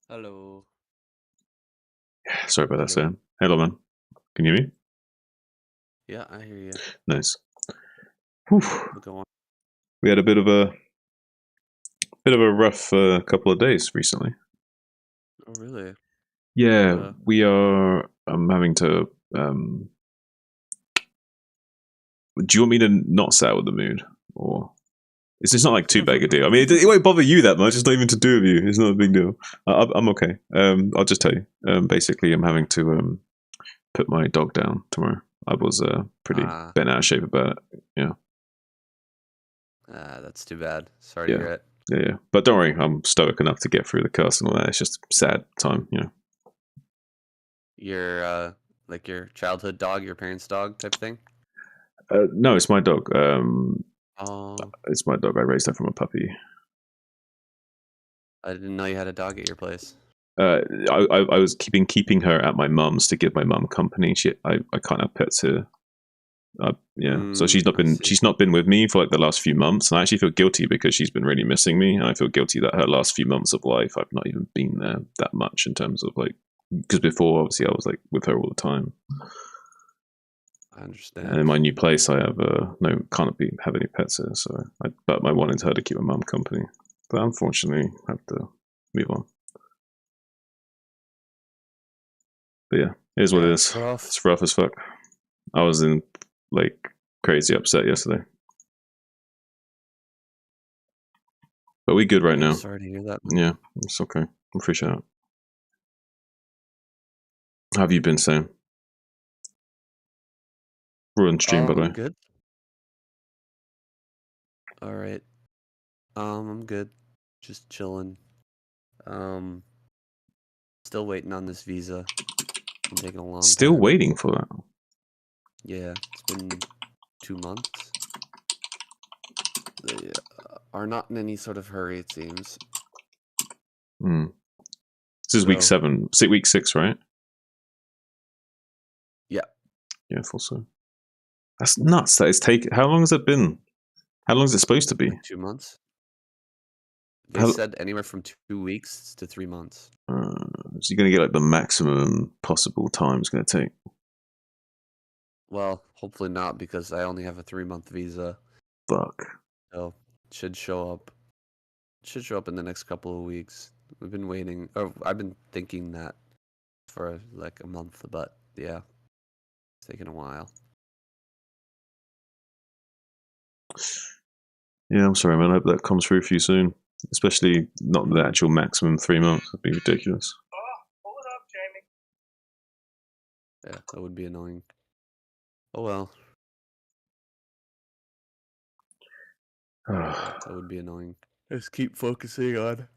Hello. Sorry about that, Hello. Sam. Hello, man. Can you hear me? Yeah, I hear you. Nice. Whew. Go on. We had a bit of a rough couple of days recently. Oh, really? Yeah, Uh, we are. I'm having to. Do you want me to not set out with the mood, or it's just not like too big a deal? I mean, it won't bother you that much. It's not even to do with you. It's not a big deal. I'm okay. I'll just tell you. Basically, I'm having to put my dog down tomorrow. I was pretty ah, bent out of shape about it. Yeah, that's too bad. Sorry to yeah. hear it. Yeah. But don't worry, I'm stoic enough to get through the cast and all that. It's just a sad time. Your like your childhood dog, your parents' dog type thing? No, it's my dog. Oh, It's my dog. I raised her from a puppy. I didn't know you had a dog at your place. Uh, I was keeping her at my mum's to give my mum company. I can't have pets here. Yeah, so I see. she's not been with me for like the last few months, and I actually feel guilty because she's been really missing me, and I feel guilty that her last few months of life I've not even been there that much in terms of like because before obviously I was like with her all the time. I And in understand. my new place, I have no can't have any pets here. But I wanted her to keep my mum company. But unfortunately, I have to move on. But yeah, it is what Yeah, it it's is. rough. It's rough as fuck. I was in like crazy upset yesterday, but we good right I'm now. sorry to hear that, man. Yeah, it's okay. I'm freaking out. How have you been, Sam? We're on stream, by the way. I'm good. All right. I'm good. Just chilling. Um, Still waiting on this visa. Been taking a long Still time. waiting for that. Yeah, it's been 2 months. They are not in any sort of hurry, it seems. Hmm. This is week So, 7. Week 6, right? yeah, Yeah, full so. That's nuts. That it's taken. How long has it been? How long is it supposed to be? like 2 months. They How, said anywhere from 2 weeks to 3 months. so you're gonna get like the maximum possible time it's gonna take. Well, hopefully not because I only have a 3-month visa. Fuck. So, it should show up. Should show up in the next couple of weeks. We've been waiting, or I've been thinking that for like a month, but yeah, it's taking a while. Yeah, I'm sorry, man. I hope that comes through for you soon. Especially not the Mm, actual maximum 3 months. That'd be ridiculous. yeah, that would be annoying. Oh well, yeah, that would be annoying. Just keep focusing on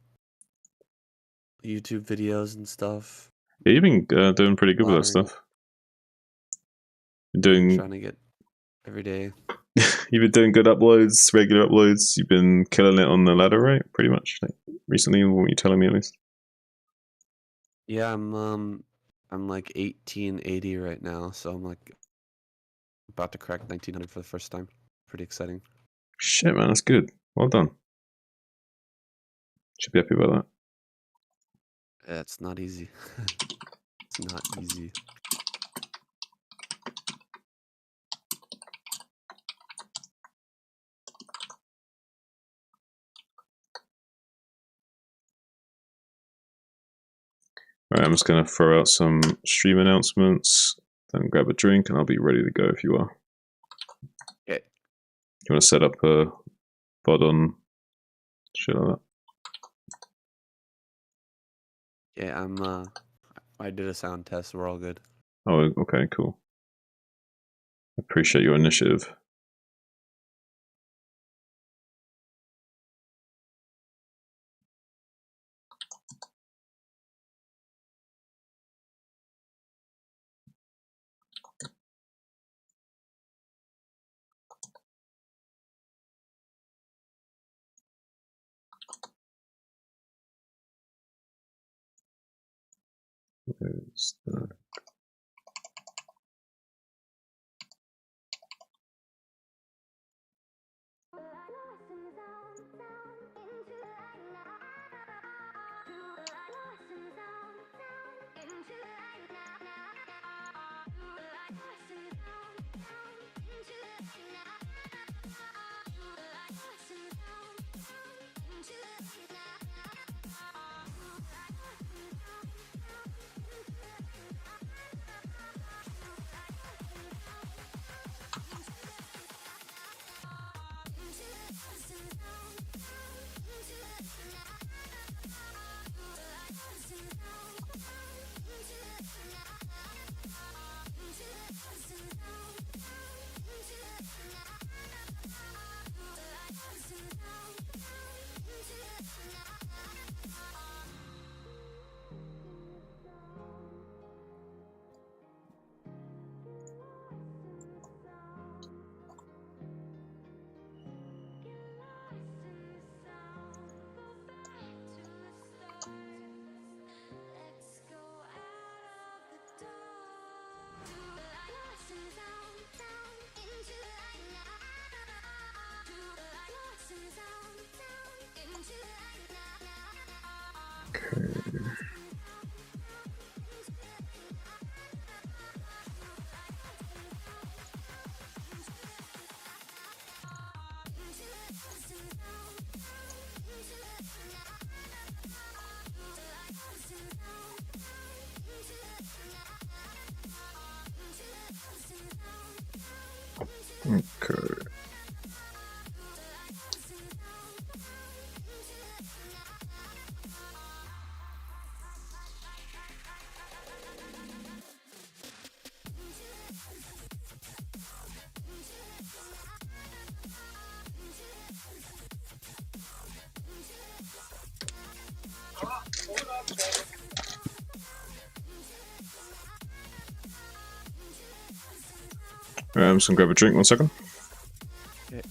YouTube videos and stuff. Yeah, you've been doing pretty good with that Laddering. stuff. Yeah, Doing trying to get every day. you've been doing good uploads, regular uploads. You've been killing it on the ladder, right? Pretty much. Like, recently, what you're telling me at least. Yeah, I'm like 1880 right now, so I'm like about to crack 1900 for the first time. Pretty exciting. Shit, man, that's good. Well done. Should be happy about that. Yeah, it's not easy. It's not easy. All right, I'm just gonna throw out some stream announcements, then grab a drink, and I'll be ready to go if you are. Okay. You want to set up a pod on shit like that? Yeah, I did a sound test. We're all good. Oh, okay, cool. Appreciate your initiative. There's the Okay. I'm just gonna grab a drink. 1 second. Okay.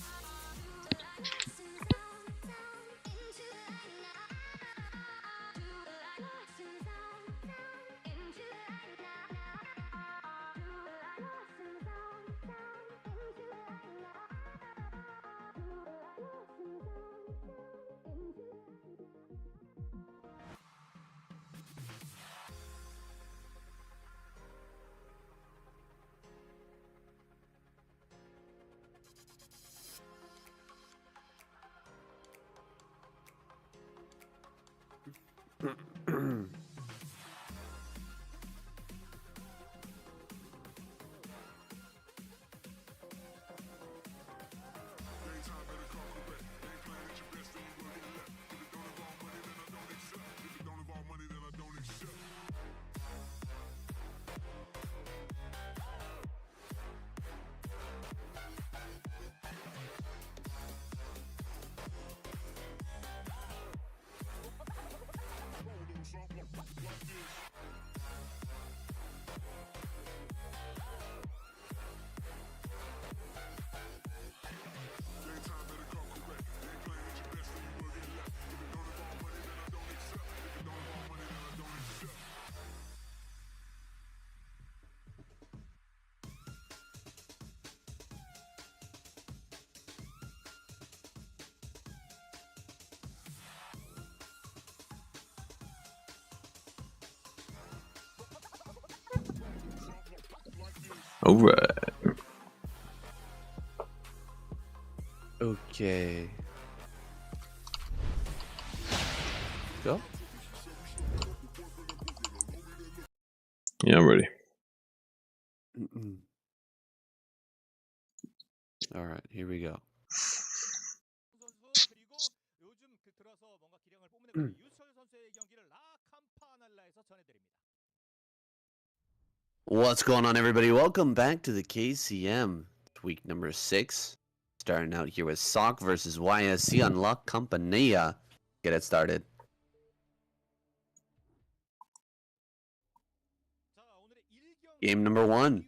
All right. Okay. Go. Yeah, I'm ready. All right, here we go. What's going on, everybody? Welcome back to the KCM. Week number 6. Starting out here with SOC versus YSC on La Compañía. Get it started. Game number 1.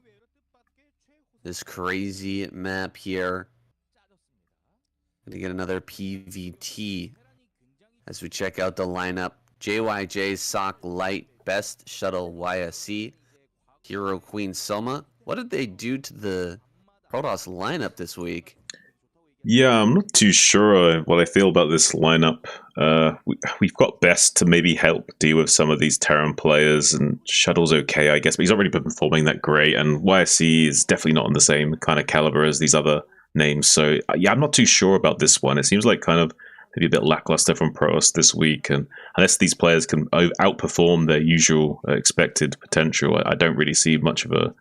This crazy map here. Gonna get another PVT as we check out the lineup. JYJ, SOC, Light, Best, Shuttle, YSC, Hero, Queen, Soma. What did they do to the Protoss lineup this week? Yeah, I'm not too sure what I feel about this lineup. We've got Best to maybe help deal with some of these Terran players, and Shuttle's okay, I guess, but he's not really been performing that great, and YSC is definitely not on the same kind of caliber as these other names. So, yeah, I'm not too sure about this one. It seems like kind of maybe a bit lackluster from Protoss this week, and unless these players can outperform their usual expected potential, I don't really see much of a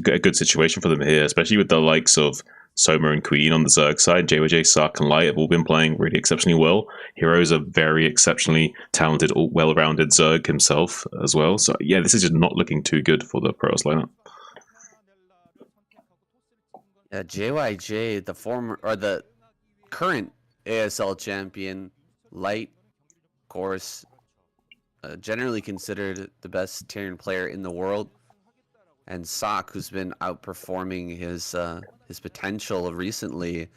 good situation for them here, especially with the likes of Soma and Queen on the Zerg side. JWJ, Sark, and Light have all been playing really exceptionally well. Hero's a very exceptionally talented, well-rounded Zerg himself as well. So yeah, this is just not looking too good for the Protoss lineup. Yeah, JYJ, the former or the current ASL champion, Light, of course, generally considered the best Terran player in the world, and Sok, who's been outperforming his potential recently.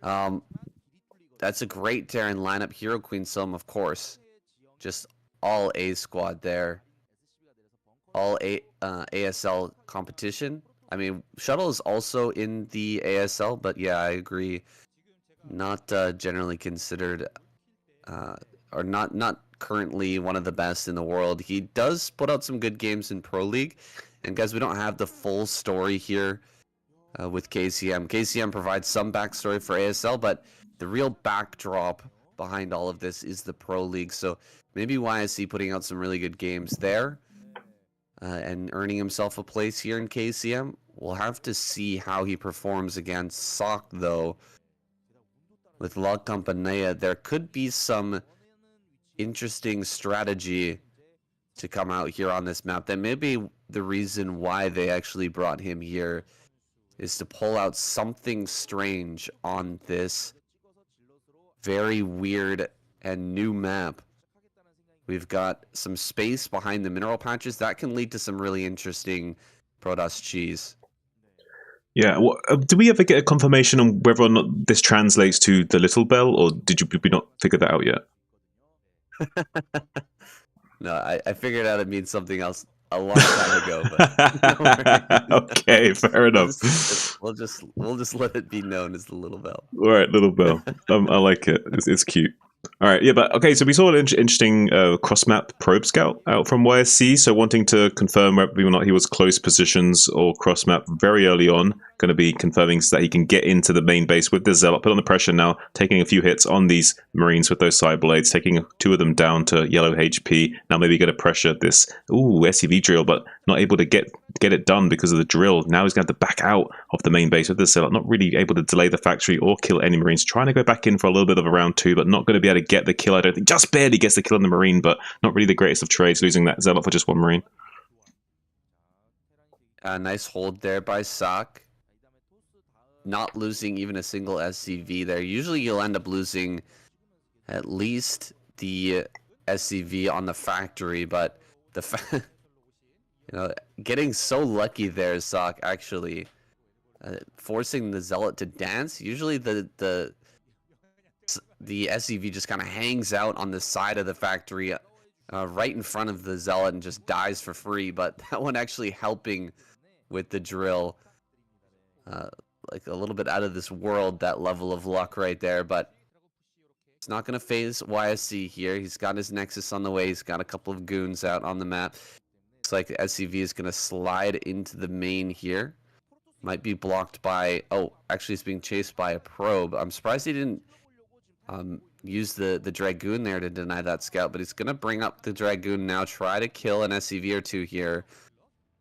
That's a great Terran lineup. Hero, Queen, Soma, of course, just all A squad there. All ASL competition. I mean, Shuttle is also in the ASL, but yeah, I agree. Not generally considered, or not currently one of the best in the world. He does put out some good games in Pro League, and guys, we don't have the full story here with KCM. KCM provides some backstory for ASL, but the real backdrop behind all of this is the Pro League. So maybe YSC putting out some really good games there. And earning himself a place here in KCM. We'll have to see how he performs against Sock, though. With La Campanella, there could be some interesting strategy to come out here on this map. That may be the reason why they actually brought him here, is to pull out something strange on this very weird and new map. We've got some space behind the mineral patches. That can lead to some really interesting Protoss cheese. Yeah. Well, did we ever get a confirmation on whether or not this translates to the little bell, or did we not figure that out yet? No, I figured out it means something else a long time ago, but okay, fair enough. We'll just let it be known as the little bell. All right, little bell. I like it. It's cute. All right, yeah, but okay. So we saw an interesting cross-map probe scout out from YSC. So wanting to confirm whether or not he was close positions or cross-map very early on. Going to be confirming so that he can get into the main base with the Zealot. Put on the pressure now, taking a few hits on these Marines with those side blades, taking 2 of them down to yellow HP. Now maybe going to pressure this SCV drill, but not able to get it done because of the drill. Now he's going to have to back out of the main base with the Zealot, not really able to delay the factory or kill any Marines. Trying to go back in for a little bit of a round 2, but not going to be able to get the kill. I don't think. Just barely gets the kill on the Marine, but not really the greatest of trades, losing that Zealot for just 1 Marine. Nice hold there by Sock. Not losing even a single SCV there. Usually you'll end up losing at least the SCV on the factory, but getting so lucky there, Sock, actually forcing the Zealot to dance. Usually the SCV just kind of hangs out on the side of the factory right in front of the Zealot and just dies for free, but that one actually helping with the drill. Like a little bit out of this world, that level of luck right there, but it's not going to phase YSC here. He's got his Nexus on the way. He's got a couple of goons out on the map. Looks like the SCV is going to slide into the main here. Might be blocked by... Oh, actually it's being chased by a probe. I'm surprised he didn't use the Dragoon there to deny that scout, but he's going to bring up the Dragoon now, try to kill an SCV or 2 here.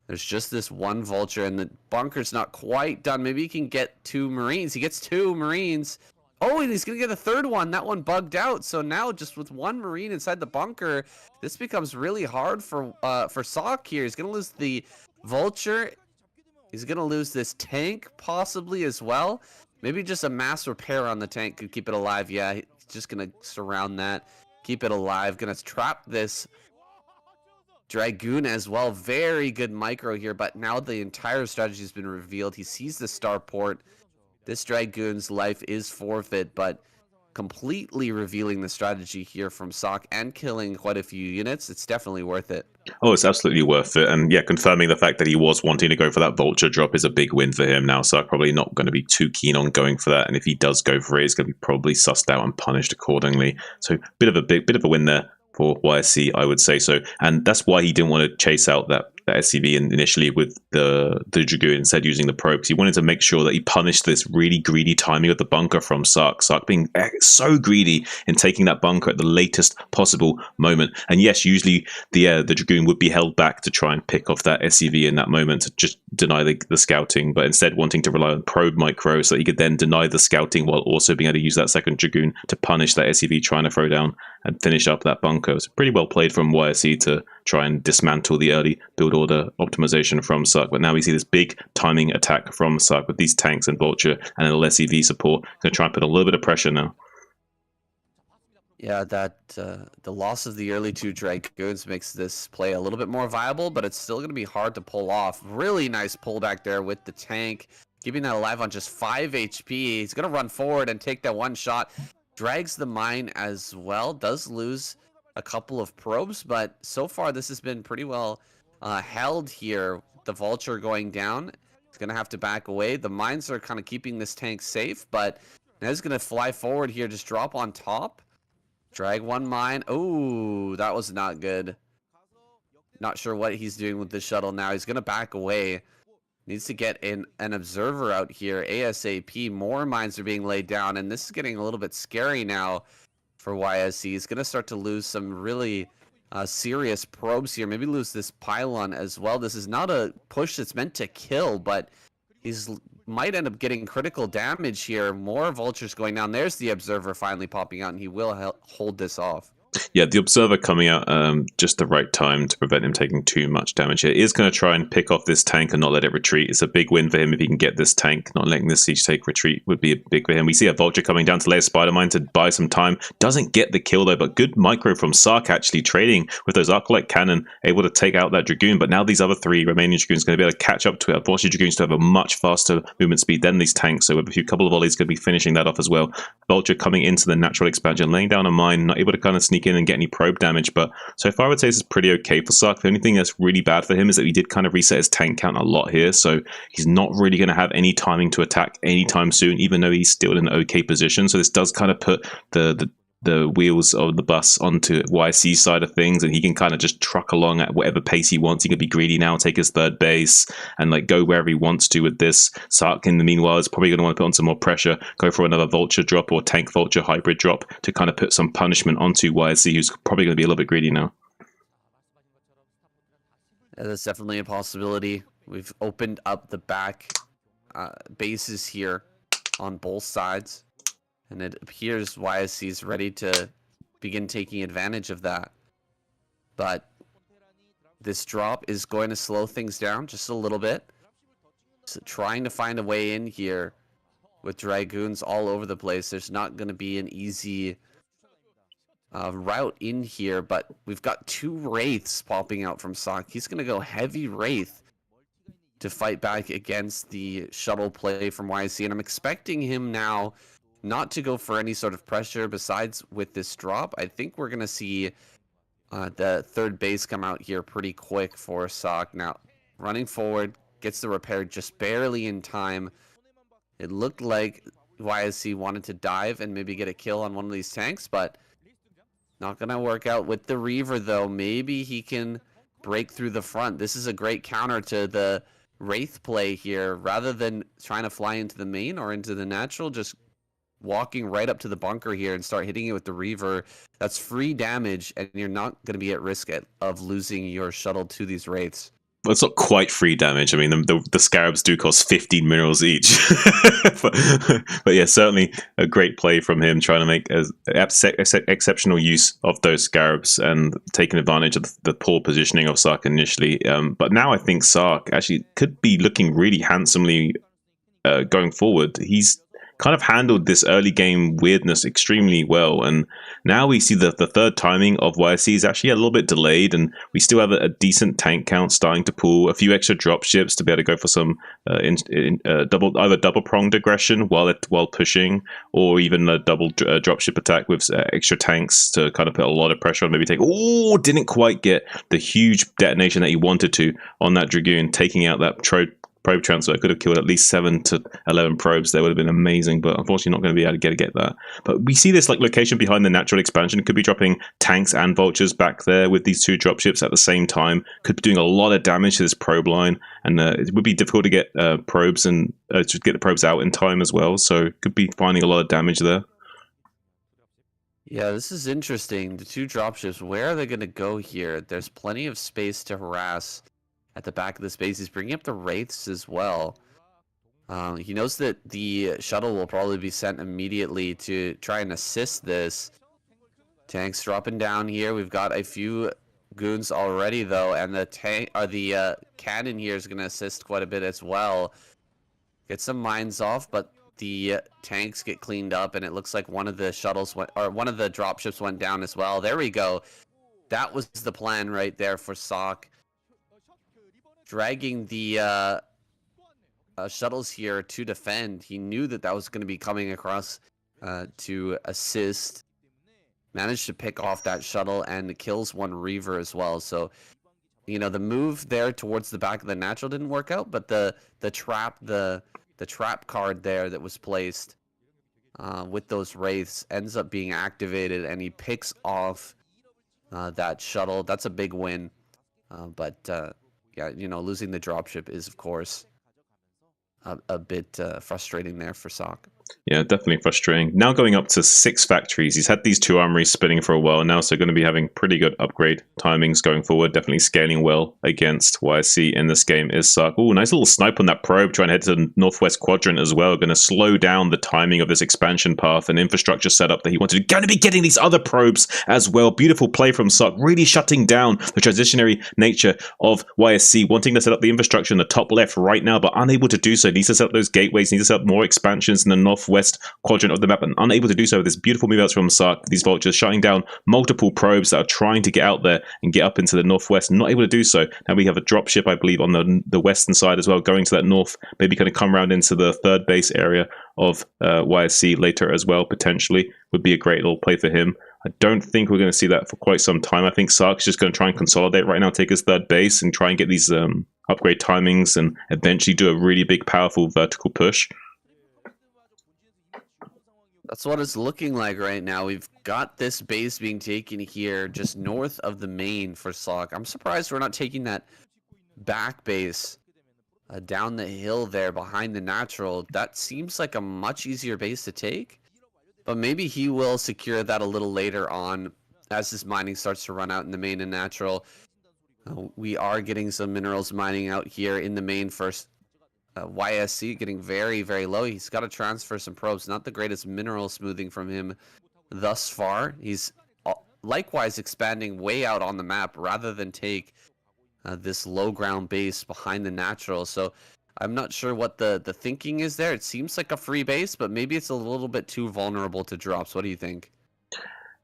There's just this one Vulture, and the bunker's not quite done. Maybe he can get 2 Marines. He gets 2 Marines. Oh, and he's going to get a 3rd one. That one bugged out. So now just with 1 Marine inside the bunker, this becomes really hard for Sock here. He's going to lose the Vulture. He's going to lose this tank possibly as well. Maybe just a mass repair on the tank could keep it alive. Yeah, he's just going to surround that, keep it alive. Going to trap this Dragoon as well. Very good micro here, but now the entire strategy has been revealed. He sees the starport. This Dragoon's life is forfeit, but completely revealing the strategy here from Sock and killing quite a few units. It's definitely worth it. Oh, it's absolutely worth it. And yeah, confirming the fact that he was wanting to go for that Vulture drop is a big win for him now. Sock probably not going to be too keen on going for that. And if he does go for it, it's going to be probably sussed out and punished accordingly. So bit of a win there for YSC, I would say so. And that's why he didn't want to chase out that SCV initially with the Dragoon, instead using the probe, because he wanted to make sure that he punished this really greedy timing of the bunker from Sock. Sock being so greedy in taking that bunker at the latest possible moment. And yes, usually the Dragoon would be held back to try and pick off that SCV in that moment to just deny the scouting, but instead wanting to rely on probe micro so that he could then deny the scouting while also being able to use that second Dragoon to punish that SCV trying to throw down and finish up that bunker. It's pretty well played from YSC to try and dismantle the early build order optimization from Sock. But now we see this big timing attack from Sock with these tanks and Vulture and a little SCV support. Going to try and put a little bit of pressure now. Yeah, that the loss of the early 2 Dragoons makes this play a little bit more viable, but it's still going to be hard to pull off. Really nice pullback there with the tank, keeping that alive on just 5 HP. He's going to run forward and take that one shot. Drags the mine as well. Does lose a couple of probes, but so far this has been pretty well held here. The Vulture going down. He's going to have to back away. The mines are kind of keeping this tank safe, but now he's going to fly forward here, just drop on top. Drag 1 mine. Oh, that was not good. Not sure what he's doing with the shuttle now. He's going to back away. Needs to get an observer out here ASAP. More mines are being laid down, and this is getting a little bit scary now for YSC. He's going to start to lose some really serious probes here. Maybe lose this pylon as well. This is not a push that's meant to kill, but he's might end up getting critical damage here. More vultures going down. There's the observer finally popping out, and he will hold this off. Yeah, the observer coming out just the right time to prevent him taking too much damage here. He is going to try and pick off this tank and not let it retreat. It's a big win for him if he can get this tank. Not letting this siege take retreat would be big for him. We see a vulture coming down to lay a spider mine to buy some time. Doesn't get the kill though, but good micro from Sark actually trading with those arc-light cannon, able to take out that Dragoon. But now these other 3 remaining Dragoons are going to be able to catch up to it. Unfortunately, Dragoons to have a much faster movement speed than these tanks, so with a couple of volleys going to be finishing that off as well. Vulture coming into the natural expansion, laying down a mine, not able to kind of sneak in and get any probe damage, but so far I would say this is pretty okay for Sark. The only thing that's really bad for him is that he did kind of reset his tank count a lot here, so he's not really going to have any timing to attack anytime soon, even though he's still in an okay position. So this does kind of put the wheels of the bus onto YC's side of things, and he can kind of just truck along at whatever pace he wants. He could be greedy now, take his 3rd base, and like go wherever he wants to with this. Sark, in the meanwhile, is probably going to want to put on some more pressure, go for another vulture drop or tank vulture hybrid drop to kind of put some punishment onto YC, who's probably going to be a little bit greedy now. Yeah, that's definitely a possibility. We've opened up the back bases here on both sides, and it appears YSC is ready to begin taking advantage of that. But this drop is going to slow things down just a little bit. So trying to find a way in here with Dragoons all over the place. There's not going to be an easy route in here, but we've got 2 Wraiths popping out from Sock. He's going to go heavy Wraith to fight back against the shuttle play from YSC, and I'm expecting him now not to go for any sort of pressure besides with this drop. I think we're going to see the 3rd base come out here pretty quick for Sock. Now, running forward, gets the repair just barely in time. It looked like YSC wanted to dive and maybe get a kill on one of these tanks, but not going to work out with the Reaver, though. Maybe he can break through the front. This is a great counter to the Wraith play here. Rather than trying to fly into the main or into the natural, just walking right up to the bunker here and start hitting it with the Reaver. That's free damage, and you're not going to be at risk of losing your shuttle to these Wraiths. Well, it's not quite free damage. I mean, the Scarabs do cost 15 minerals each. but yeah, certainly a great play from him, trying to make exceptional use of those Scarabs and taking advantage of the poor positioning of Sark initially. But now I think Sark actually could be looking really handsomely going forward. He's kind of handled this early game weirdness extremely well, and now we see that the 3rd timing of YSC is actually a little bit delayed, and we still have a decent tank count starting to pull, a few extra drop ships to be able to go for some either double pronged aggression while pushing, or even a double drop ship attack with extra tanks to kind of put a lot of pressure on. Maybe take didn't quite get the huge detonation that he wanted to on that Dragoon, taking out that probe transfer. Could have killed at least 7 to 11 probes. That would have been amazing, but unfortunately not going to be able to get that. But we see this like location behind the natural expansion. It could be dropping tanks and vultures back there with these 2 dropships at the same time. Could be doing a lot of damage to this probe line, and it would be difficult to get probes and to get the probes out in time as well. So could be finding a lot of damage there. Yeah, this is interesting. The 2 dropships, where are they going to go here? There's plenty of space to harass at the back of the space. He's bringing up the Wraiths as well. He knows that the shuttle will probably be sent immediately to try and assist this. Tanks dropping down here. We've got a few goons already, though, and the cannon here is going to assist quite a bit as well. Get some mines off, but the tanks get cleaned up, and it looks like one of the shuttles one of the dropships went down as well. There we go. That was the plan right there for Sock. Dragging the shuttles here to defend. He knew that was going to be coming across to assist. Managed to pick off that shuttle and kills 1 Reaver as well. So, you know, the move there towards the back of the natural didn't work out, but the trap card there that was placed with those Wraiths ends up being activated, and he picks off that shuttle. That's a big win. Yeah, you know, losing the dropship is, of course, a bit frustrating there for Sock. Yeah, definitely frustrating. Now going up to 6 factories. He's had these 2 armories spinning for a while now, so going to be having pretty good upgrade timings going forward. Definitely scaling well against YSC in this game is Sark. Oh, nice little snipe on that probe, trying to head to the northwest quadrant as well. Going to slow down the timing of this expansion path and infrastructure setup that he wanted. Going to be getting these other probes as well. Beautiful play from Sark, really shutting down the transitionary nature of YSC, wanting to set up the infrastructure in the top left right now, but unable to do so. Needs to set up those gateways, needs to set up more expansions in the northwest quadrant of the map, and unable to do so with this beautiful move outs from Sark. These vultures shutting down multiple probes that are trying to get out there and get up into the northwest, not able to do so. Now we have a drop ship, I believe, on the western side as well, going to that north, maybe kind of come around into the 3rd base area of YSC later as well, potentially. Would be a great little play for him. I don't think we're going to see that for quite some time. I think Sark's just going to try and consolidate right now, take his 3rd base and try and get these upgrade timings and eventually do a really big, powerful vertical push. That's what it's looking like right now. We've got this base being taken here just north of the main for Sark. I'm surprised we're not taking that back base down the hill there behind the natural. That seems like a much easier base to take, but maybe he will secure that a little later on as his mining starts to run out in the main and natural. We are getting some minerals mining out here in the main first. YSC getting very, very low. He's got to transfer some probes. Not the greatest mineral smoothing from him thus far. He's likewise expanding way out on the map rather than take this low ground base behind the natural. So I'm not sure what the thinking is there. It seems like a free base, but maybe it's a little bit too vulnerable to drops. What do you think?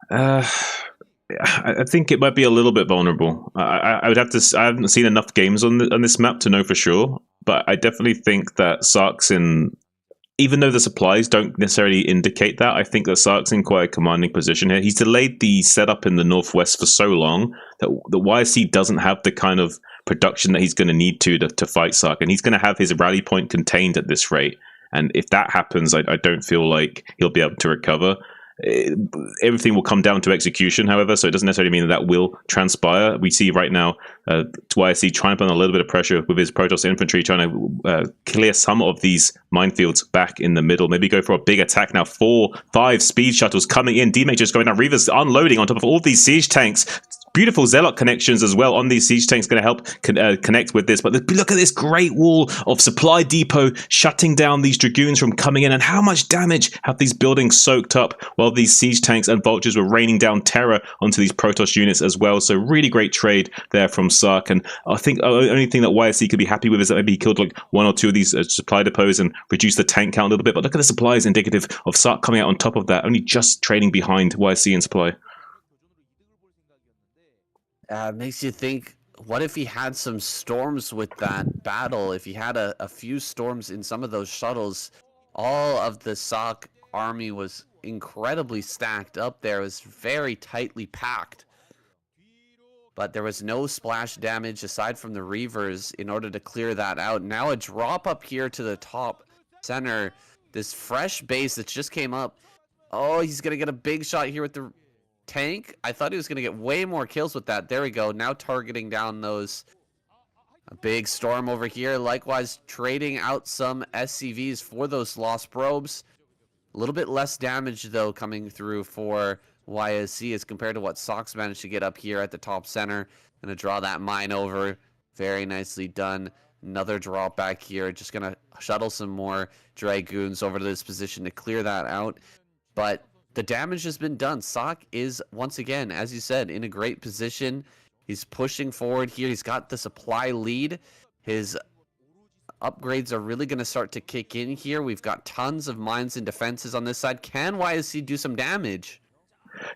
I think it might be a little bit vulnerable. I would have to. I haven't seen enough games on this map to know for sure, but I definitely think that Sark's in. Even though the supplies don't necessarily indicate that, I think that Sark's in quite a commanding position here. He's delayed the setup in the northwest for so long that the YSC doesn't have the kind of production that he's going to need to fight Sark, and he's going to have his rally point contained at this rate. And if that happens, I don't feel like he'll be able to recover. Everything will come down to execution, however, so it doesn't necessarily mean that will transpire. We see right now YSC trying to put on a little bit of pressure with his Protoss infantry, trying to clear some of these minefields back in the middle. Maybe go for a big attack now. 4, 5 speed shuttles coming in. D-Mate just going down. Reaver's unloading on top of all these siege tanks. Beautiful Zealot connections as well on these siege tanks, going to help connect with this. But look at this great wall of supply depot shutting down these Dragoons from coming in. And how much damage have these buildings soaked up while these siege tanks and vultures were raining down terror onto these Protoss units as well. So really great trade there from Sark. And I think the only thing that YSC could be happy with is that maybe he killed like 1 or 2 of these supply depots and reduced the tank count a little bit. But look at the supplies indicative of Sark coming out on top of that, only just trading behind YSC in supply. Makes you think, what if he had some storms with that battle? If he had a few storms in some of those shuttles, all of the Sark army was incredibly stacked up there. It was very tightly packed. But there was no splash damage aside from the Reavers in order to clear that out. Now a drop up here to the top center. This fresh base that just came up. Oh, he's going to get a big shot here with the tank. I thought he was going to get way more kills with that. There we go. Now targeting down those. A big storm over here. Likewise, trading out some SCVs for those lost probes. A little bit less damage, though, coming through for YSC as compared to what Sox managed to get up here at the top center. Going to draw that mine over. Very nicely done. Another drop back here. Just going to shuttle some more Dragoons over to this position to clear that out. But the damage has been done. Sock is, once again, as you said, in a great position. He's pushing forward here. He's got the supply lead. His upgrades are really going to start to kick in here. We've got tons of mines and defenses on this side. Can YSC do some damage?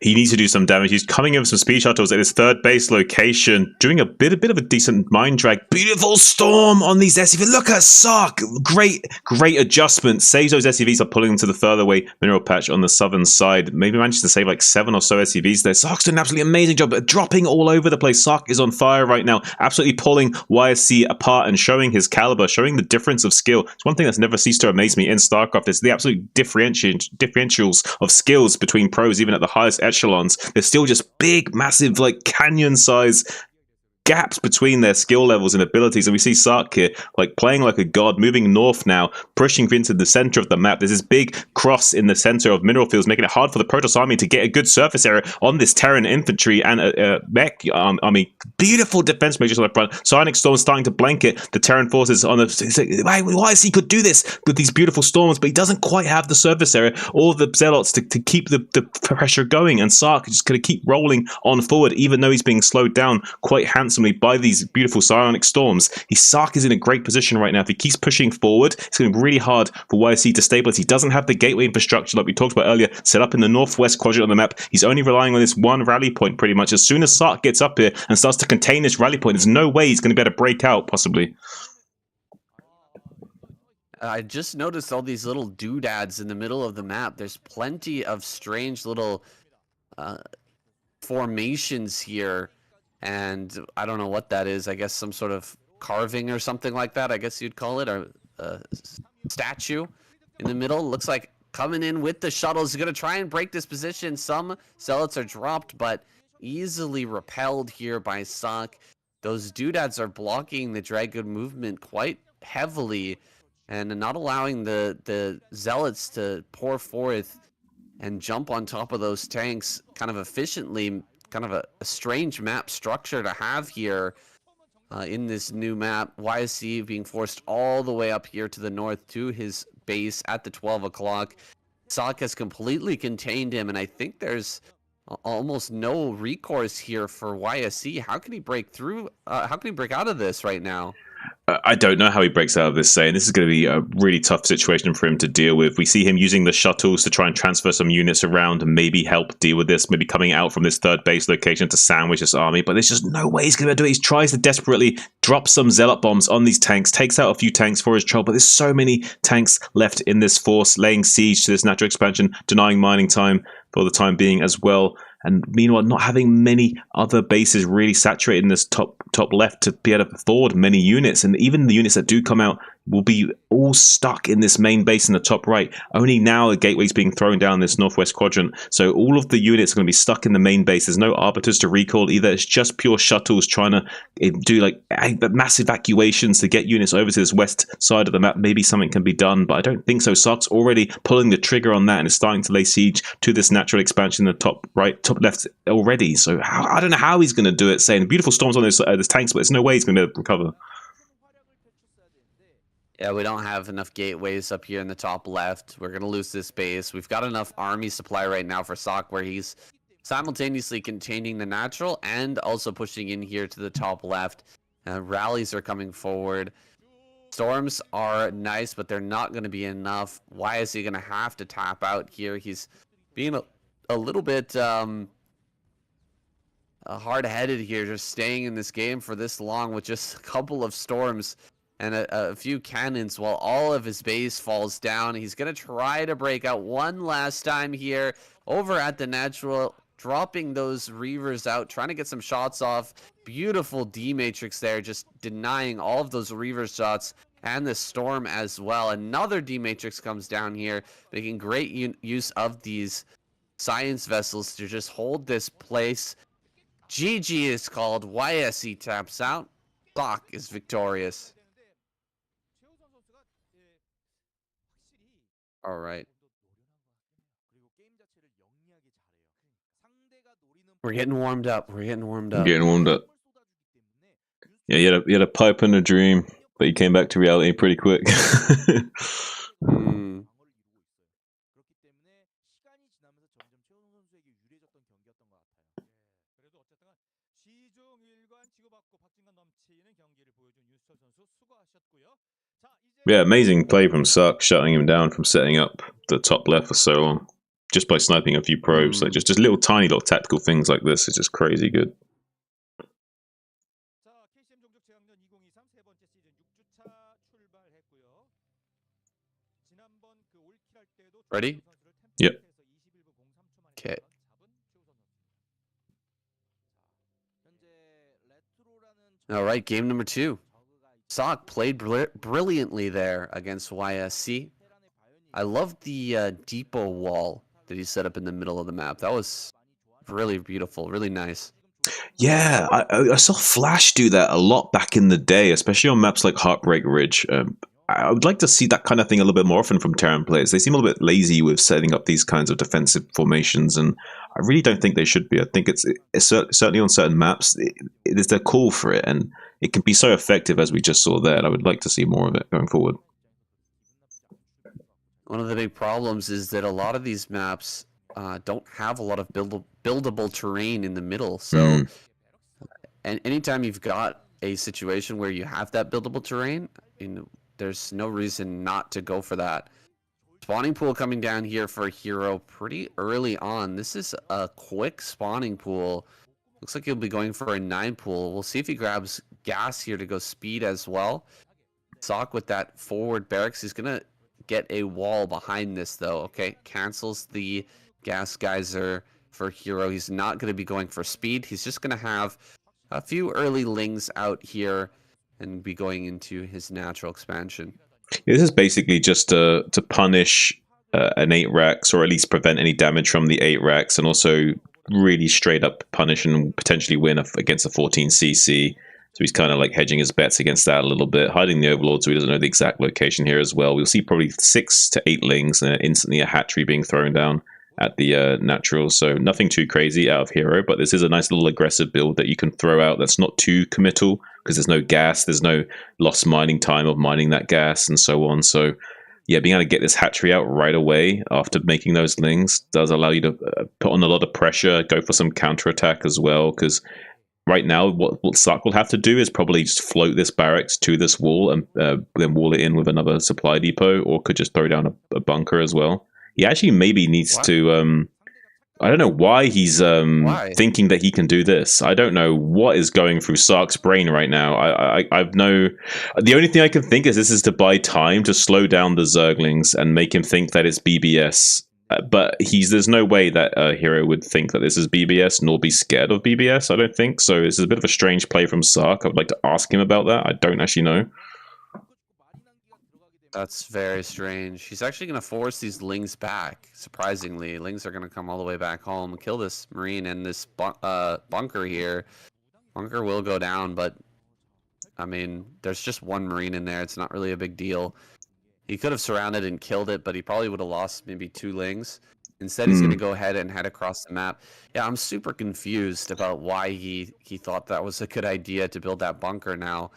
He needs to do some damage. He's coming in with some speed shuttles at his 3rd base location, doing a bit of a decent mine drag. Beautiful storm on these SCVs. Look at Sark. Great adjustment. Saves those SCVs are pulling them to the further away mineral patch on the southern side. Maybe manages to save like 7 or so SCVs there. Sark's doing an absolutely amazing job, dropping all over the place. Sark is on fire right now, absolutely pulling YSC apart and showing his caliber, showing the difference of skill. It's one thing that's never ceased to amaze me in StarCraft. It's the absolute differentials of skills between pros, even at the highest echelons. They're still just big, massive, like canyon size gaps between their skill levels and abilities. And we see Sark here, like playing like a god, moving north now, pushing into the center of the map. There's this big cross in the center of mineral fields, making it hard for the Protoss army to get a good surface area on this Terran infantry and mech army. Beautiful defense measures on the front. Psionic Storm starting to blanket the Terran forces on the. Why is he could do this with these beautiful storms, but he doesn't quite have the surface area or the zealots to keep the pressure going. And Sark is just going to keep rolling on forward, even though he's being slowed down quite handsomely by these beautiful Psionic Storms. Sark is in a great position right now. If he keeps pushing forward, it's going to be really hard for YSC to stabilize. He doesn't have the gateway infrastructure like we talked about earlier set up in the northwest quadrant on the map. He's only relying on this one rally point pretty much. As soon as Sark gets up here and starts to contain this rally point, there's no way he's going to be able to break out, possibly. I just noticed all these little doodads in the middle of the map. There's plenty of strange little formations here, and I don't know what that is. I guess some sort of carving or something like that, I guess you'd call it, or a statue in the middle. Looks like coming in with the shuttles. He's going to try and break this position. Some zealots are dropped, but easily repelled here by Sark. Those doodads are blocking the Dragoon movement quite heavily and not allowing the zealots to pour forth and jump on top of those tanks kind of efficiently. Kind of a strange map structure to have here in this new map. YSC being forced all the way up here to the north to his base at the 12 o'clock. Sark has completely contained him, and I think there's almost no recourse here for YSC. How can he break through? How can he break out of this right now? I don't know how he breaks out of this, saying this is going to be a really tough situation for him to deal with. We see him using the shuttles to try and transfer some units around and maybe help deal with this, maybe coming out from this third base location to sandwich this army, but there's just no way he's going to do it. He tries to desperately drop some zealot bombs on these tanks, takes out a few tanks for his troll, but there's so many tanks left in this force, laying siege to this natural expansion, denying mining time for the time being as well. And meanwhile, not having many other bases really saturated in this top left to be able to afford many units. And even the units that do come out will be all stuck in this main base in the top right. Only now a gateway's being thrown down this northwest quadrant. So all of the units are going to be stuck in the main base. There's no arbiters to recall either. It's just pure shuttles trying to do like mass evacuations to get units over to this west side of the map. Maybe something can be done, but I don't think so. Sark's already pulling the trigger on that and is starting to lay siege to this natural expansion in the top right, top left already. So I don't know how he's going to do it, saying beautiful storms on those tanks, but there's no way he's going to recover. Yeah, we don't have enough gateways up here in the top left. We're going to lose this base. We've got enough army supply right now for Sark, where he's simultaneously containing the natural and also pushing in here to the top left. Rallies are coming forward. Storms are nice, but they're not going to be enough. Why is he going to have to tap out here? He's being a little bit hard-headed here, just staying in this game for this long with just a couple of storms and a few cannons while all of his base falls down. He's going to try to break out one last time here over at the natural, dropping those Reavers out, trying to get some shots off. Beautiful D-Matrix there, just denying all of those Reaver shots and the Storm as well. Another D-Matrix comes down here, making great use of these science vessels to just hold this place. GG is called. YSC taps out. Sark is victorious. All right. We're getting warmed up. We're getting warmed up. Getting warmed up. Yeah, you had a pipe and a dream, but you came back to reality pretty quick. Yeah, amazing play from Sark, shutting him down from setting up the top left for so long. Just by sniping a few probes. Like just little tiny little tactical things like this is just crazy good. Ready? Yep. Okay. All right, game number 2. Sark played brilliantly there against YSC. I love the depot wall that he set up in the middle of the map. That was really beautiful, really nice. Yeah, I saw Flash do that a lot back in the day, especially on maps like Heartbreak Ridge. I would like to see that kind of thing a little bit more often from Terran players. They seem a little bit lazy with setting up these kinds of defensive formations, and I really don't think they should be. I think it's certainly on certain maps, there's a call for it, and it can be so effective as we just saw there. And I would like to see more of it going forward. One of the big problems is that a lot of these maps don't have a lot of buildable terrain in the middle. So, and anytime you've got a situation where you have that buildable terrain, there's no reason not to go for that. Spawning pool coming down here for a hero pretty early on. This is a quick spawning pool. Looks like he'll be going for a 9 pool. We'll see if he grabs gas here to go speed as well. Sock with that forward barracks. He's going to get a wall behind this, though. Okay, cancels the gas geyser for hero. He's not going to be going for speed. He's just going to have a few early lings out here and be going into his natural expansion. This is basically just to punish an 8 Rex, or at least prevent any damage from the 8 Rex, and also really straight up punish and potentially win against a 14 CC. So he's kind of like hedging his bets against that a little bit, hiding the Overlord so he doesn't know the exact location here as well. We'll see probably 6 to 8 lings and instantly a hatchery being thrown down at the natural. So nothing too crazy out of hero, but this is a nice little aggressive build that you can throw out that's not too committal, because there's no gas, there's no lost mining time of mining that gas and so on. So yeah, being able to get this hatchery out right away after making those lings does allow you to put on a lot of pressure, go for some counterattack as well, because right now what Sark will have to do is probably just float this barracks to this wall and then wall it in with another supply depot, or could just throw down a bunker as well. He actually maybe needs to I don't know why he's thinking that he can do this. I don't know what is going through Sark's brain right now. The only thing I can think is this is to buy time to slow down the Zerglings and make him think that it's BBS. But there's no way that a hero would think that this is BBS nor be scared of BBS, I don't think. So this is a bit of a strange play from Sark. I would like to ask him about that. I don't actually know. That's very strange. He's actually going to force these lings back. Surprisingly, lings are going to come all the way back home and kill this marine and this bunker here. Bunker will go down, but I mean, there's just one marine in there. It's not really a big deal. He could have surrounded and killed it, but he probably would have lost maybe 2 lings. Instead, he's going to go ahead and head across the map. Yeah, I'm super confused about why he thought that was a good idea to build that bunker now.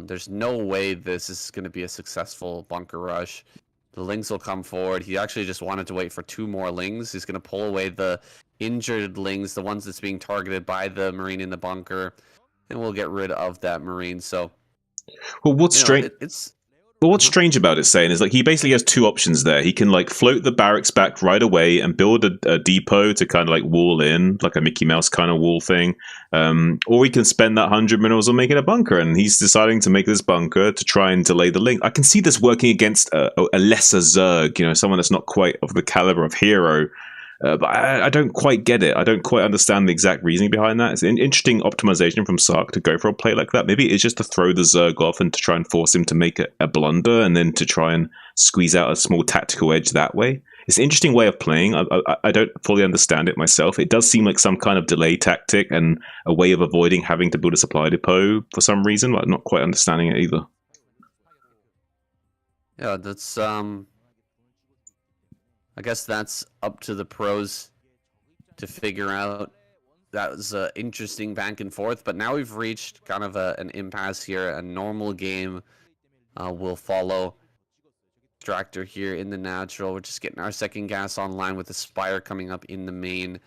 There's no way this is going to be a successful bunker rush. The lings will come forward. He actually just wanted to wait for 2 more lings. He's going to pull away the injured lings, the ones that's being targeted by the marine in the bunker, and we'll get rid of that marine. So, well, what's strange? But what's strange about it, saying, is like he basically has 2 options there. He can like float the barracks back right away and build a depot to kind of like wall in, like a Mickey Mouse kind of wall thing, or he can spend that 100 minerals on making a bunker. And he's deciding to make this bunker to try and delay the link. I can see this working against a lesser Zerg, someone that's not quite of the caliber of hero. But I don't quite get it. I don't quite understand the exact reasoning behind that. It's an interesting optimization from Sark to go for a play like that. Maybe it's just to throw the Zerg off and to try and force him to make a blunder, and then to try and squeeze out a small tactical edge that way. It's an interesting way of playing. I don't fully understand it myself. It does seem like some kind of delay tactic and a way of avoiding having to build a supply depot for some reason, but I'm not quite understanding it either. Yeah, that's I guess that's up to the pros to figure out. That was an interesting back and forth, but now we've reached kind of an impasse here. A normal game will follow. Extractor here in the natural. We're just getting our second gas online with the Spire coming up in the main.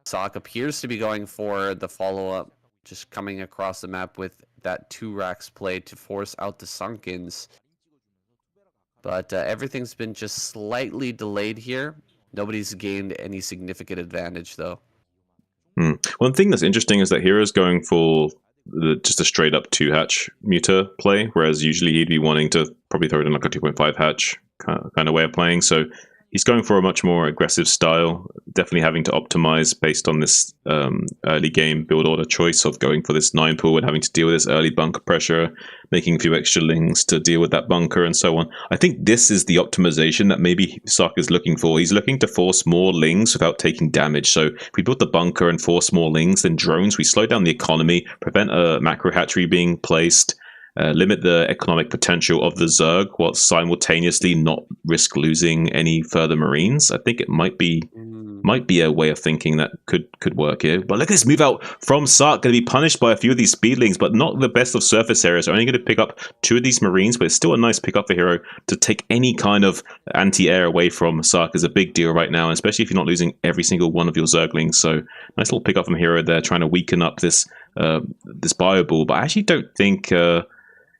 Sock appears to be going for the follow-up, just coming across the map with that 2 racks play to force out the Sunkens. But everything's been just slightly delayed here. Nobody's gained any significant advantage, though. One thing that's interesting is that Hero's going for just a straight-up 2-hatch muter play, whereas usually he'd be wanting to probably throw it in like a 2.5 hatch kind of way of playing. So He's going for a much more aggressive style, definitely having to optimize based on this early game build order choice of going for this 9 pool and having to deal with this early bunker pressure, making a few extra lings to deal with that bunker and so on. I think this is the optimization that maybe Sark is looking for. He's looking to force more lings without taking damage. So if we build the bunker and force more lings, then drones, we slow down the economy, prevent a macro hatchery being placed, limit the economic potential of the Zerg while simultaneously not risk losing any further Marines. I think it might be a way of thinking that could work here. But look at this move out from Sark, going to be punished by a few of these speedlings, but not the best of surface areas. Only going to pick up 2 of these Marines, but it's still a nice pick up for Hero. To take any kind of anti-air away from Sark is a big deal right now, especially if you're not losing every single one of your Zerglings. So nice little pick up from Hero there, trying to weaken up this bio ball. But I actually don't think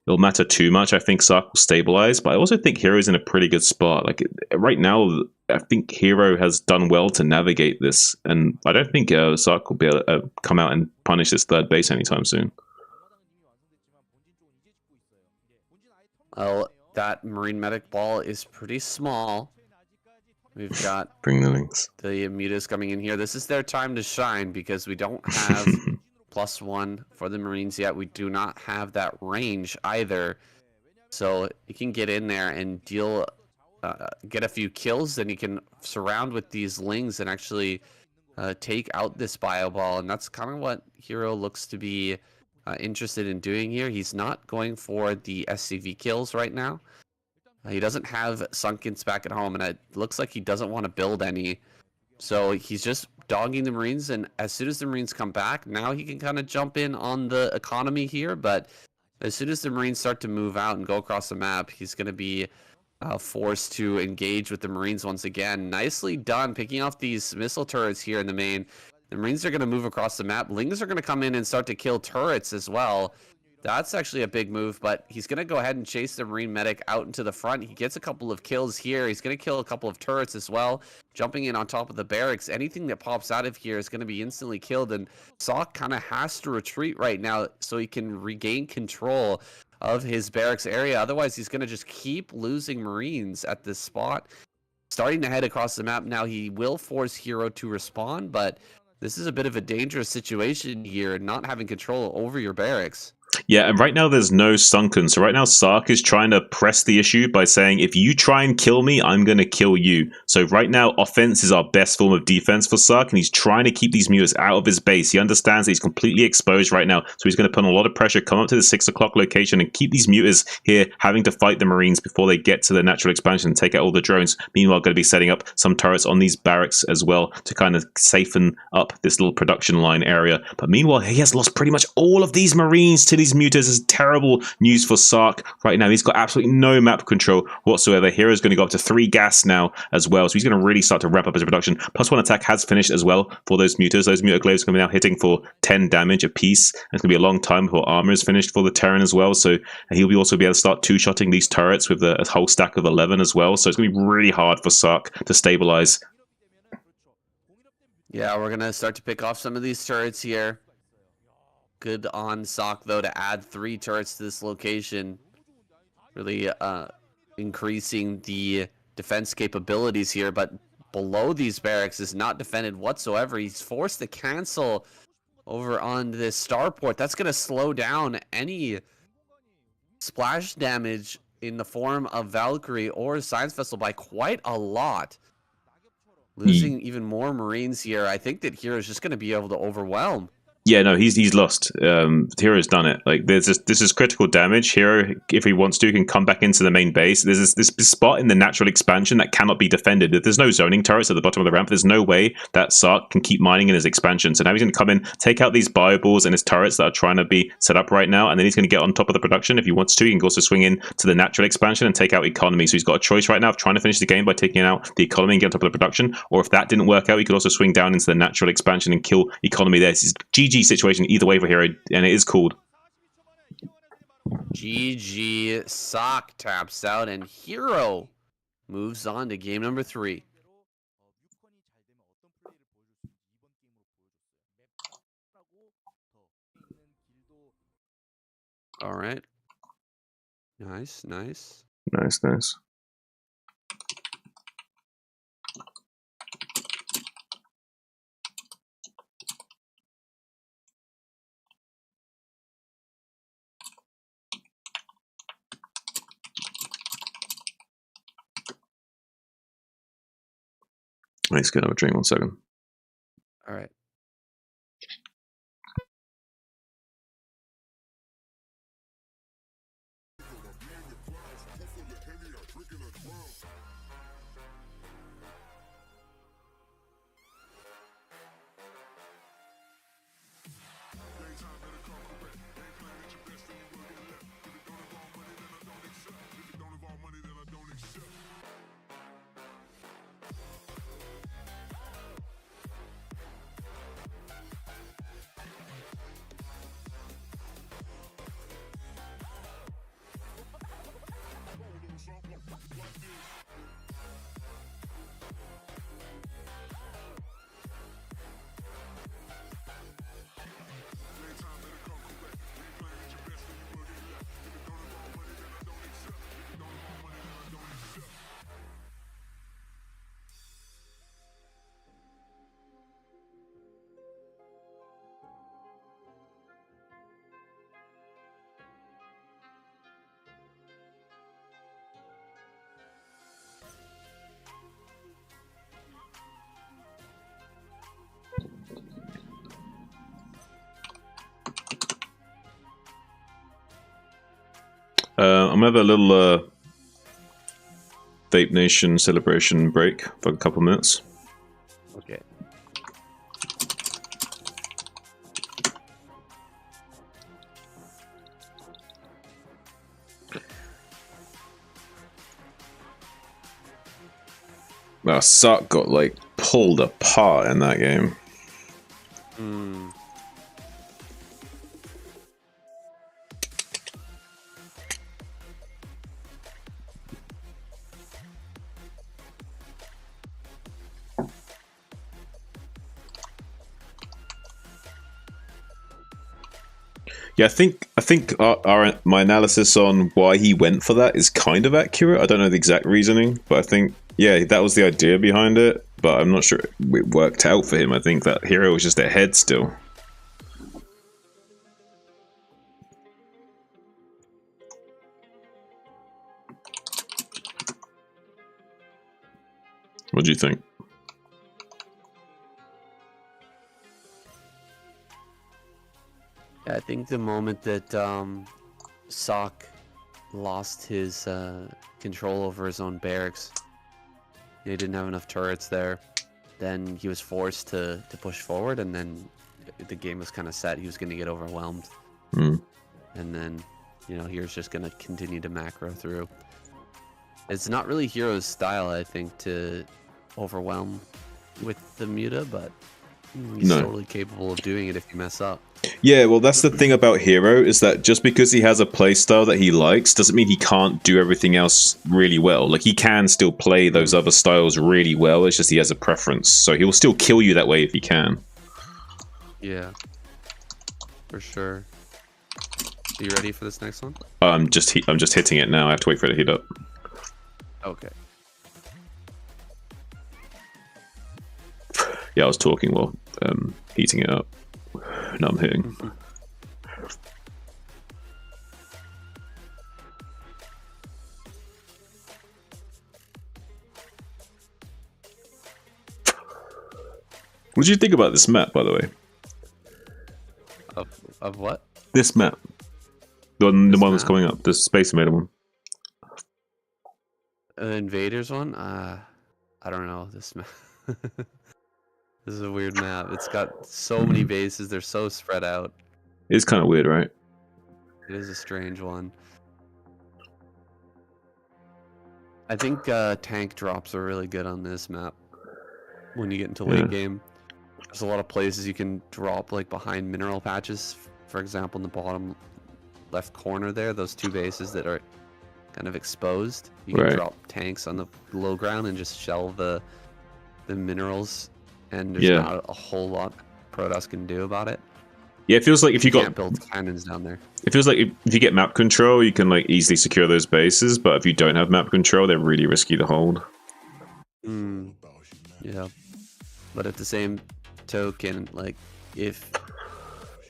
it'll matter too much. I think Sark will stabilize, but I also think Hero's in a pretty good spot. Like right now, I think Hero has done well to navigate this, and I don't think Sark will be able to come out and punish this third base anytime soon. Well, that Marine Medic ball is pretty small. We've got Bring the links. The mutas coming in here. This is their time to shine because we don't have +1 for the Marines yet. We do not have that range either. So you can get in there and deal, get a few kills, then you can surround with these lings and actually take out this bio ball. And that's kind of what Hero looks to be interested in doing here. He's not going for the SCV kills right now. He doesn't have Sunkens back at home, and it looks like he doesn't want to build any. So he's just dogging the Marines, and as soon as the Marines come back, now he can kind of jump in on the economy here. But as soon as the Marines start to move out and go across the map, he's going to be forced to engage with the Marines once again. Nicely done, picking off these missile turrets here in the main. The Marines are going to move across the map. Lings are going to come in and start to kill turrets as well. That's actually a big move, but he's going to go ahead and chase the Marine Medic out into the front. He gets a couple of kills here. He's going to kill a couple of turrets as well, jumping in on top of the barracks. Anything that pops out of here is going to be instantly killed, and Salk kind of has to retreat right now so he can regain control of his barracks area. Otherwise, he's going to just keep losing Marines at this spot. Starting to head across the map now, he will force Hero to respawn, but this is a bit of a dangerous situation here, not having control over your barracks. Yeah, and right now there's no Sunken. So right now Sark is trying to press the issue by saying, if you try and kill me, I'm going to kill you. So right now, offense is our best form of defense for Sark, and he's trying to keep these mutas out of his base. He understands that he's completely exposed right now, so he's going to put on a lot of pressure, come up to the 6 o'clock location, and keep these mutas here, having to fight the Marines before they get to the natural expansion and take out all the drones. Meanwhile, going to be setting up some turrets on these barracks as well to kind of safen up this little production line area. But meanwhile, he has lost pretty much all of these Marines to these mutas. Is terrible news for Sark right now. He's got absolutely no map control whatsoever. Hero's going to go up to 3 gas now as well, so he's going to really start to ramp up his production. +1 attack has finished as well for those mutas. Those muta glaives are going to be now hitting for 10 damage a piece. It's going to be a long time before armor is finished for the Terran as well, so he'll be also be able to start 2-shotting these turrets with a whole stack of 11 as well, so it's going to be really hard for Sark to stabilize. Yeah, we're going to start to pick off some of these turrets here. Good on Sock, though, to add 3 turrets to this location. Really increasing the defense capabilities here, but below these barracks is not defended whatsoever. He's forced to cancel over on this starport. That's going to slow down any splash damage in the form of Valkyrie or Science Vessel by quite a lot. Losing even more Marines here. I think that Hero's just going to be able to overwhelm. Yeah, no, he's lost. Hero's done it. Like this is critical damage. Hero, if he wants to, can come back into the main base. There's this spot in the natural expansion that cannot be defended. There's no zoning turrets at the bottom of the ramp. There's no way that Sark can keep mining in his expansion. So now he's going to come in, take out these bio balls and his turrets that are trying to be set up right now, and then he's going to get on top of the production if he wants to. He can also swing in to the natural expansion and take out economy. So he's got a choice right now of trying to finish the game by taking out the economy and get on top of the production, or if that didn't work out, he could also swing down into the natural expansion and kill economy there. This is GG situation either way for Hero, and it is called. GG. Sock taps out, and Hero moves on to game number 3. All right. Nice. Nice. Let's get another drink. 1 second. All right. I'm gonna have a little Vape Nation celebration break for a couple minutes. Okay. Wow, Sark got like pulled apart in that game. Hmm. Yeah, I think my analysis on why he went for that is kind of accurate. I don't know the exact reasoning, but I think that was the idea behind it. But I'm not sure it worked out for him. I think that hero was just ahead still. What do you think? Yeah, I think the moment that Sock lost his control over his own barracks, he didn't have enough turrets there. Then he was forced to push forward, and then the game was kind of set. He was going to get overwhelmed, and then Hero's just going to continue to macro through. It's not really Hero's style, I think, to overwhelm with the Muta, but he's totally capable of doing it if you mess up. Yeah, well, that's the thing about Hero, is that just because he has a playstyle that he likes doesn't mean he can't do everything else really well. Like, he can still play those other styles really well, it's just he has a preference. So he will still kill you that way if he can. Yeah, for sure. Are you ready for this next one? I'm just hitting it now. I have to wait for it to heat up. Okay. Yeah, I was talking while heating it up. Now I'm hitting. What do you think about this map, by the way? Of what? This map. The one that's coming up. The Space Invader one. Invaders one? I don't know. This map. This is a weird map. It's got so many bases. They're so spread out. It's kind of weird, right? It is a strange one. I think tank drops are really good on this map. When you get into late game, there's a lot of places you can drop, like behind mineral patches. For example, in the bottom left corner there, those two bases that are kind of exposed. You can drop tanks on the low ground and just shell the minerals, and there's not a whole lot Protoss can do about it. Yeah, it feels like if you can't build cannons down there. It feels like if you get map control, you can like easily secure those bases, but if you don't have map control, they're really risky to hold. Yeah, but at the same token, like if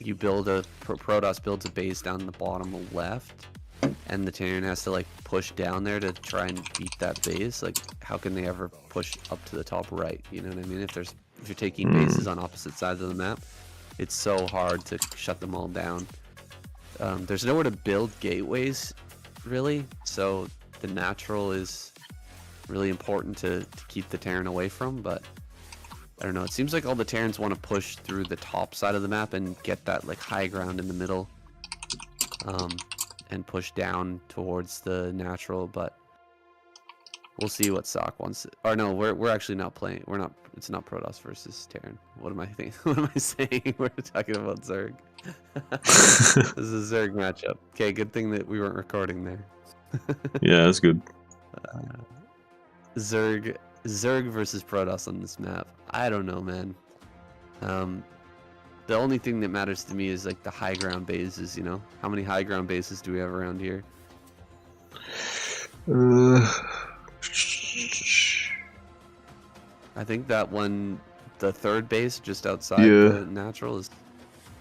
you build Protoss builds a base down the bottom left, and the Terran has to like push down there to try and beat that base, like how can they ever push up to the top right? You know what I mean? If you're taking bases on opposite sides of the map, it's so hard to shut them all down. There's nowhere to build gateways, really, so the natural is really important to keep the Terran away from, but I don't know. It seems like all the Terrans want to push through the top side of the map and get that like high ground in the middle, and push down towards the natural, but we'll see what Sock wants. Or no, we're actually not playing. We're not. It's not Protoss versus Terran. What am I thinking? What am I saying? We're talking about Zerg. This is a Zerg matchup. Okay, good thing that we weren't recording there. Yeah, that's good. Zerg versus Protoss on this map. I don't know, man. The only thing that matters to me is like the high ground bases, you know? How many high ground bases do we have around here? I think that one, the third base just outside the natural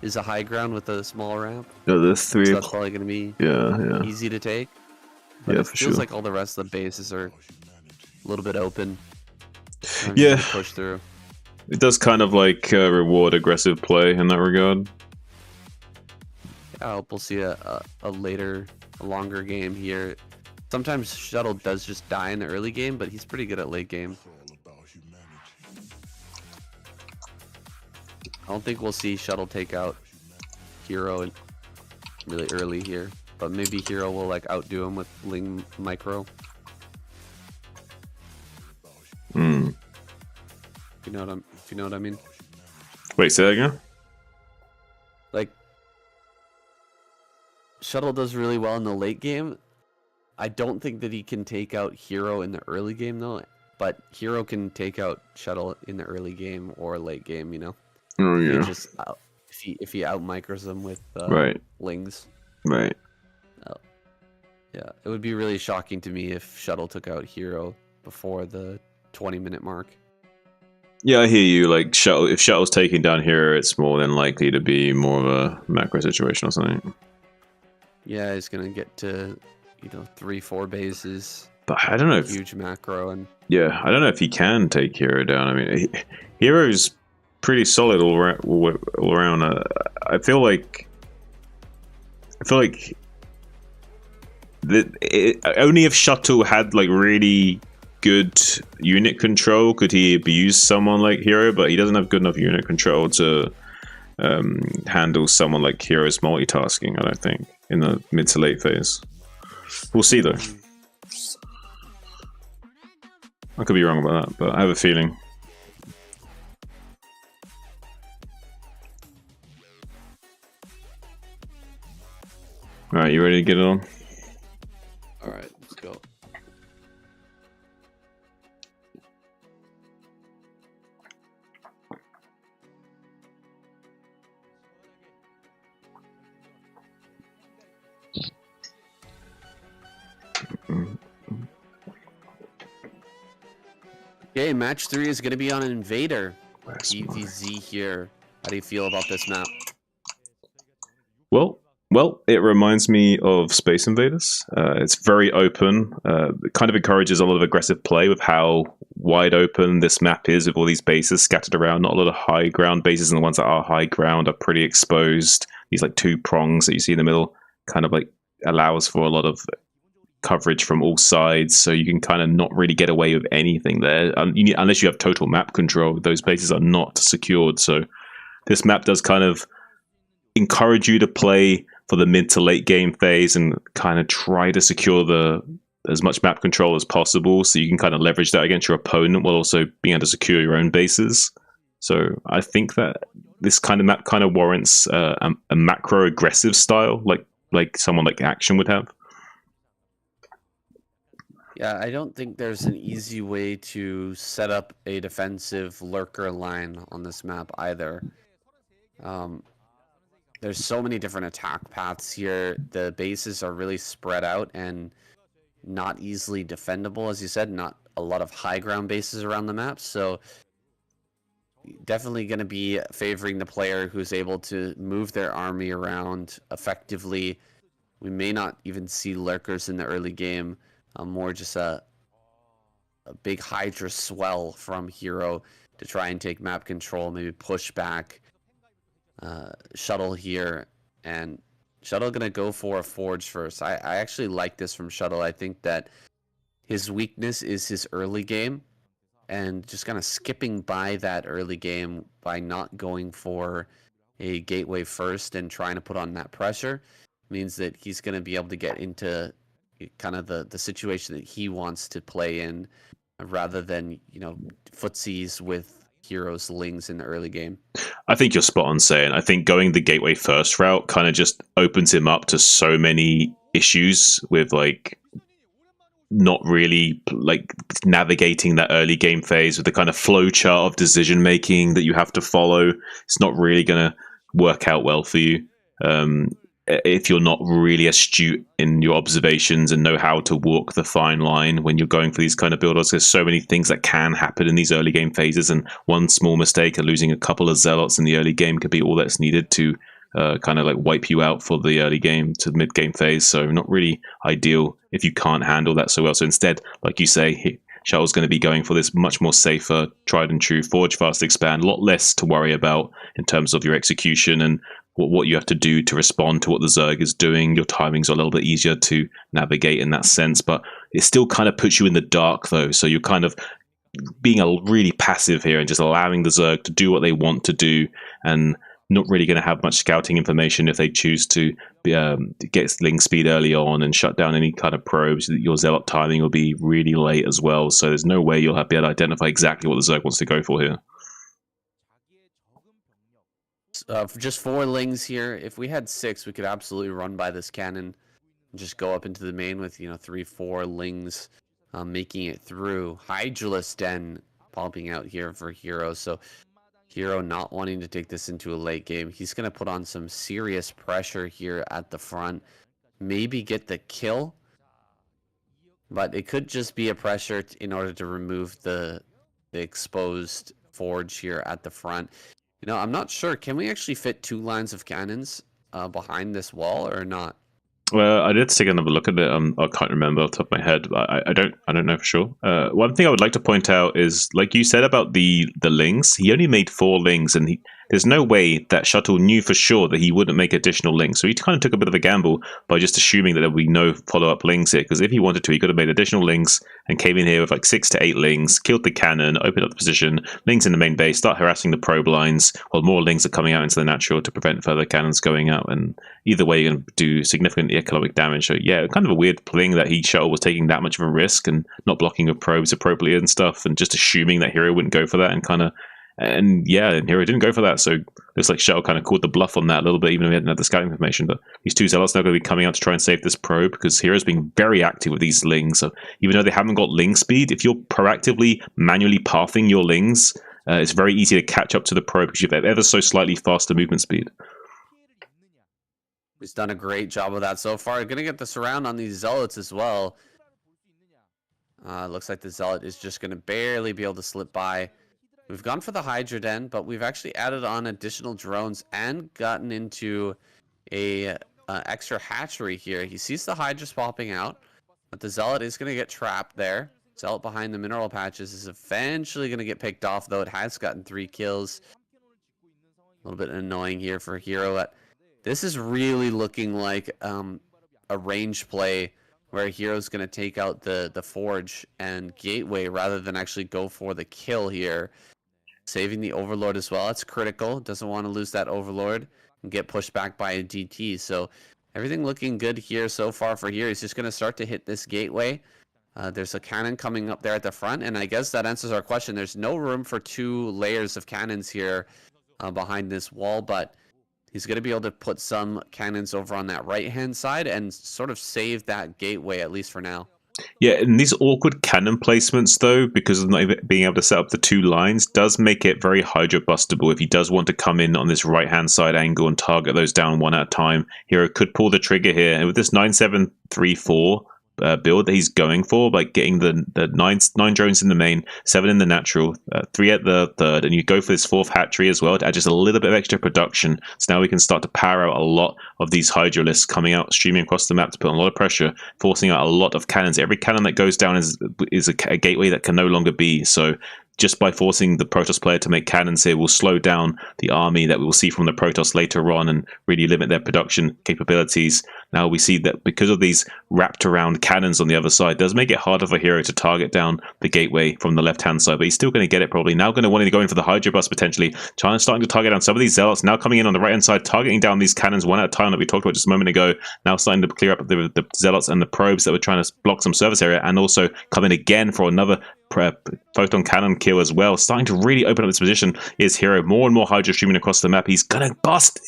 is a high ground with a small ramp. Yeah, there's three. So that's probably going to be easy to take. But Yeah, it for feels sure. like all the rest of the bases are a little bit open. Yeah. To push through. It does kind of like reward aggressive play in that regard. I hope we'll see a longer game here. Sometimes Shuttle does just die in the early game, but he's pretty good at late game. I don't think we'll see Shuttle take out Hero really early here, but maybe Hero will like outdo him with Ling Micro. Hmm. If you know what I mean. Wait, say that again? Like, Shuttle does really well in the late game. I don't think that he can take out Hero in the early game though, but Hero can take out Shuttle in the early game or late game, you know. Oh yeah. If he out micros them with Lings. Right. Yeah, it would be really shocking to me if Shuttle took out Hero before the 20-minute mark. Yeah, I hear you. Like, if Shuttle's taking down Hero, it's more than likely to be more of a macro situation or something. Yeah, he's gonna get to, 3-4 bases. But I don't know if huge macro and I don't know if he can take Hero down. I mean, Hero's pretty solid all around. I feel like only if Shuttle had like really good unit control could he abuse someone like Hero, but he doesn't have good enough unit control to handle someone like Hero's multitasking, I don't think, in the mid to late phase. We'll see though. I could be wrong about that, but I have a feeling. Alright, you ready to get it on? Alright, let's go. Okay, match 3 is going to be on an Invader. EVZ here. How do you feel about this map? Well, it reminds me of Space Invaders. It's very open. It kind of encourages a lot of aggressive play with how wide open this map is with all these bases scattered around. Not a lot of high ground bases, and the ones that are high ground are pretty exposed. These like two prongs that you see in the middle kind of like allows for a lot of coverage from all sides, so you can kind of not really get away with anything there. Unless you have total map control, those bases are not secured. So this map does kind of encourage you to play for the mid to late game phase and kind of try to secure as much map control as possible, so you can kind of leverage that against your opponent while also being able to secure your own bases. So I think that this kind of map kind of warrants a macro aggressive style, like someone like Action would have. Yeah, I don't think there's an easy way to set up a defensive lurker line on this map either. There's so many different attack paths here. The bases are really spread out and not easily defendable, as you said. Not a lot of high ground bases around the map, so definitely going to be favoring the player who's able to move their army around effectively We may not even see lurkers in the early game. More just a big Hydra swell from Hero to try and take map control, maybe push back. Shuttle here, and Shuttle gonna go for a Forge first. I actually like this from Shuttle. I think that his weakness is his early game, and just kind of skipping by that early game by not going for a gateway first and trying to put on that pressure means that he's going to be able to get into kind of the situation that he wants to play in, rather than, you know, footsies with Heroes Lings in the early game. I think you're spot on saying. I think going the gateway first route kind of just opens him up to so many issues with like not really like navigating that early game phase with the kind of flow chart of decision making that you have to follow. It's not really going to work out well for you if you're not really astute in your observations and know how to walk the fine line when you're going for these kind of build-ups. There's so many things that can happen in these early game phases, and one small mistake and losing a couple of zealots in the early game could be all that's needed to kind of like wipe you out for the early game to mid game phase. So not really ideal if you can't handle that so well. So instead, like you say, Shuttle's going to be going for this much more safer, tried and true Forge, Fast, Expand, a lot less to worry about in terms of your execution and what you have to do to respond to what the Zerg is doing. Your timings are a little bit easier to navigate in that sense, but it still kind of puts you in the dark though. So you're kind of being really passive here and just allowing the Zerg to do what they want to do, and not really going to have much scouting information if they choose to get Ling speed early on and shut down any kind of probes. Your Zealot timing will be really late as well, so there's no way you'll be able to identify exactly what the Zerg wants to go for here. Just 4 Lings here. If we had 6, we could absolutely run by this cannon and just go up into the main with, 3-4 Lings making it through. Hydralisk Den popping out here for Hero. So Hero not wanting to take this into a late game. He's going to put on some serious pressure here at the front. Maybe get the kill. But it could just be a pressure in order to remove the exposed Forge here at the front. I'm not sure. Can we actually fit 2 lines of cannons behind this wall or not? Well, I did take another look at it. I can't remember off the top of my head. I don't know for sure. One thing I would like to point out is, like you said about the Lings, he only made 4 Lings, and there's no way that Shuttle knew for sure that he wouldn't make additional Lings. So he kind of took a bit of a gamble by just assuming that there would be no follow-up Lings here, because if he wanted to, he could have made additional Lings and came in here with like 6 to 8 Lings, killed the cannon, opened up the position, Lings in the main base, start harassing the probe lines, while more Lings are coming out into the natural to prevent further cannons going out. And either way, you're going to do significant economic damage. So yeah, kind of a weird thing that Shuttle was taking that much of a risk and not blocking with probes appropriately and stuff, and just assuming that Hero wouldn't go for that, and Hero didn't go for that. So looks like Shuttle kind of called the bluff on that a little bit, even though he hadn't had the scouting information. But these 2 Zealots now going to be coming out to try and save this probe, because Hero's being very active with these Lings. So even though they haven't got Ling speed, if you're proactively manually pathing your Lings, it's very easy to catch up to the probe because you have ever so slightly faster movement speed. He's done a great job of that so far. Going to get the surround on these Zealots as well. Looks like the Zealot is just going to barely be able to slip by. We've gone for the Hydra Den, but we've actually added on additional drones and gotten into a extra hatchery here. He sees the Hydras popping out, but the Zealot is going to get trapped there. Zealot behind the mineral patches is eventually going to get picked off, though it has gotten 3 kills. A little bit annoying here for Hero. This is really looking like a range play where Hero's going to take out the Forge and Gateway rather than actually go for the kill here. Saving the Overlord as well. It's critical. Doesn't want to lose that Overlord and get pushed back by a DT. So everything looking good here so far for Hero. He's just going to start to hit this Gateway. There's a cannon coming up there at the front, and I guess that answers our question. There's no room for 2 layers of cannons here behind this wall, but he's going to be able to put some cannons over on that right-hand side and sort of save that Gateway, at least for now. Yeah, and these awkward cannon placements, though, because of not being able to set up the 2 lines, does make it very Hydra bustable. If he does want to come in on this right-hand side angle and target those down one at a time, Hero could pull the trigger here. And with this 9-7-3-4 build that he's going for, like getting the nine drones in the main, 7 in the natural, 3 at the third, and you go for this 4th hatchery as well to add just a little bit of extra production. So now we can start to power out a lot of these hydralisks coming out, streaming across the map to put on a lot of pressure, forcing out a lot of cannons. Every cannon that goes down is a gateway that can no longer be. So just by forcing the Protoss player to make cannons here will slow down the army that we will see from the Protoss later on and really limit their production capabilities. Now we see that because of these wrapped around cannons on the other side, it does make it harder for Hero to target down the gateway from the left-hand side, but he's still going to get it probably. Now going to want to go in for the Hydra Bus potentially. China's starting to target down some of these Zealots, now coming in on the right-hand side, targeting down these cannons one at a time that we talked about just a moment ago. Now starting to clear up the Zealots and the probes that were trying to block some surface area, and also coming again for another photon cannon kill as well. Starting to really open up this position is Hero. More and more Hydra streaming across the map. He's gonna bust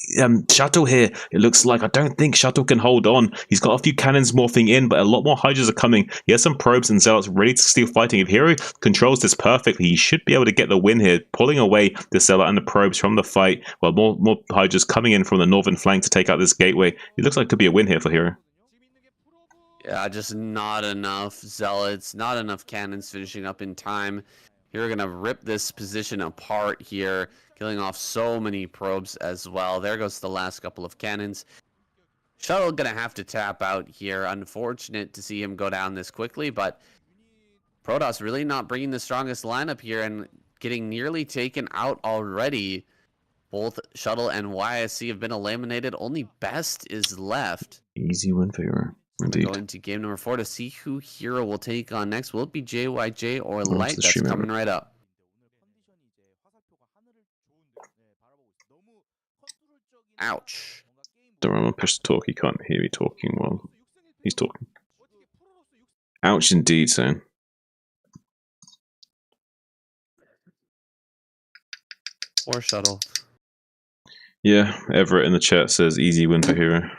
Shuttle here. It looks like. I don't think Shuttle can hold on. He's got a few cannons morphing in, but a lot more Hydras are coming. He has some probes and Zealots ready to steal fighting. If Hero controls this perfectly, he should be able to get the win here, pulling away the Zealot and the probes from the fight, while more Hydras coming in from the northern flank to take out this gateway. It looks like it could be a win here for Hero. Yeah, just not enough Zealots, not enough cannons finishing up in time. You're going to rip this position apart here, killing off so many probes as well. There goes the last couple of cannons. Shuttle going to have to tap out here. Unfortunate to see him go down this quickly, but Protoss really not bringing the strongest lineup here and getting nearly taken out already. Both Shuttle and YSC have been eliminated. Only Best is left. Easy win for Hero. Indeed. Go into game number 4 to see who Hero will take on next. Will it be JYJ or Light? That's coming right up. Ouch. Don't worry, I'm gonna push the talk. He can't hear me talking while he's talking. Ouch indeed, Sam. Or Shuttle. Yeah, Everett in the chat says easy win for Hero.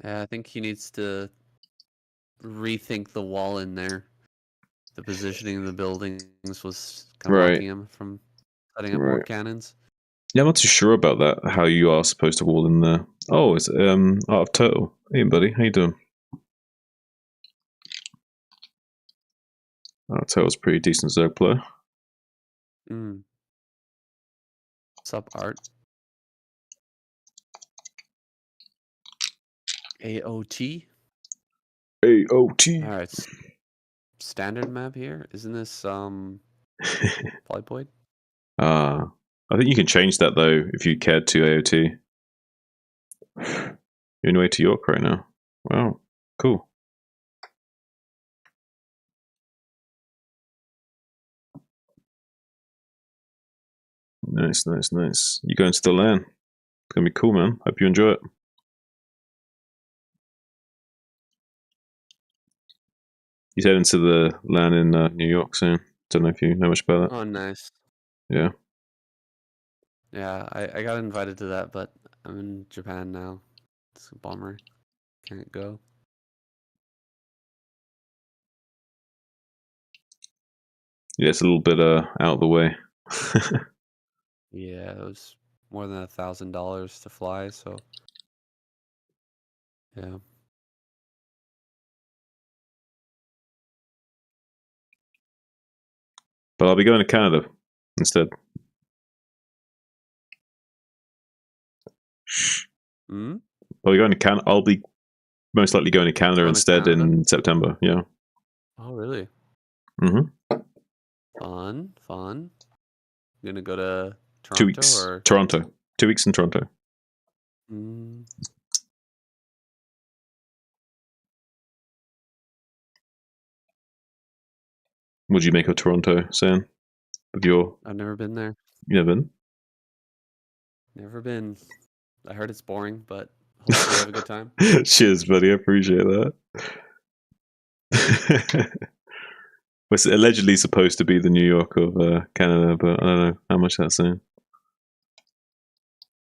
Yeah, I think he needs to rethink the wall in there. The positioning of the buildings was kind of blocking him from setting up more cannons. Yeah, I'm not too sure about that, how you are supposed to wall in there. Oh, it's Art of Turtle. Hey, buddy, how you doing? Art of Turtle's a pretty decent Zerg player. What's up, Art? AOT? AOT. Alright. Standard map here? Isn't this Polypoid? I think you can change that though if you cared to AOT. You're on your way to York right now. Wow, cool. Nice, nice, nice. You going to the LAN? It's gonna be cool, man. Hope you enjoy it. He's heading to the LAN in New York soon. Don't know if you know much about that. Oh, nice. Yeah. Yeah, I got invited to that, but I'm in Japan now. It's a bummer. Can't go. Yeah, it's a little bit out of the way. Yeah, it was more than $1,000 to fly, so yeah. But I'll be going to Canada instead. Hmm? I'll be going to Canada. I'll be most likely going to Canada instead in September. Yeah. Oh, really? Mm-hmm. Fun, fun. You gonna go to Toronto? 2 weeks. Or? Toronto. 2 weeks in Toronto. What do you make of Toronto, Sam? I've never been there. You never been? Never been. I heard it's boring, but hopefully have a good time. Cheers, buddy. I appreciate that. It's allegedly supposed to be the New York of Canada, but I don't know how much that's saying.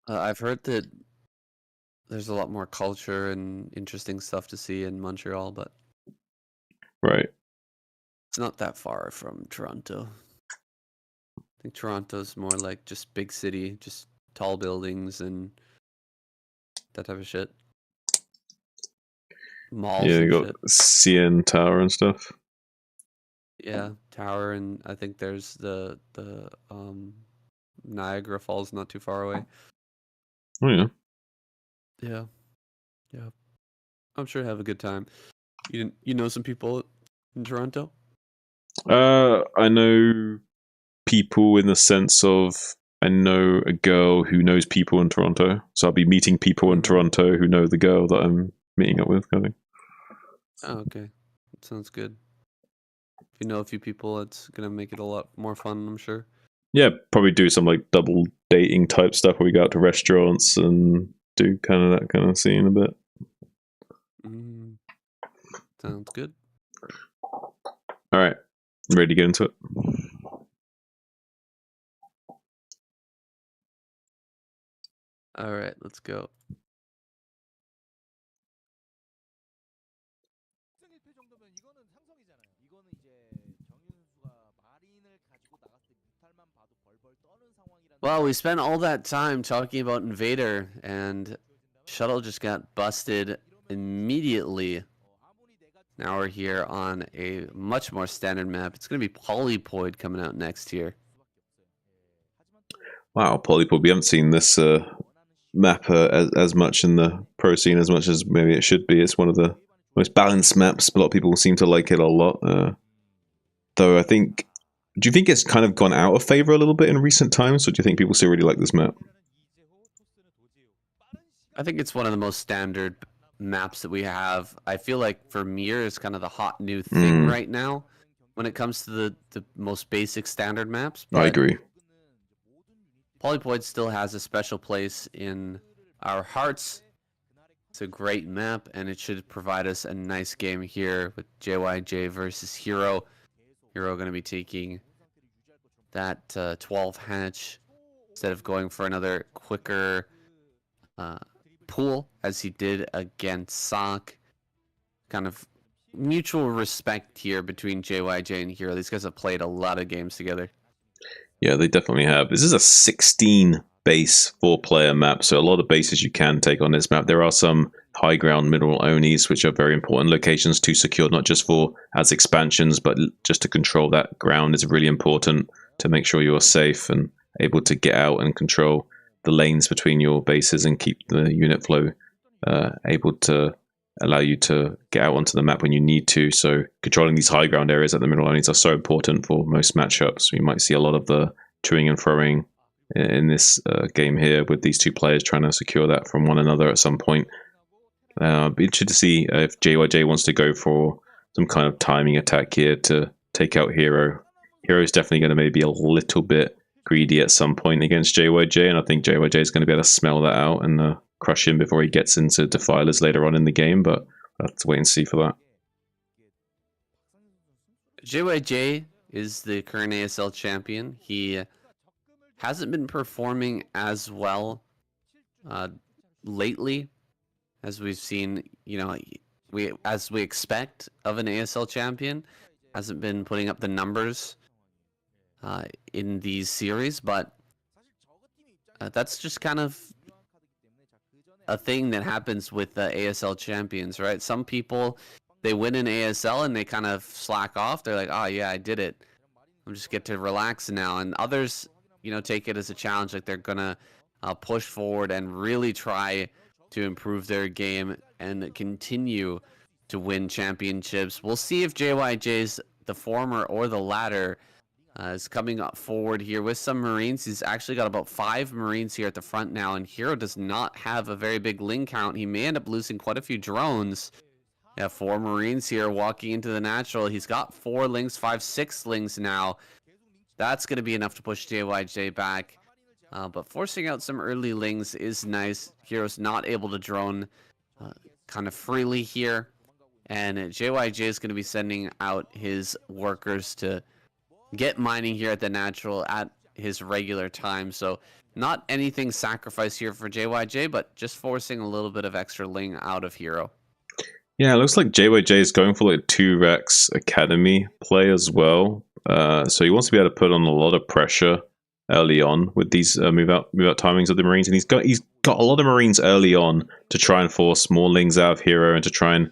I've heard that there's a lot more culture and interesting stuff to see in Montreal, but right, it's not that far from Toronto. I think Toronto's more like just big city, just tall buildings and that type of shit. malls Yeah, you and got shit. CN Tower and stuff. Yeah, tower, and I think there's the Niagara Falls not too far away. Oh yeah. Yeah, yeah. I'm sure have a good time. You know some people in Toronto? I know people in the sense of I know a girl who knows people in Toronto, so I'll be meeting people in Toronto who know the girl that I'm meeting up with, kind of thing. Oh, okay. That sounds good. If you know a few people, it's gonna make it a lot more fun, I'm sure. Yeah, probably do some like double dating type stuff where we go out to restaurants and do kind of that kind of scene a bit. Sounds good. All right, ready to get into it? All right, let's go. Well, we spent all that time talking about Invader, and Shuttle just got busted immediately. Now we're here on a much more standard map. It's going to be Polypoid coming out next year. Wow, Polypoid. We haven't seen this map as much in the pro scene as much as maybe it should be. It's one of the most balanced maps. A lot of people seem to like it a lot. Though I think, do you think it's kind of gone out of favor a little bit in recent times, or do you think people still really like this map? I think it's one of the most standard maps that we have. I feel like Vermeer is kind of the hot new thing right now when it comes to the most basic standard maps. I agree. Polypoid still has a special place in our hearts. It's a great map, and it should provide us a nice game here with JYJ versus Hero. Hero going to be taking that 12 hatch instead of going for another quicker pool as he did against Sock. Kind of mutual respect here between JYJ and Hero. These guys have played a lot of games together. Yeah, they definitely have. This is a 16 base 4-player map, so a lot of bases you can take on this map. There are some high ground mineral onis, which are very important locations to secure, not just for as expansions, but just to control that ground is really important to make sure you're safe and able to get out and control the lanes between your bases and keep the unit flow able to allow you to get out onto the map when you need to. So controlling these high ground areas at the middle lanes are so important for most matchups. We might see a lot of the toing and throwing in this game here with these two players trying to secure that from one another at some point. Be interested to see if JYJ wants to go for some kind of timing attack here to take out Hero. Hero is definitely going to maybe a little bit greedy at some point against JYJ, and I think JYJ is going to be able to smell that out and crush him before he gets into Defilers later on in the game, but we'll have to wait and see for that. JYJ is the current ASL champion. He hasn't been performing as well lately as we've seen, as we expect of an ASL champion. Hasn't been putting up the numbers in these series, but that's just kind of a thing that happens with the ASL champions, right? Some people, they win an ASL and they kind of slack off. They're like, oh yeah, I did it. I'm just get to relax now. And others, take it as a challenge. Like they're gonna push forward and really try to improve their game and continue to win championships. We'll see if JYJ's the former or the latter. Is coming up forward here with some Marines. He's actually got about 5 Marines here at the front now, and Hero does not have a very big ling count. He may end up losing quite a few drones. Yeah, 4 Marines here walking into the natural. He's got 4 lings, 5, 6 lings now. That's going to be enough to push JYJ back. But forcing out some early lings is nice. Hero's not able to drone kind of freely here. And JYJ is going to be sending out his workers to get mining here at the natural at his regular time. So not anything sacrificed here for JYJ, but just forcing a little bit of extra ling out of Hero. Yeah, it looks like JYJ is going for like 2 Rex Academy play as well. So he wants to be able to put on a lot of pressure early on with these move out timings of the Marines, and he's got a lot of Marines early on to try and force more lings out of Hero and to try and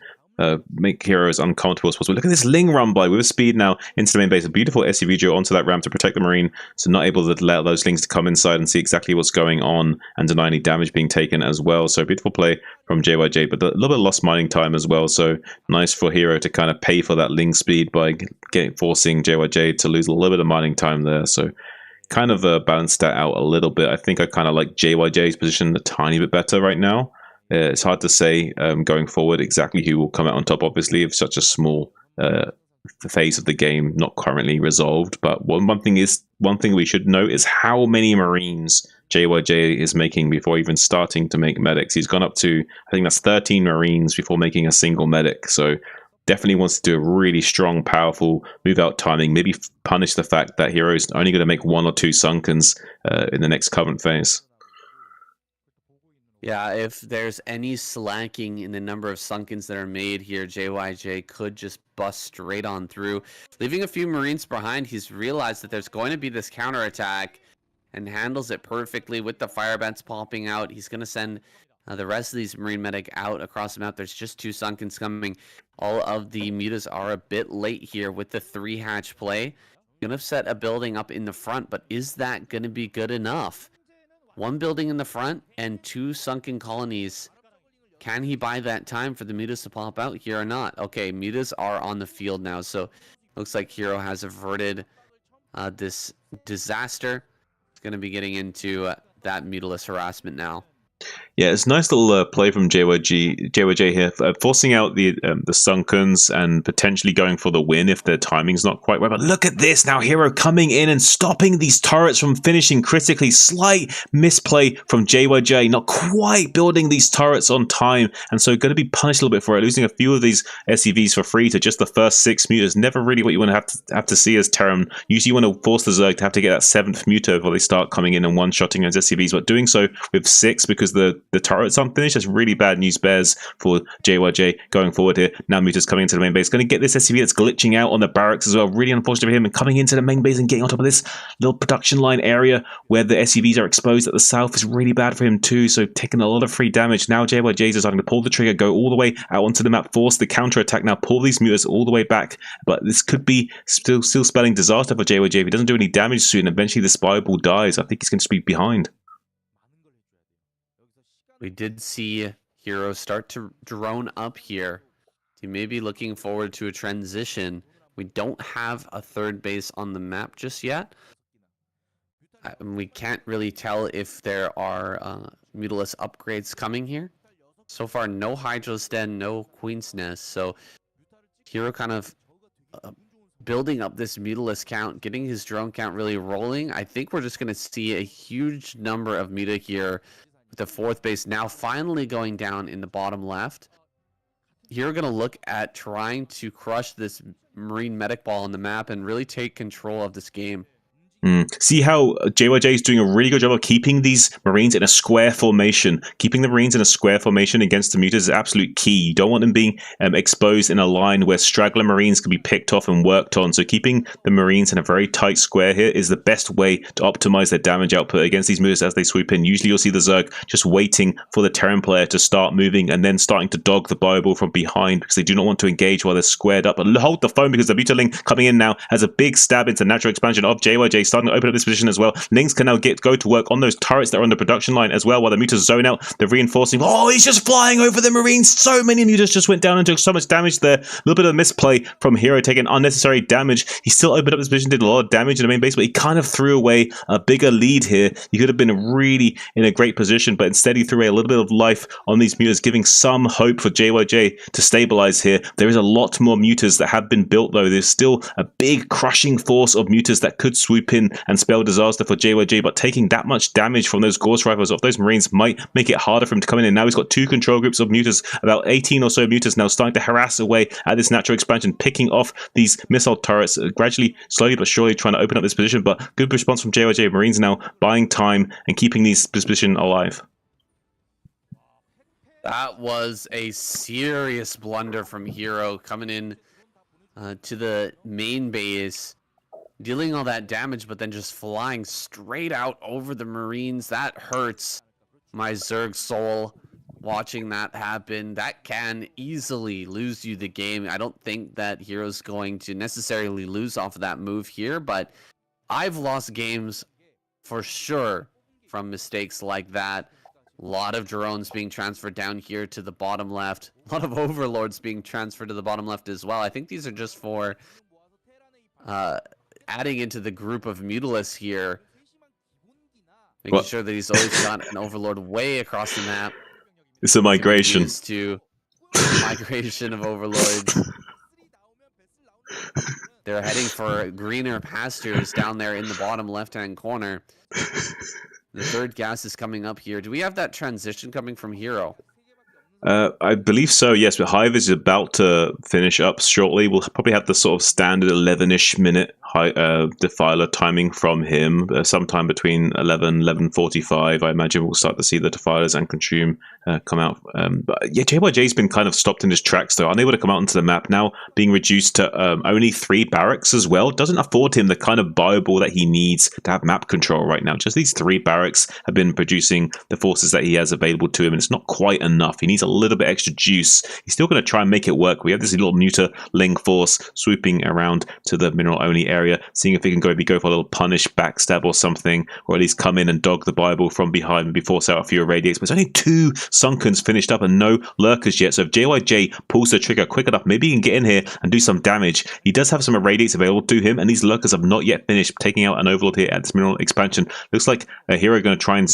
make Hero as uncomfortable as possible. Look at this Ling run by with speed now into the main base. A beautiful SCV duo onto that ramp to protect the Marine, so not able to let those Lings to come inside and see exactly what's going on and deny any damage being taken as well. So beautiful play from JYJ, but a little bit of lost mining time as well. So nice for Hero to kind of pay for that Ling speed by forcing JYJ to lose a little bit of mining time there. So kind of balanced that out a little bit. I think I kind of like JYJ's position a tiny bit better right now. It's hard to say going forward exactly who will come out on top, obviously, of such a small phase of the game not currently resolved. But one thing we should note is how many Marines JYJ is making before even starting to make medics. He's gone up to, I think that's 13 Marines before making a single medic. So definitely wants to do a really strong, powerful move out timing. Maybe punish the fact that Hero's only going to make 1 or 2 Sunkens in the next Covenant phase. Yeah, if there's any slacking in the number of Sunkens that are made here, JYJ could just bust straight on through. Leaving a few Marines behind, he's realized that there's going to be this counterattack and handles it perfectly with the fire bats popping out. He's going to send the rest of these Marine medic out across the map. There's just 2 Sunkens coming. All of the mutas are a bit late here with the 3 hatch play. Going to set a building up in the front, but is that going to be good enough? 1 building in the front and 2 sunken colonies. Can he buy that time for the mutas to pop out here or not? Okay, mutas are on the field now, so looks like Hero has averted this disaster. He's going to be getting into that mutalist harassment now. Yeah, it's a nice little play from JYJ here, forcing out the Sunkens and potentially going for the win if their timing's not quite right. But look at this now, Hero coming in and stopping these turrets from finishing critically. Slight misplay from JYJ, not quite building these turrets on time, and so going to be punished a little bit for it, losing a few of these SCVs for free to just the first 6 mutas. Never really what you want to have to see as Terran. Usually you want to force the Zerg to have to get that 7th muta before they start coming in and one-shotting those SCVs, but doing so with 6 because the turret's unfinished. That's really bad news bears for JYJ going forward here. Now Muta's coming into the main base. Going to get this SCV that's glitching out on the barracks as well. Really unfortunate for him. And coming into the main base and getting on top of this little production line area where the SCVs are exposed at the south is really bad for him too. So taking a lot of free damage. Now JYJ is starting to pull the trigger, go all the way out onto the map, force the counter attack. Now pull these mutas all the way back. But this could be still spelling disaster for JYJ. If he doesn't do any damage soon, eventually the spy ball dies. I think he's going to be behind. We did see Hero start to drone up here. He may be looking forward to a transition. We don't have a 3rd base on the map just yet. We can't really tell if there are Mutalist upgrades coming here. So far, no Hydra's Den, no Queen's Nest. So Hero kind of building up this Mutalist count, getting his drone count really rolling. I think we're just going to see a huge number of Muta here. The 4th base now finally going down in the bottom left. You're going to look at trying to crush this Marine medic ball on the map and really take control of this game. See how JYJ is doing a really good job of keeping these Marines in a square formation. Keeping the Marines in a square formation against the mutas is absolute key. You don't want them being exposed in a line where straggler Marines can be picked off and worked on. So keeping the Marines in a very tight square here is the best way to optimize their damage output against these mutas as they swoop in. Usually you'll see the Zerg just waiting for the Terran player to start moving and then starting to dog the Bible from behind because they do not want to engage while they're squared up. But hold the phone because the Mutaling coming in now has a big stab into natural expansion of JYJ, starting to open up this position as well. Lings can now go to work on those turrets that are on the production line as well while the mutas zone out. They're reinforcing. Oh, he's just flying over the Marines. So many mutas just went down and took so much damage there. A little bit of misplay from Hero, taking unnecessary damage. He still opened up his position, did a lot of damage in the main base, but he kind of threw away a bigger lead here. He could have been really in a great position, but instead he threw away a little bit of life on these mutas, giving some hope for JYJ to stabilize here. There is a lot more mutas that have been built though. There's still a big crushing force of mutas that could swoop in and spell disaster for JYJ, but taking that much damage from those Gauss rifles off those Marines might make it harder for him to come in. And now he's got 2 control groups of mutas, about 18 or so mutas now starting to harass away at this natural expansion, picking off these missile turrets, gradually, slowly but surely trying to open up this position. But good response from JYJ. Marines now buying time and keeping this position alive. That was a serious blunder from Hero coming in to the main base, dealing all that damage, but then just flying straight out over the Marines. That hurts my Zerg soul. watching that happen. That can easily lose you the game. I don't think that Hero's going to necessarily lose off of that move here, but I've lost games for sure from mistakes like that. A lot of drones being transferred down here to the bottom left. A lot of overlords being transferred to the bottom left as well. I think these are just for adding into the group of Mutalisks here. Making sure that he's always got an overlord way across the map. It's a migration. Used to migration of overlords. They're heading for greener pastures down there in the bottom left-hand corner. The third gas is coming up here. Do we have that transition coming from Hero? I believe so, yes. But Hive is about to finish up shortly. We'll probably have the sort of standard 11-ish minute Defiler timing from him. Sometime between 11:45, I imagine we'll start to see the Defilers and Consume come out. But yeah, JYJ's been kind of stopped in his tracks, though. Unable to come out into the map now, being reduced to only 3 barracks as well. Doesn't afford him the kind of Bioball that he needs to have map control right now. Just these 3 barracks have been producing the forces that he has available to him, and it's not quite enough. He needs a little bit extra juice. He's still going to try and make it work. We have this little Muta-Ling force swooping around to the mineral-only area, seeing if he can maybe go for a little punish backstab or something, or at least come in and dog the Bible from behind, maybe force out a few irradiates. But there's only 2 Sunkens finished up and no lurkers yet. So if JYJ pulls the trigger quick enough, maybe he can get in here and do some damage. He does have some irradiates available to him, and these lurkers have not yet finished. Taking out an overlord here at this mineral expansion. Looks like a Hero going to try and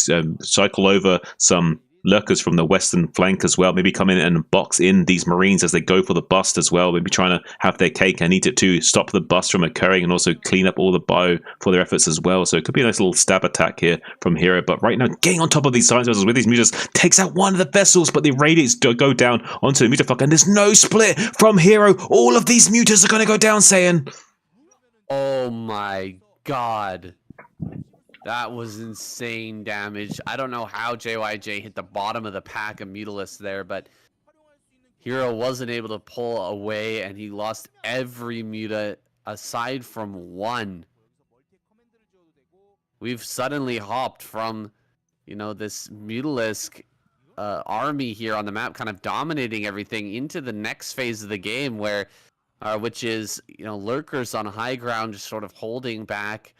cycle over some lurkers from the western flank as well. Maybe come in and box in these Marines as they go for the bust as well. Maybe trying to have their cake and eat it too. Stop the bust from occurring and also clean up all the bio for their efforts as well. So it could be a nice little stab attack here from Hero. But right now, getting on top of these science vessels with these mutas takes out one of the vessels, but the radiates go down onto the mutafuck, and there's no split from Hero. All of these mutas are going to go down, Saiyan. Oh my god. That was insane damage. I don't know how JYJ hit the bottom of the pack of Mutalisks there, but Hero wasn't able to pull away, and he lost every Muta aside from 1. We've suddenly hopped from, you know, this Mutalisk army here on the map kind of dominating everything into the next phase of the game where, which is, you know, lurkers on high ground just sort of holding back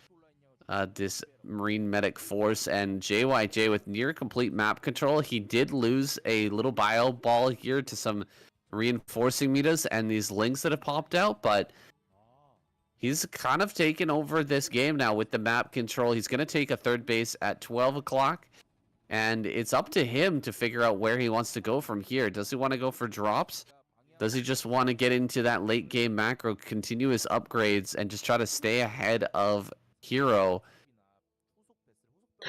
this Marine medic force, and JYJ with near complete map control. He did lose a little bio ball here to some reinforcing mutas and these links that have popped out, but he's kind of taken over this game now with the map control. He's going to take a third base at 12 o'clock, and it's up to him to figure out where he wants to go from here. Does he want to go for drops? Does he just want to get into that late game macro, continue his upgrades, and just try to stay ahead of Hero?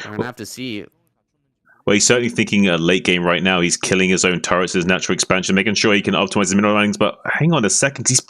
We're gonna have to see. Well, he's certainly thinking late game right now. He's killing his own turrets, his natural expansion, making sure he can optimize his mineral landings. But hang on a second, he's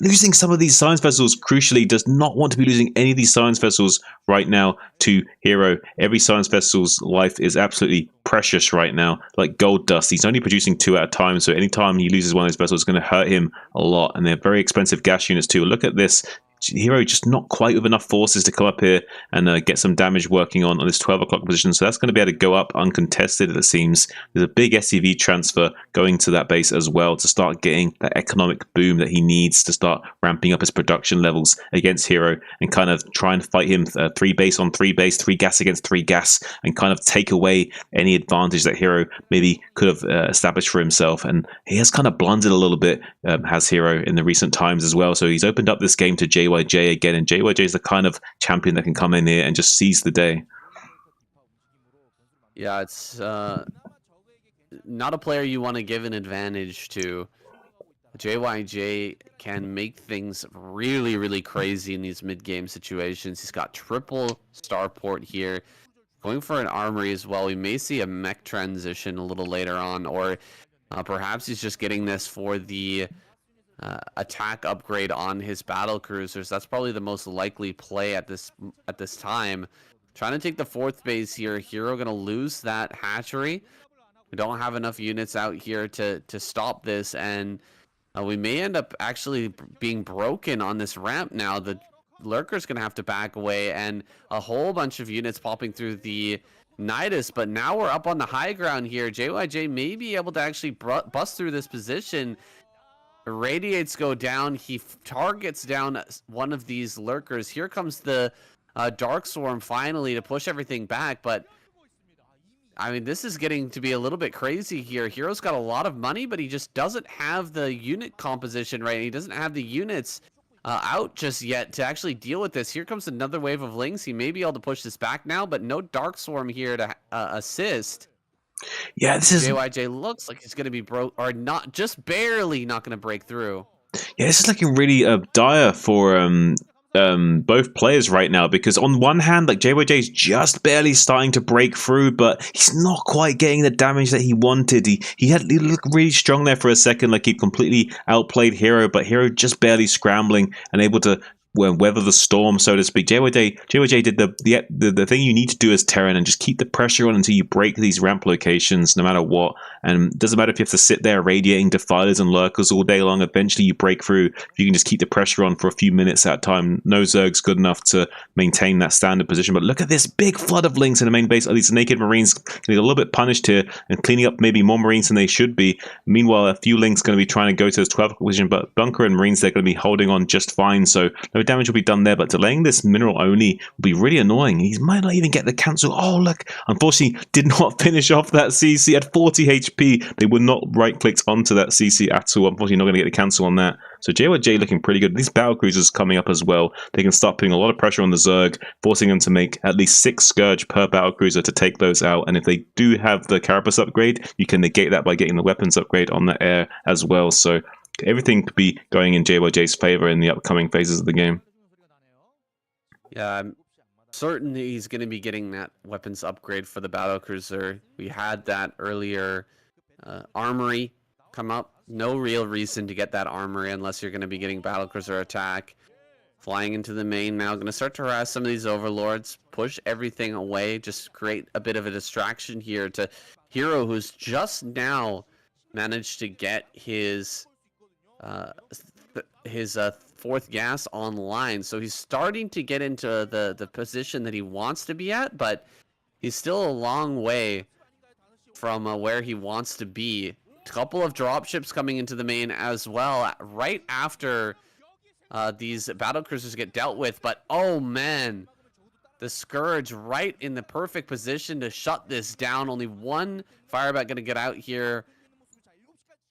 losing some of these science vessels. Crucially, does not want to be losing any of these science vessels right now to Hero. Every science vessel's life is absolutely precious right now, like gold dust. He's only producing 2 at a time, so anytime he loses one of those vessels, it's going to hurt him a lot. And they're very expensive gas units too. Look at this. Hero just not quite with enough forces to come up here and get some damage working on this 12 o'clock position. So that's going to be able to go up uncontested, it seems. There's a big SCV transfer going to that base as well to start getting that economic boom that he needs to start ramping up his production levels against Hero and kind of try and fight him 3 base on 3 base, 3 gas against 3 gas, and kind of take away any advantage that Hero maybe could have established for himself. And he has kind of blundered a little bit, has Hero, in the recent times as well. So he's opened up this game to JYJ again, and JYJ is the kind of champion that can come in here and just seize the day. Yeah, it's not a player you want to give an advantage to. JYJ can make things really, really crazy in these mid-game situations. He's got triple starport here, going for an armory as well. We may see a mech transition a little later on, or perhaps he's just getting this for the attack upgrade on his battle cruisers. That's probably the most likely play at this time. Trying to take the 4th base here. Hero gonna lose that hatchery. We don't have enough units out here to stop this, and we may end up actually being broken on this ramp now. The lurker's gonna have to back away, and a whole bunch of units popping through the Nidus, but now we're up on the high ground here. JYJ may be able to actually bust through this position. Radiates go down. He targets down one of these lurkers. Here comes the Dark Swarm finally to push everything back, but I mean, this is getting to be a little bit crazy here. Hero's got a lot of money, but he just doesn't have the unit composition right. He doesn't have the units out just yet to actually deal with this. Here comes another wave of Lings. He may be able to push this back now, but no Dark Swarm here to assist. Yeah, this is JYJ looks like he's going to be just barely not going to break through. Yeah, this is looking really dire for both players right now, because on one hand, like JYJ is just barely starting to break through, but he's not quite getting the damage that he wanted. He looked really strong there for a second, like he completely outplayed Hero, but Hero just barely scrambling and able to weather the storm, so to speak. JYJ did the thing you need to do as Terran and just keep the pressure on until you break these ramp locations, no matter what. And it doesn't matter if you have to sit there radiating defilers and lurkers all day long. Eventually you break through. If you can just keep the pressure on for a few minutes at a time, no Zerg's good enough to maintain that standard position. But look at this big flood of Lings in the main base. These naked Marines getting a little bit punished here and cleaning up maybe more Marines than they should be. Meanwhile, a few Lings going to be trying to go to this 12th position, but Bunker and Marines, they're going to be holding on just fine. So no damage will be done there, but delaying this mineral only will be really annoying. He might not even get the cancel. Oh, look, unfortunately did not finish off that CC at 40 HP. They were not right-clicked onto that CC at all. Unfortunately, not going to get the cancel on that. So JYJ looking pretty good. These battle cruisers coming up as well. They can start putting a lot of pressure on the Zerg, forcing them to make at least 6 Scourge per battle cruiser to take those out. And if they do have the Carapace upgrade, you can negate that by getting the weapons upgrade on the air as well. So everything could be going in JYJ's favor in the upcoming phases of the game. Yeah, I'm certain he's going to be getting that weapons upgrade for the battlecruiser. We had that earlier. Armory come up. No real reason to get that armory unless you're going to be getting battlecruiser attack. Flying into the main now. Going to start to harass some of these overlords. Push everything away. Just create a bit of a distraction here to Hero, who's just now managed to get his fourth gas online, so he's starting to get into the position that he wants to be at, but he's still a long way from where he wants to be. A couple of dropships coming into the main as well right after these battlecruisers get dealt with, but oh man, the Scourge right in the perfect position to shut this down. Only one firebat going to get out here.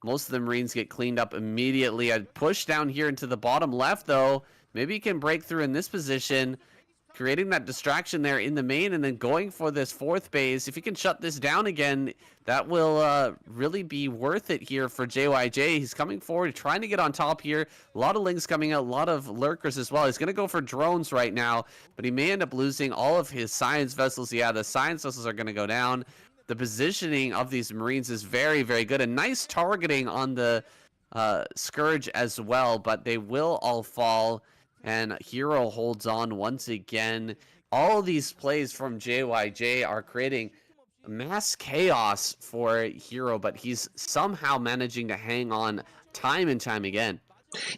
Most of the Marines get cleaned up immediately. I'd push down here into the bottom left, though. Maybe he can break through in this position, creating that distraction there in the main, and then going for this fourth base. If he can shut this down again, that will really be worth it here for JYJ. He's coming forward, trying to get on top here. A lot of Lings coming out, a lot of lurkers as well. He's going to go for drones right now, but he may end up losing all of his science vessels. Yeah, the science vessels are going to go down. The positioning of these Marines is very, very good. A nice targeting on the Scourge as well, but they will all fall, and Hero holds on once again. All of these plays from JYJ are creating mass chaos for Hero, but he's somehow managing to hang on time and time again.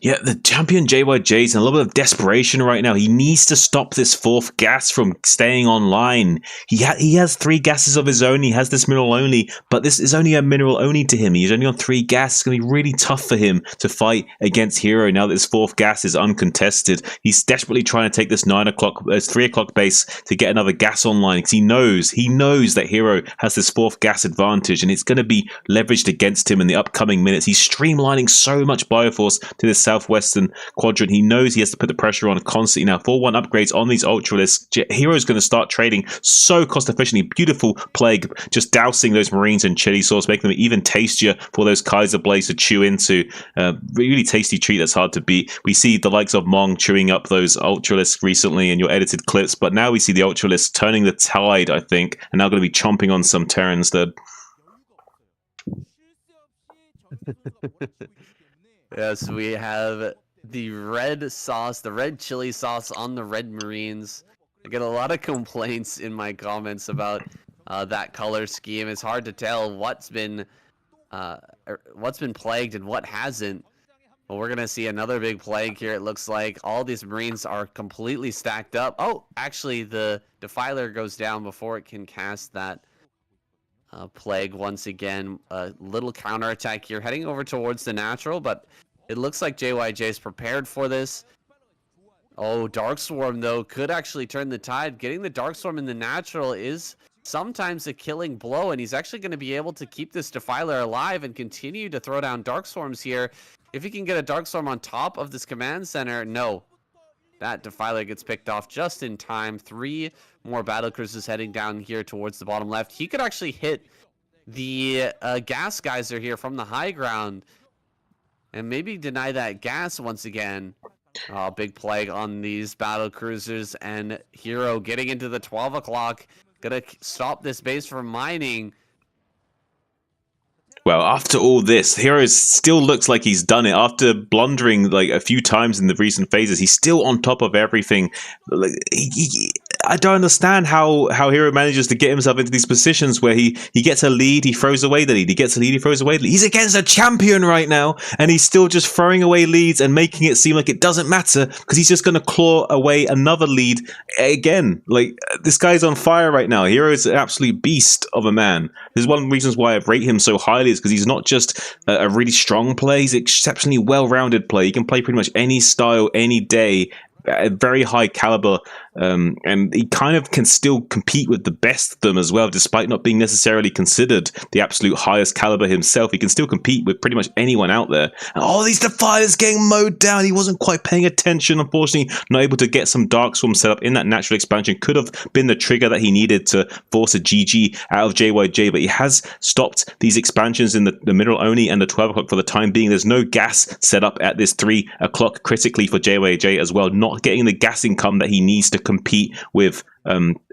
Yeah, the champion JYJ's in a little bit of desperation right now. He needs to stop this fourth gas from staying online. He has 3 gases of his own. He has this mineral only, but this is only a mineral only to him. He's only on 3 gas. It's going to be really tough for him to fight against Hero now that this fourth gas is uncontested. He's desperately trying to take this 3 o'clock base to get another gas online, because he knows that Hero has this fourth gas advantage, and it's going to be leveraged against him in the upcoming minutes. He's streamlining so much Bioforce to this southwestern quadrant. He knows he has to put the pressure on constantly now. 4-1 upgrades on these Ultralisks. Hero's going to start trading so cost efficiently. Beautiful Plague, just dousing those Marines in chili sauce, making them even tastier for those Kaiser Blades to chew into. Really tasty treat that's hard to beat. We see the likes of Mong chewing up those Ultralisks recently in your edited clips, but now we see the Ultralisks turning the tide, I think, and now going to be chomping on some Terran instead. Yes, we have the red sauce, the red chili sauce on the red Marines. I get a lot of complaints in my comments about that color scheme. It's hard to tell what's been plagued and what hasn't. Well, we're going to see another big plague here. It looks like all these Marines are completely stacked up. Oh, actually, the Defiler goes down before it can cast that plague once again. A little counterattack here, heading over towards the natural, but it looks like JYJ is prepared for this. Oh, Dark Swarm, though, could actually turn the tide. Getting the Dark Swarm in the natural is sometimes a killing blow, and he's actually going to be able to keep this Defiler alive and continue to throw down Dark Swarms here. If he can get a Dark Storm on top of this command center, no. That Defiler gets picked off just in time. 3 more battle cruisers heading down here towards the bottom left. He could actually hit the gas geyser here from the high ground and maybe deny that gas once again. Big plague on these battle cruisers, and Hero getting into the 12 o'clock. Gonna stop this base from mining. Well, after all this, Hero still looks like he's done it. After blundering like a few times in the recent phases, he's still on top of everything. Like, I don't understand how Hero manages to get himself into these positions where he gets a lead, he throws away the lead, he gets a lead, he throws away the lead. He's against a champion right now, and he's still just throwing away leads and making it seem like it doesn't matter because he's just going to claw away another lead again. Like, this guy's on fire right now. Hero is an absolute beast of a man. This is one of the reasons why I rate him so highly, is because he's not just a really strong player, he's an exceptionally well-rounded player. He can play pretty much any style, any day, at a very high caliber, and he kind of can still compete with the best of them as well, despite not being necessarily considered the absolute highest caliber himself. He can still compete with pretty much anyone out there. And all these Defilers getting mowed down. He wasn't quite paying attention, unfortunately, not able to get some Dark Swarm set up in that natural expansion. Could have been the trigger that he needed to force a GG out of JYJ, but he has stopped these expansions in the mineral only and the 12 o'clock for the time being. There's no gas set up at this 3 o'clock critically for JYJ as well, not getting the gas income that he needs to compete with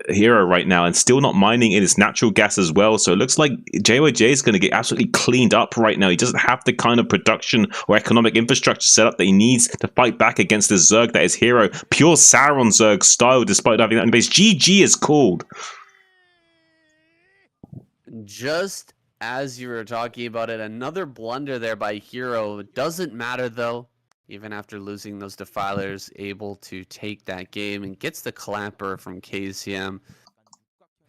Hero right now, and still not mining in his natural gas as well. So it looks like JYJ is going to get absolutely cleaned up right now. He doesn't have the kind of production or economic infrastructure set up that he needs to fight back against the Zerg that is Hero. Pure Sauron Zerg style, despite having that in base. GG is called. Just as you were talking about it, another blunder there by Hero. Doesn't matter though. Even after losing those Defilers, able to take that game and gets the clapper from KCM.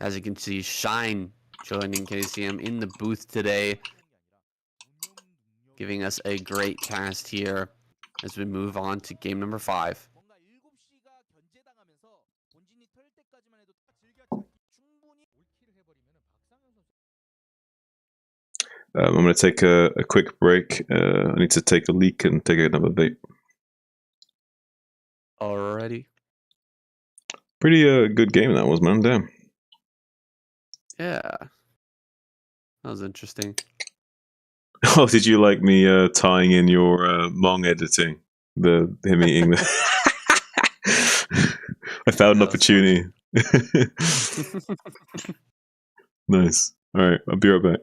As you can see, Shine joining KCM in the booth today, giving us a great cast here as we move on to game number 5. I'm going to take a quick break. I need to take a leak and take another vape. Alrighty. Pretty good game that was, man. Damn. Yeah. That was interesting. Oh, did you like me tying in your Mong editing? Him eating the... I found an opportunity. Nice. All right, I'll be right back.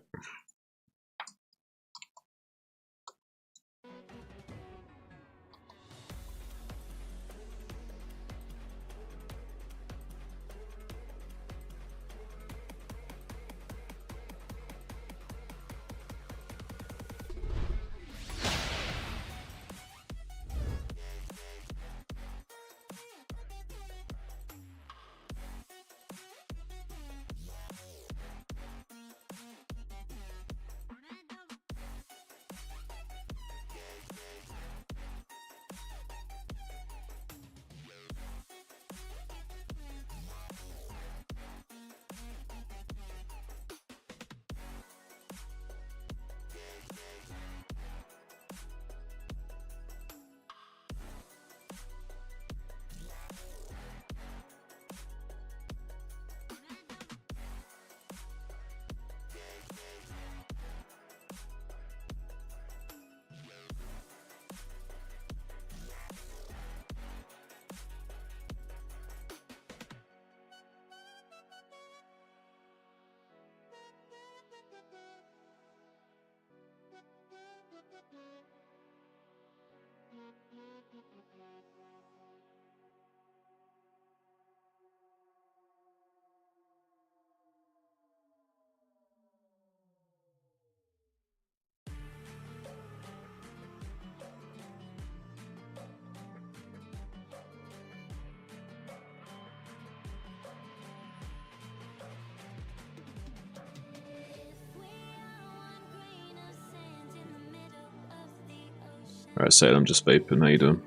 Alright, Sayan, I'm just vaping. How you doing?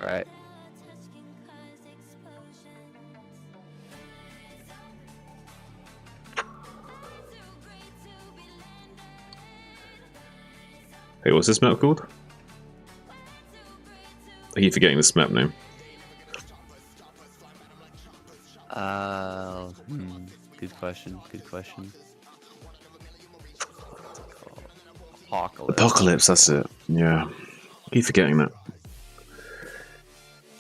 All right. Hey, what's this map called? I keep forgetting this map name. Good question. Good question. Apocalypse. Apocalypse, that's it. Yeah. I keep forgetting that.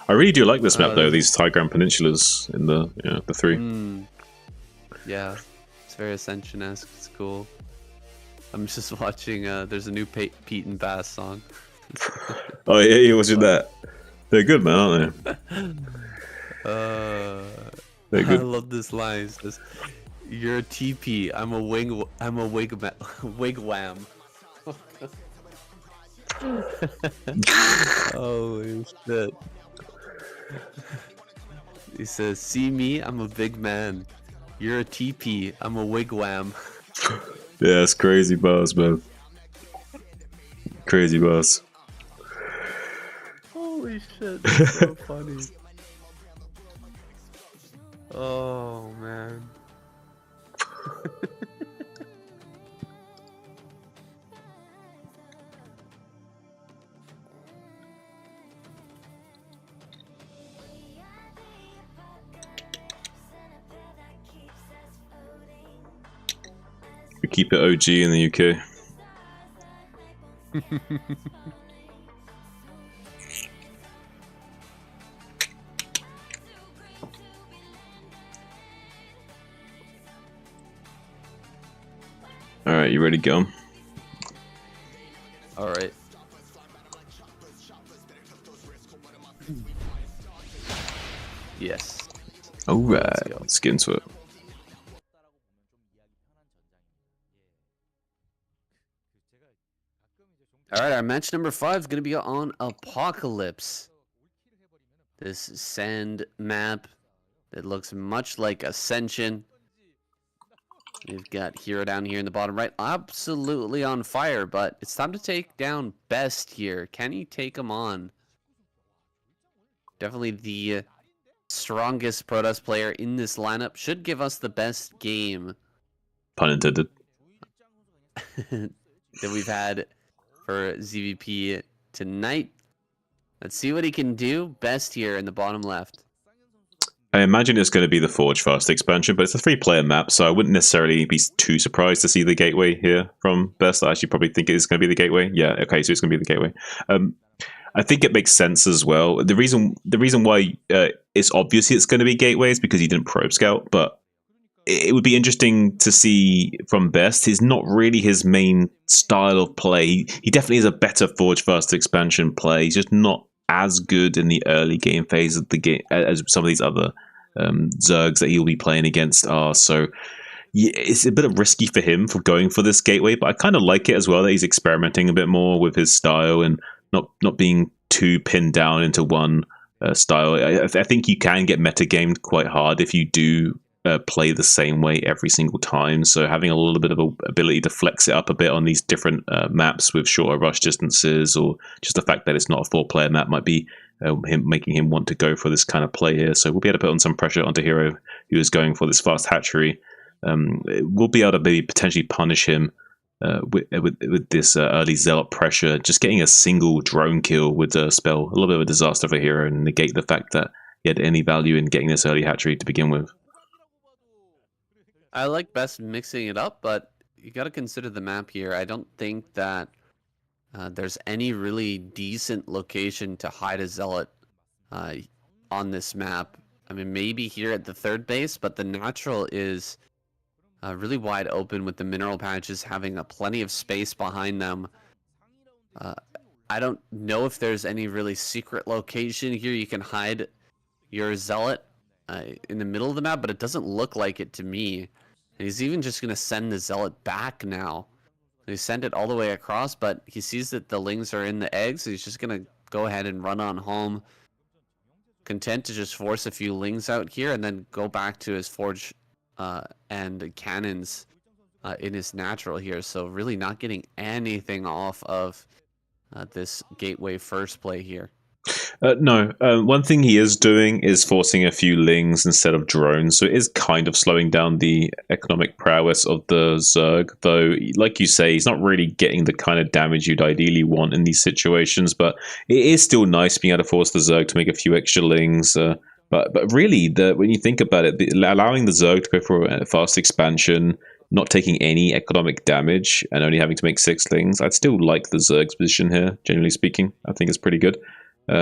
I really do like this map though, these High Ground Peninsulas in the three. Yeah. It's very Ascension-esque, it's cool. I'm just watching there's a new Pete and Bass song. Oh yeah, you're watching that. They're good, man, aren't they? They're good. I love this line. It says, "You're a TP. I'm a wigwam." Holy shit! He says, "See me? I'm a big man. You're a TP. I'm a wigwam." Yeah, it's crazy buzz, man. Crazy buzz. Holy shit! That's so funny. Oh man. We keep it OG in the UK. Alright, you ready to go? Alright. Yes. Alright, let's get into it. Alright, our match number 5 is going to be on Apocalypse. This sand map that looks much like Ascension. We've got Hero down here in the bottom right, absolutely on fire, but it's time to take down Best here. Can he take him on? Definitely the strongest Protoss player in this lineup. Should give us the best game. Pun intended. That we've had for ZVP tonight. Let's see what he can do. Best here in the bottom left. I imagine it's going to be the Forge Fast expansion, but it's a 3-player map, so I wouldn't necessarily be too surprised to see the gateway here from Best. I actually probably think it is going to be the gateway. Yeah, okay, so it's going to be the gateway. I think it makes sense as well. The reason why it's obvious it's going to be gateway is because he didn't probe scout, but it would be interesting to see from Best. It's not really his main style of play. He definitely is a better Forge Fast expansion play. He's just not as good in the early game phase of the game as some of these other Zergs that he'll be playing against are. So yeah, it's a bit of risky for him for going for this gateway, but I kind of like it as well that he's experimenting a bit more with his style and not being too pinned down into one style. I think you can get metagamed quite hard if you do play the same way every single time. So having a little bit of a ability to flex it up a bit on these different maps with shorter rush distances, or just the fact that it's not a 4-player map might be making him want to go for this kind of play here. So we'll be able to put on some pressure onto Hero, who is going for this fast hatchery. We'll be able to maybe potentially punish him with this early Zealot pressure. Just getting a single drone kill with a spell, a little bit of a disaster for Hero, and negate the fact that he had any value in getting this early hatchery to begin with. I like Best mixing it up, but you got to consider the map here. I don't think that there's any really decent location to hide a Zealot on this map. I mean, maybe here at the third base, but the natural is really wide open with the mineral patches having plenty of space behind them. I don't know if there's any really secret location here you can hide your Zealot in the middle of the map, but it doesn't look like it to me. And he's even just going to send the Zealot back now. He sent it all the way across, but he sees that the Lings are in the eggs, so he's just going to go ahead and run on home. Content to just force a few Lings out here and then go back to his Forge and Cannons in his natural here. So really not getting anything off of this gateway first play here. No. One thing he is doing is forcing a few lings instead of drones, so it is kind of slowing down the economic prowess of the Zerg. Though, like you say, he's not really getting the kind of damage you'd ideally want in these situations. But it is still nice being able to force the Zerg to make a few extra lings. But really, when you think about it, allowing the Zerg to go for a fast expansion, not taking any economic damage, and only having to make 6 lings, I'd still like the Zerg's position here. Generally speaking, I think it's pretty good.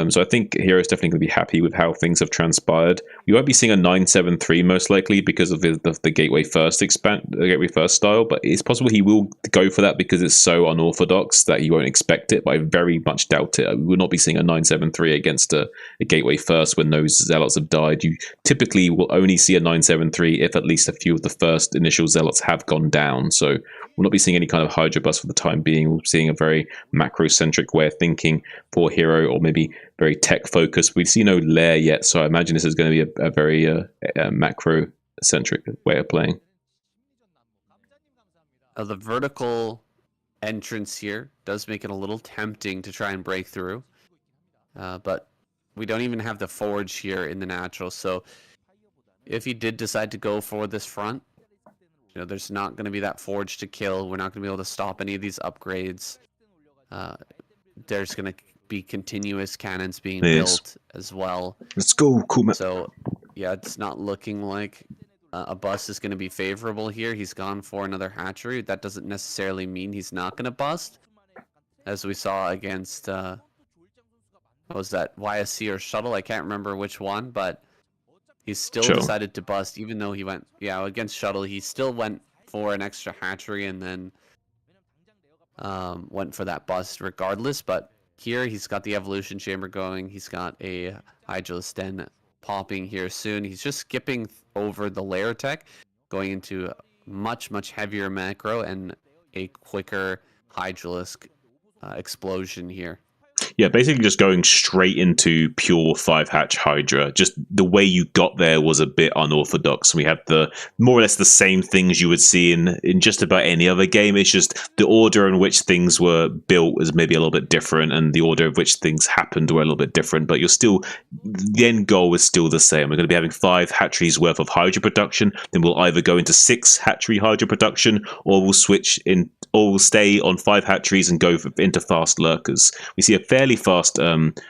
So I think Hero's definitely going to be happy with how things have transpired. We won't be seeing a 9-7-3 most likely because of the Gateway First Gateway First style, but it's possible he will go for that because it's so unorthodox that he won't expect it. But I very much doubt it. We will not be seeing a 9-7-3 against a Gateway First when those Zealots have died. You typically will only see a 9-7-3 if at least a few of the first initial Zealots have gone down. So we'll not be seeing any kind of Hydra bust for the time being. We're seeing a very macro-centric way of thinking for Hero, or maybe very tech-focused. We see no lair yet, so I imagine this is going to be a very macro-centric way of playing. The vertical entrance here does make it a little tempting to try and break through, but we don't even have the forge here in the natural, so if he did decide to go for this front, you know, there's not going to be that forge to kill. We're not going to be able to stop any of these upgrades. There's going to be continuous cannons being built as well. Let's go, cool man. So, yeah, it's not looking like a bust is going to be favorable here. He's gone for another hatchery. That doesn't necessarily mean he's not going to bust, as we saw against what was that, YSC or Shuttle? I can't remember which one, but he still decided to bust, even though he went, against Shuttle, he still went for an extra hatchery and then went for that bust regardless. But here he's got the evolution chamber going. He's got a Hydralisk Den popping here soon. He's just skipping over the layer tech, going into much, much heavier macro and a quicker Hydralisk explosion here. Yeah, basically just going straight into pure 5-hatch Hydra. Just the way you got there was a bit unorthodox. We had the more or less the same things you would see in just about any other game. It's just the order in which things were built was maybe a little bit different, and the order of which things happened were a little bit different. But you're still, the end goal is still the same. We're going to be having 5 hatcheries worth of Hydra production. Then we'll either go into 6 hatchery Hydra production, or we'll switch in, or we'll stay on 5 hatcheries and go into fast lurkers. We see a fairly fast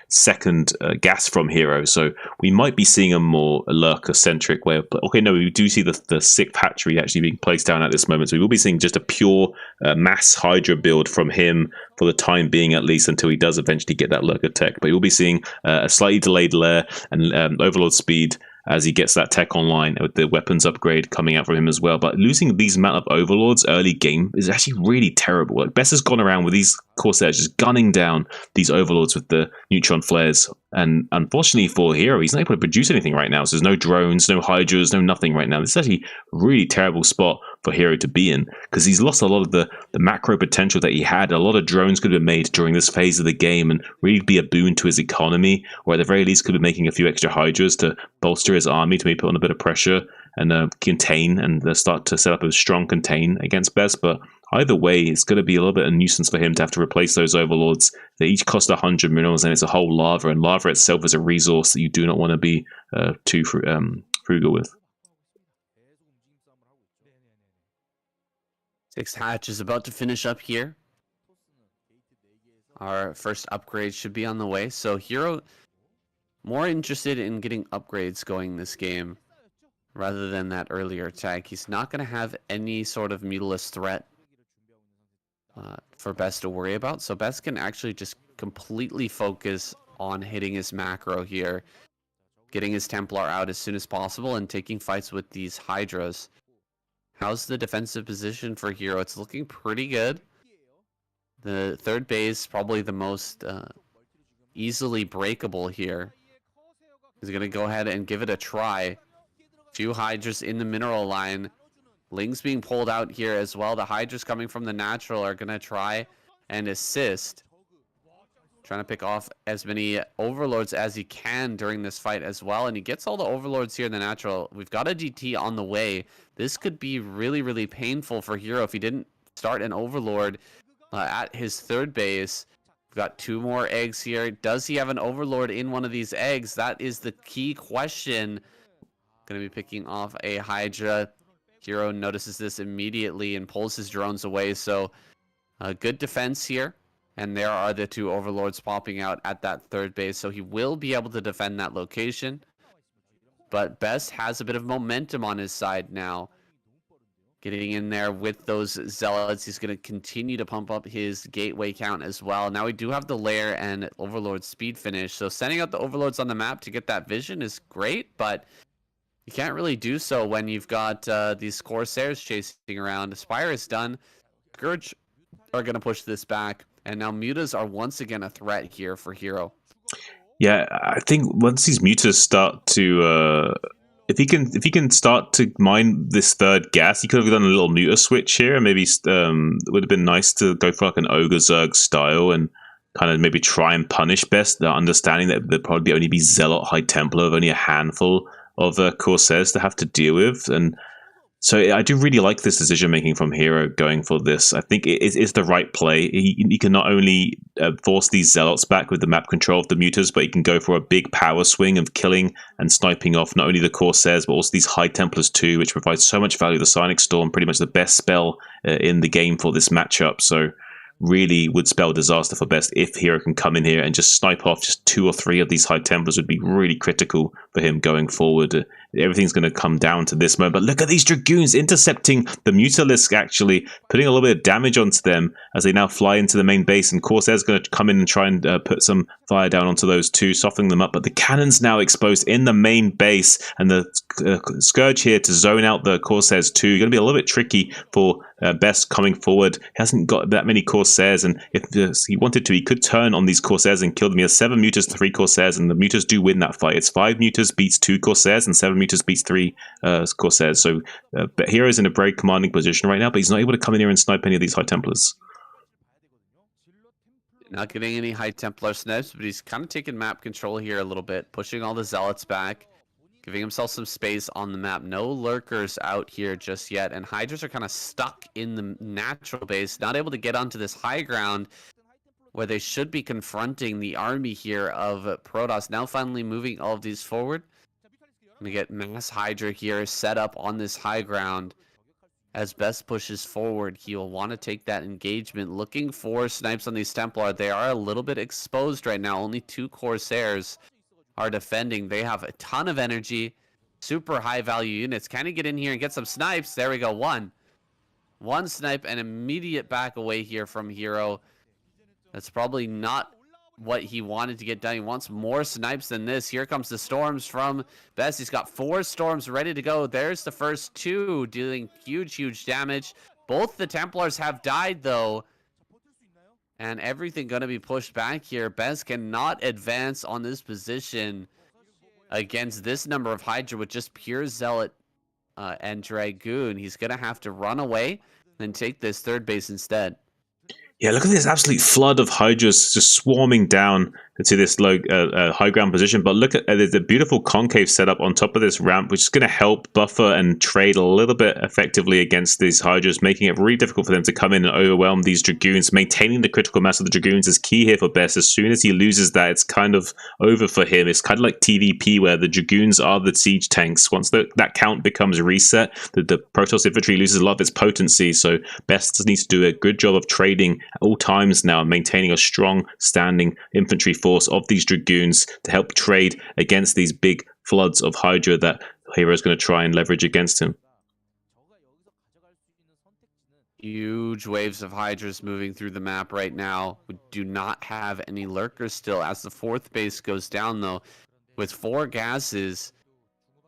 second gas from Hero, so we might be seeing a more lurker-centric way of okay, no, we do see the 6th hatchery actually being placed down at this moment, so we will be seeing just a pure mass Hydra build from him for the time being, at least until he does eventually get that lurker tech. But you'll be seeing a slightly delayed lair and overlord speed as he gets that tech online with the weapons upgrade coming out from him as well. But losing these amount of overlords early game is actually really terrible. Like, Bess has gone around with these Corsairs just gunning down these overlords with the neutron flares. And unfortunately for Hero, he's not able to produce anything right now. So there's no drones, no Hydras, no nothing right now. This is actually a really terrible spot for Hero to be in, because he's lost a lot of the macro potential that he had. A lot of drones could have been made during this phase of the game and really be a boon to his economy, or at the very least could be making a few extra Hydras to bolster his army, to maybe put on a bit of pressure and contain, and start to set up a strong contain against Bess. But either way, it's going to be a little bit of a nuisance for him to have to replace those overlords. They each cost 100 minerals, and it's a whole lava, and lava itself is a resource that you do not want to be too frugal with. 6th hatch is about to finish up here. Our first upgrade should be on the way. So Hero more interested in getting upgrades going this game rather than that earlier attack. He's not going to have any sort of Mutalisk threat for Bess to worry about. So Bess can actually just completely focus on hitting his macro here, getting his Templar out as soon as possible, and taking fights with these Hydras. How's the defensive position for Hero? It's looking pretty good. The 3rd base, probably the most easily breakable here. He's going to go ahead and give it a try. Few Hydras in the mineral line. Lings being pulled out here as well. The Hydras coming from the natural are going to try and assist. Trying to pick off as many overlords as he can during this fight as well. And he gets all the overlords here in the natural. We've got a GT on the way. This could be really, really painful for Hero if he didn't start an overlord at his 3rd base. We've got 2 more eggs here. Does he have an Overlord in one of these eggs? That is the key question. Going to be picking off a Hydra. Hero notices this immediately and pulls his drones away. So good defense here. And there are the 2 Overlords popping out at that 3rd base. So he will be able to defend that location. But Best has a bit of momentum on his side now. Getting in there with those Zealots. He's going to continue to pump up his gateway count as well. Now we do have the Lair and Overlord speed finish. So sending out the Overlords on the map to get that vision is great. But you can't really do so when you've got these Corsairs chasing around. Spire is done. Scourge are going to push this back. And now Mutas are once again a threat here for Hero. Yeah, I think once these mutas start to, if he can start to mine this 3rd gas, he could have done a little muta switch here, and maybe it would have been nice to go for like an Ogre Zerg style and kind of maybe try and punish Best, understanding that there'd probably only be Zealot High Templar of only a handful of Corsairs to have to deal with. And so I do really like this decision making from Hero going for this. I think it is the right play. He can not only force these Zealots back with the map control of the mutas, but he can go for a big power swing of killing and sniping off not only the Corsairs, but also these High Templars too, which provides so much value. The Psionic Storm, pretty much the best spell in the game for this matchup. So really would spell disaster for Best if Hero can come in here and just snipe off just 2 or 3 of these High Templars. Would be really critical for him going forward. Everything's going to come down to this moment. But look at these Dragoons intercepting the Mutalisk, actually putting a little bit of damage onto them as they now fly into the main base. And Corsair's going to come in and try and put some fire down onto those 2, softening them up. But the cannon's now exposed in the main base, and the Scourge here to zone out the Corsairs too. Going to be a little bit tricky for Best coming forward. He hasn't got that many Corsairs, and if he wanted to, he could turn on these Corsairs and kill them. He has 7 mutas, 3 Corsairs, and the mutas do win that fight. It's 5 mutas beats 2 Corsairs, and 7 mutas beats 3 Corsairs. So Hero's in a very commanding position right now, but he's not able to come in here and snipe any of these High Templars. Not getting any High Templar snipes, but he's kind of taking map control here a little bit, pushing all the Zealots back, giving himself some space on the map. No lurkers out here just yet, and Hydras are kind of stuck in the natural base, not able to get onto this high ground where they should be confronting the army here of Protoss. Now finally moving all of these forward. Gonna get Mass Hydra here set up on this high ground. As Best pushes forward, he'll want to take that engagement, looking for snipes on these Templar. They are a little bit exposed right now. Only 2 Corsairs are defending. They have a ton of energy, super high value units. Can he get in here and get some snipes? There we go. One snipe, and immediate back away here from Hero. That's probably not what he wanted to get done. He wants more snipes than this. Here comes the storms from Best. He's got 4 storms ready to go. There's the first 2 dealing huge damage. Both the Templars have died though, and everything going to be pushed back here. Best cannot advance on this position against this number of Hydra with just pure Zealot and Dragoon. He's going to have to run away and take this 3rd base instead. Yeah, look at this absolute flood of Hydras just swarming down to this low high ground position. But look at there's a beautiful concave setup on top of this ramp, which is going to help buffer and trade a little bit effectively against these Hydras, making it really difficult for them to come in and overwhelm these Dragoons. Maintaining the critical mass of the Dragoons is key here for Best. As soon as he loses that, it's kind of over for him. It's kind of like TVP, where the Dragoons are the siege tanks. Once that count becomes reset, the Protoss infantry loses a lot of its potency. So Best needs to do a good job of trading at all times now, maintaining a strong standing infantry force of these Dragoons to help trade against these big floods of Hydra that Hero's going to try and leverage against him. Huge waves of Hydras moving through the map right now. We do not have any lurkers still. As the 4th base goes down though, with 4 gases,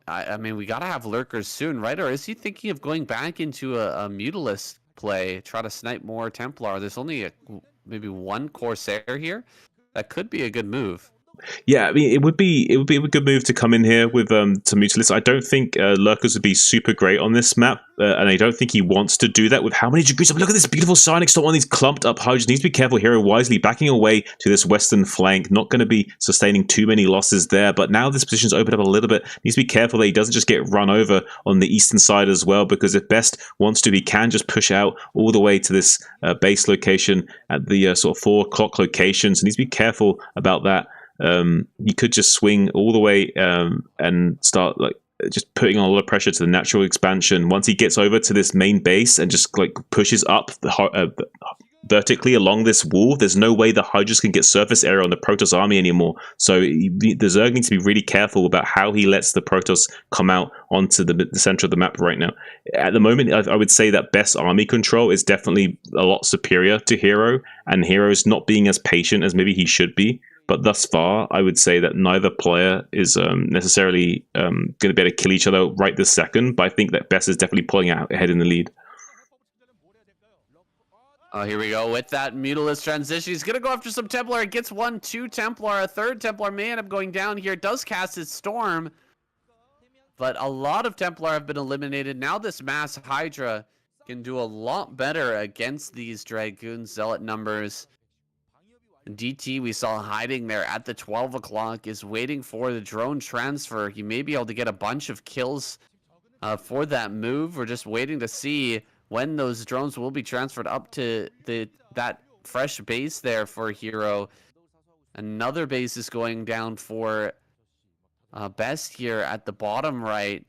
I mean, we got to have lurkers soon, right? Or is he thinking of going back into a Mutalist play, try to snipe more Templar? There's only maybe 1 Corsair here. That could be a good move. Yeah, I mean, it would be a good move to come in here with some Mutalis. I don't think Lurkers would be super great on this map, and I don't think he wants to do that with how many Jagoots. Look at this beautiful Psionic Storm on these clumped up Hydras. Needs to be careful. Hero wisely backing away to this western flank. Not going to be sustaining too many losses there, but now this position's opened up a little bit. Needs to be careful that he doesn't just get run over on the eastern side as well, because if Best wants to, he can just push out all the way to this base location at the sort of 4 o'clock location. So needs to be careful about that. He could just swing all the way and start like just putting on a lot of pressure to the natural expansion. Once he gets over to this main base and just like pushes up vertically along this wall, there's no way the Hydras can get surface area on the Protoss army anymore. So the Zerg needs to be really careful about how he lets the Protoss come out onto the center of the map right now. At the moment, I would say that Best army control is definitely a lot superior to Hero, and Hero's not being as patient as maybe he should be. But thus far, I would say that neither player is necessarily going to be able to kill each other right this second. But I think that Best is definitely pulling out ahead in the lead. Oh, here we go with that Mutalis transition. He's going to go after some Templar. It gets 2 Templar. A third Templar may end up going down here. Does cast his Storm. But a lot of Templar have been eliminated. Now this Mass Hydra can do a lot better against these Dragoon Zealot numbers. DT we saw hiding there at the 12 o'clock is waiting for the drone transfer. He may be able to get a bunch of kills for that move. We're just waiting to see when those drones will be transferred up to that fresh base there for Hero. Another base is going down for Best here at the bottom right.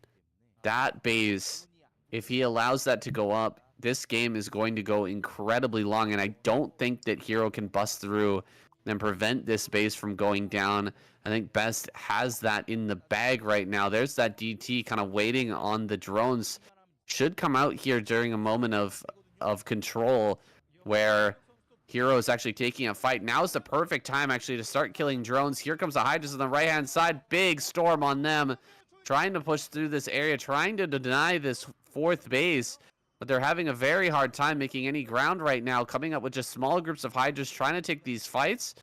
That base, if he allows that to go up, this game is going to go incredibly long, and I don't think that Hero can bust through and prevent this base from going down. I think Best has that in the bag right now. There's that DT kind of waiting on the drones. Should come out here during a moment of control where Hero is actually taking a fight. Now is the perfect time actually to start killing drones. Here comes the Hydras on the right-hand side. Big storm on them. Trying to push through this area, trying to deny this 4th base. But they're having a very hard time making any ground right now, coming up with just small groups of Hydras trying to take these fights.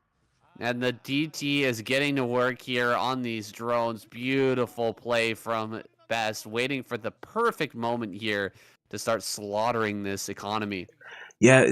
And the DT is getting to work here on these drones. Beautiful play from Best, waiting for the perfect moment here to start slaughtering this economy. Yeah,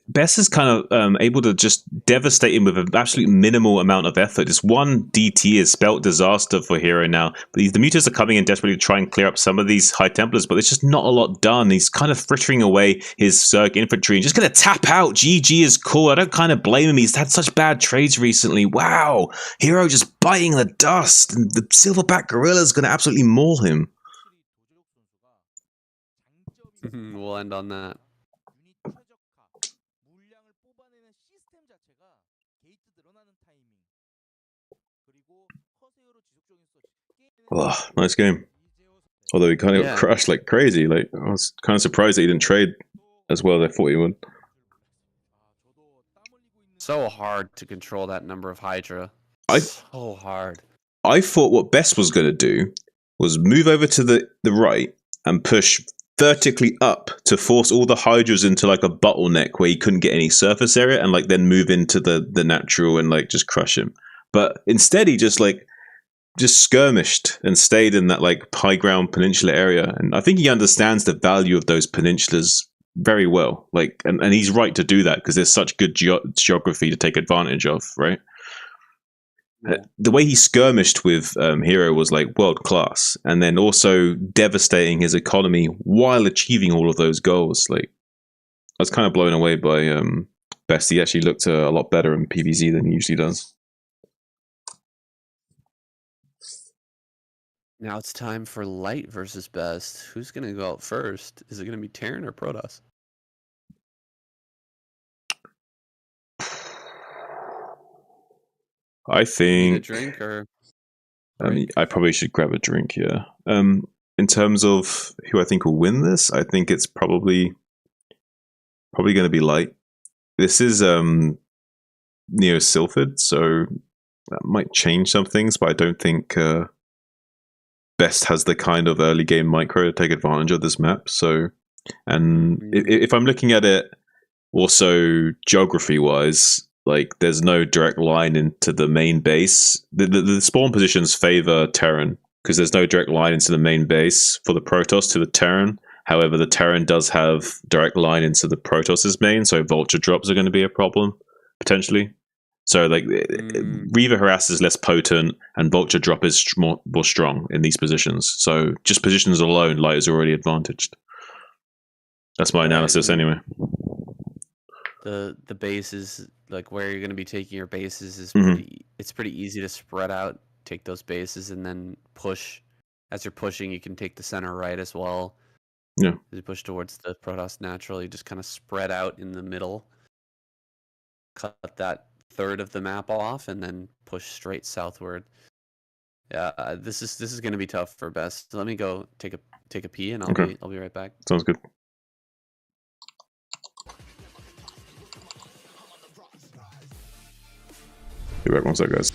Best is kind of able to just devastate him with an absolute minimal amount of effort. Just one DT is spelt disaster for Hero now. But the Mutas are coming in desperately to try and clear up some of these High Templars, but there's just not a lot done. He's kind of frittering away his Zerg infantry and just going to tap out. GG is cool. I don't kind of blame him. He's had such bad trades recently. Wow. Hero just biting the dust. And the Silverback Gorilla is going to absolutely maul him. We'll end on that. Oh, nice game. Although he kind of crashed like crazy. Like I was kind of surprised that he didn't trade as well as I thought he would. So hard to control that number of Hydra. So hard. I thought what Best was going to do was move over to the right and push vertically up to force all the Hydras into like a bottleneck where he couldn't get any surface area, and like then move into the natural and like just crush him. But instead he just skirmished and stayed in that like high ground peninsula area, and I think he understands the value of those peninsulas very well. Like, and he's right to do that because there's such good geography to take advantage of, right? The way he skirmished with Hero was like world class, and then also devastating his economy while achieving all of those goals. Like, I was kind of blown away by Best. He actually looked a lot better in PvZ than he usually does. Now it's time for Light versus Best. Who's going to go out first? Is it going to be Terran or Protoss? I think a drink or I probably should grab a drink here. In terms of who I think will win this, I think it's probably going to be Light. This is Neo Sylphid, so that might change some things, but I don't think Best has the kind of early game micro to take advantage of this map. So, and if I'm looking at it also geography wise, like there's no direct line into the main base. The spawn positions favor Terran because there's no direct line into the main base for the Protoss to the Terran. However, the Terran does have direct line into the Protoss's main, so vulture drops are going to be a problem potentially. So like Reaver Harass is less potent and Vulture Drop is more strong in these positions. So just positions alone, Light is already advantaged. That's my analysis anyway. The bases, like where you're going to be taking your bases, is it's pretty easy to spread out, take those bases, and then push. As you're pushing, you can take the center right as well. Yeah. As you push towards the Protoss natural, you just kind of spread out in the middle, cut that third of the map off, and then push straight southward. Yeah, this is going to be tough for Best. Let me go take a pee, and I'll be right back. Sounds good. Be back one sec, guys.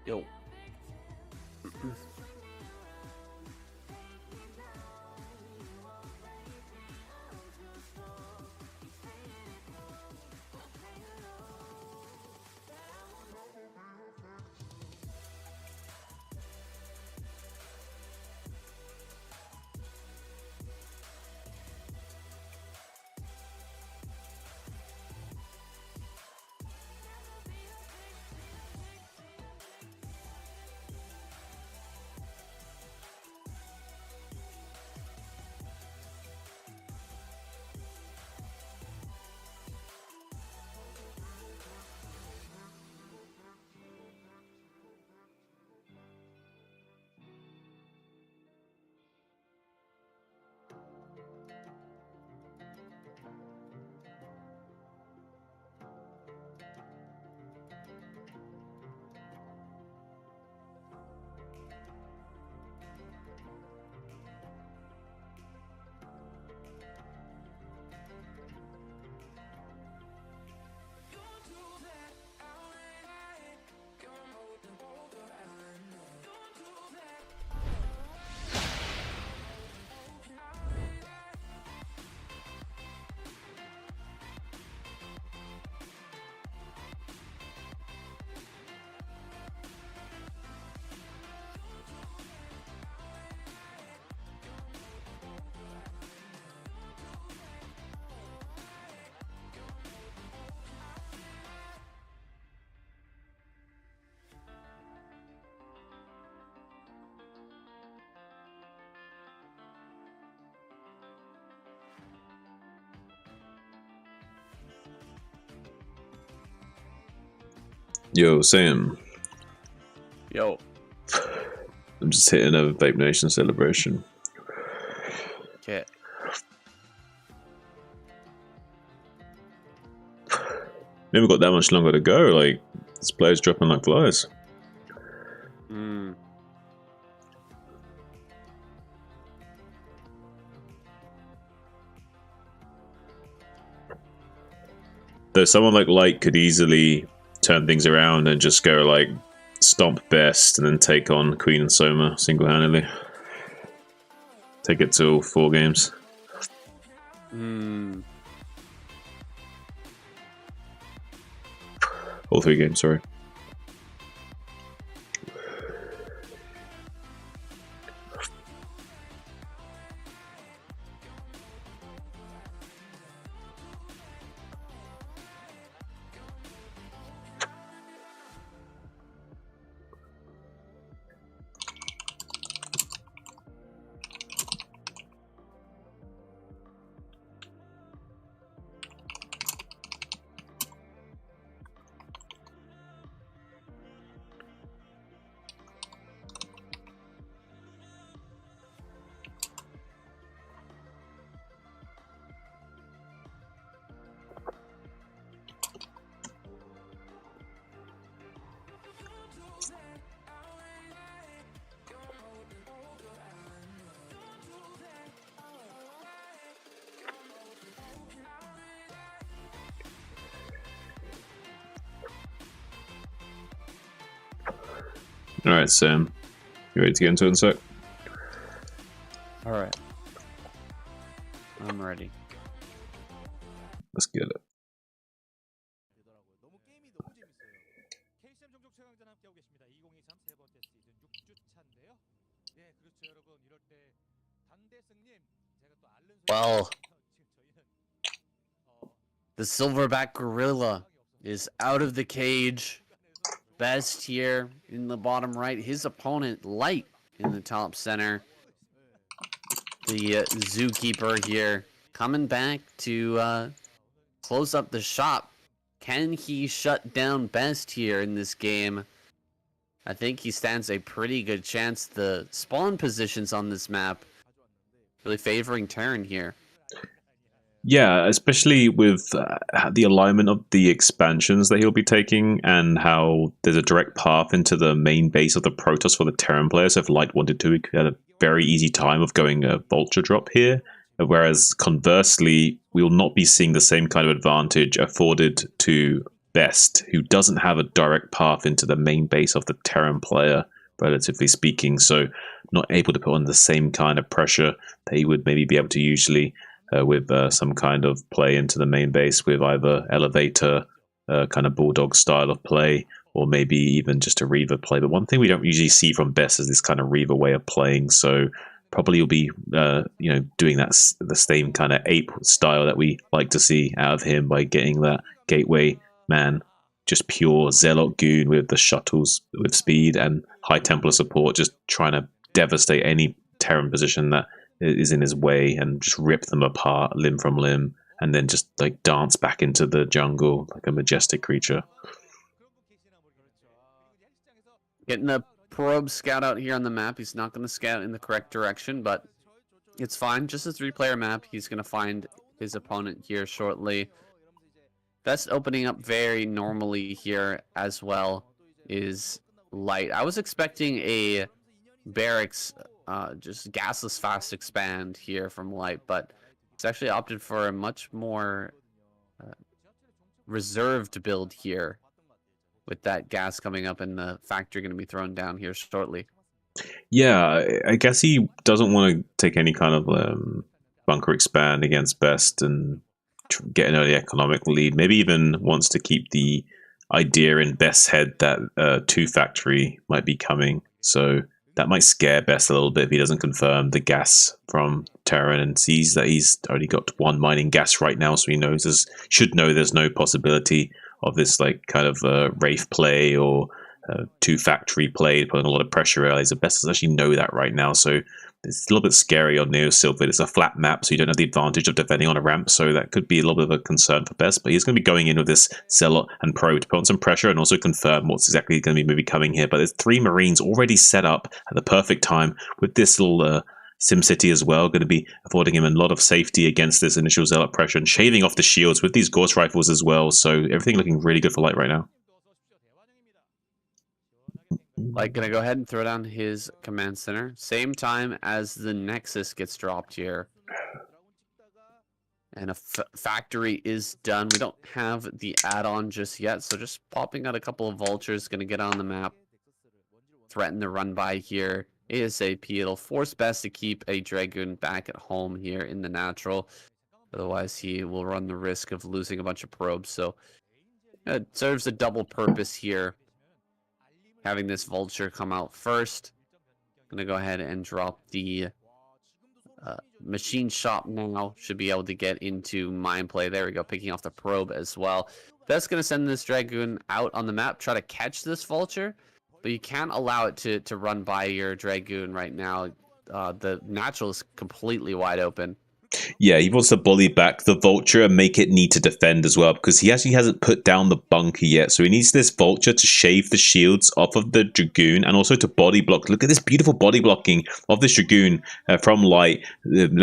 Yo. Yo, Sam. Yo. I'm just hitting a Vape Nation celebration. Okay. We haven't got that much longer to go. Like, this player's dropping like flies. Though someone like Light could easily turn things around and just go like stomp Best and then take on Queen and Soma single-handedly. Take it to 4 games. All 3 games, sorry. Alright, Sam. You ready to get into it in a sec? Alright. I'm ready. Let's get it. 너무 게임이 너무 재밌어요. KCM 종족 최강전 함께하고 계십니다. 2023 세 번째 시즌 6주차인데요. 예, 그렇죠 여러분. 이럴 때 단대승님 제가 또 앓는 소리. Well, the silverback gorilla is out of the cage. Best here in the bottom right. His opponent, Light, in the top center. The zookeeper here coming back to close up the shop. Can he shut down Best here in this game? I think he stands a pretty good chance. The spawn positions on this map really favoring Terran here. Yeah, especially with the alignment of the expansions that he'll be taking and how there's a direct path into the main base of the Protoss for the Terran players. So if Light wanted to, he could have a very easy time of going a Vulture drop here. Whereas conversely, we will not be seeing the same kind of advantage afforded to Best, who doesn't have a direct path into the main base of the Terran player, relatively speaking. So not able to put on the same kind of pressure that he would maybe be able to usually with some kind of play into the main base with either elevator, kind of bulldog style of play, or maybe even just a Reaver play. But one thing we don't usually see from Best is this kind of Reaver way of playing. So probably you'll be, doing that the same kind of ape style that we like to see out of him by getting that gateway man, just pure Zealot goon with the shuttles with speed and high Templar support, just trying to devastate any Terran position that is in his way and just rip them apart limb from limb, and then just like dance back into the jungle like a majestic creature. Getting a probe scout out here on the map. He's not going to scout in the correct direction, but it's fine. Just a 3-player map. He's going to find his opponent here shortly. Best opening up very normally here as well is Light. I was expecting a barracks just gasless fast expand here from Light, but it's actually opted for a much more reserved build here with that gas coming up and the factory going to be thrown down here shortly. Yeah, I guess he doesn't want to take any kind of bunker expand against Best and get an early economic lead. Maybe even wants to keep the idea in Best's head that 2 factory might be coming. So that might scare Best a little bit if he doesn't confirm the gas from Terran and sees that he's only got 1 mining gas right now, so he should know there's no possibility of this like kind of Wraith play or 2 factory play, putting a lot of pressure early. So Best doesn't actually know that right now, so it's a little bit scary on Neo Silver. It's a flat map, so you don't have the advantage of defending on a ramp, so that could be a little bit of a concern for Best. But he's going to be going in with this Zealot and Pro to put on some pressure and also confirm what's exactly going to be maybe coming here. But there's 3 Marines already set up at the perfect time with this little SimCity as well, going to be affording him a lot of safety against this initial Zealot pressure and shaving off the shields with these Gauss rifles as well. So everything looking really good for Light right now. Light gonna go ahead and throw down his command center. Same time as the Nexus gets dropped here. And a factory is done. We don't have the add-on just yet, so just popping out a couple of vultures, gonna get on the map. Threaten the run by here. ASAP, it'll force Best to keep a Dragoon back at home here in the natural. Otherwise, he will run the risk of losing a bunch of probes. So it serves a double purpose here. Having this vulture come out first. Gonna go ahead and drop the machine shop now. Should be able to get into mine play. There we go, picking off the probe as well. That's gonna send this Dragoon out on the map, try to catch this vulture, but you can't allow it to run by your Dragoon right now. The natural is completely wide open. Yeah, he wants to bully back the Vulture and make it need to defend as well, because he actually hasn't put down the bunker yet. So he needs this Vulture to shave the shields off of the Dragoon and also to body block. Look at this beautiful body blocking of this Dragoon from Light,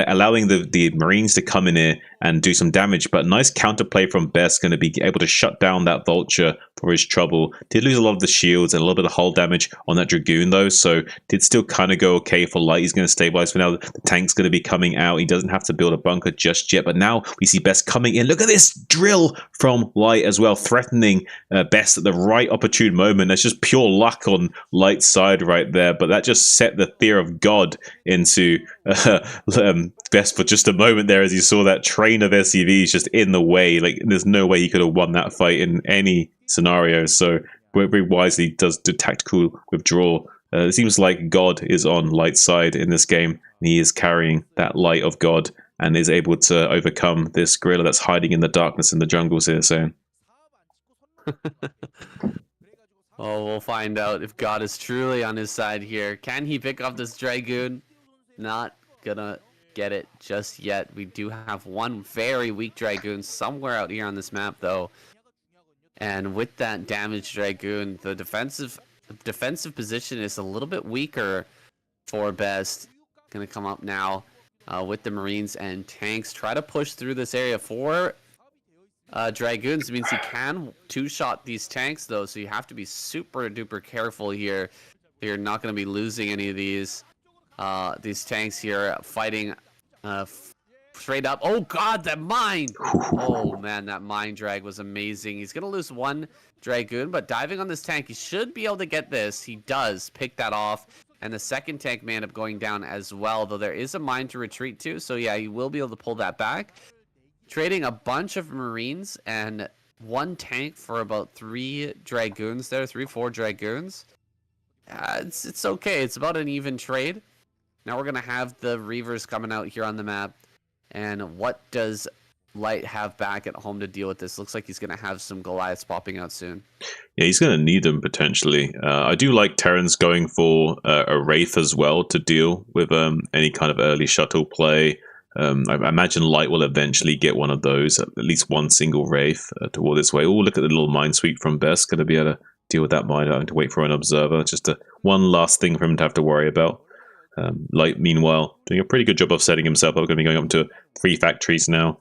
allowing the Marines to come in here and do some damage. But nice counterplay from Best, going to be able to shut down that Vulture for his trouble. Did lose a lot of the shields and a little bit of hull damage on that Dragoon though, so did still kind of go okay for Light. He's going to stabilize for now. The tank's going to be coming out. He doesn't have to build a bunker just yet, but now we see Best coming in. Look at this drill from Light as well, threatening Best at the right opportune moment. That's just pure luck on Light's side right there, but that just set the fear of God into Best for just a moment there, as you saw that train of SCVs just in the way. Like, there's no way he could have won that fight in any scenario. So very wisely does the tactical withdrawal. It seems like God is on Light's side in this game. He is carrying that light of God and is able to overcome this gorilla that's hiding in the darkness in the jungles here. So oh, we'll find out if God is truly on his side here. Can he pick off this Dragoon? Not gonna get it just yet. We do have one very weak Dragoon somewhere out here on this map though. And with that damaged Dragoon, the defensive position is a little bit weaker for Best. Gonna come up now with the Marines and tanks. Try to push through this area for Dragoons. It means he can two-shot these tanks though, so you have to be super duper careful here. You're not gonna be losing any of these tanks here fighting straight up. Oh god, that mine! Oh man, that mine drag was amazing. He's gonna lose one Dragoon, but diving on this tank, he should be able to get this. He does pick that off, and the second tank may end up going down as well, though there is a mine to retreat to, so yeah, he will be able to pull that back. Trading a bunch of Marines and one tank for about 3 Dragoons there, 4 Dragoons. It's okay. It's about an even trade. Now we're gonna have the Reavers coming out here on the map. And what does Light have back at home to deal with this? Looks like he's going to have some Goliaths popping out soon. Yeah, he's going to need them potentially. I do like Terrans going for a Wraith as well to deal with any kind of early shuttle play. I imagine Light will eventually get one of those, at least one single Wraith toward this way. Oh, look at the little mine sweep from Best. Going to be able to deal with that mine. I have to wait for an observer. Just one last thing for him to have to worry about. Light, meanwhile, doing a pretty good job of setting himself up. Going to be going up to 3 factories now.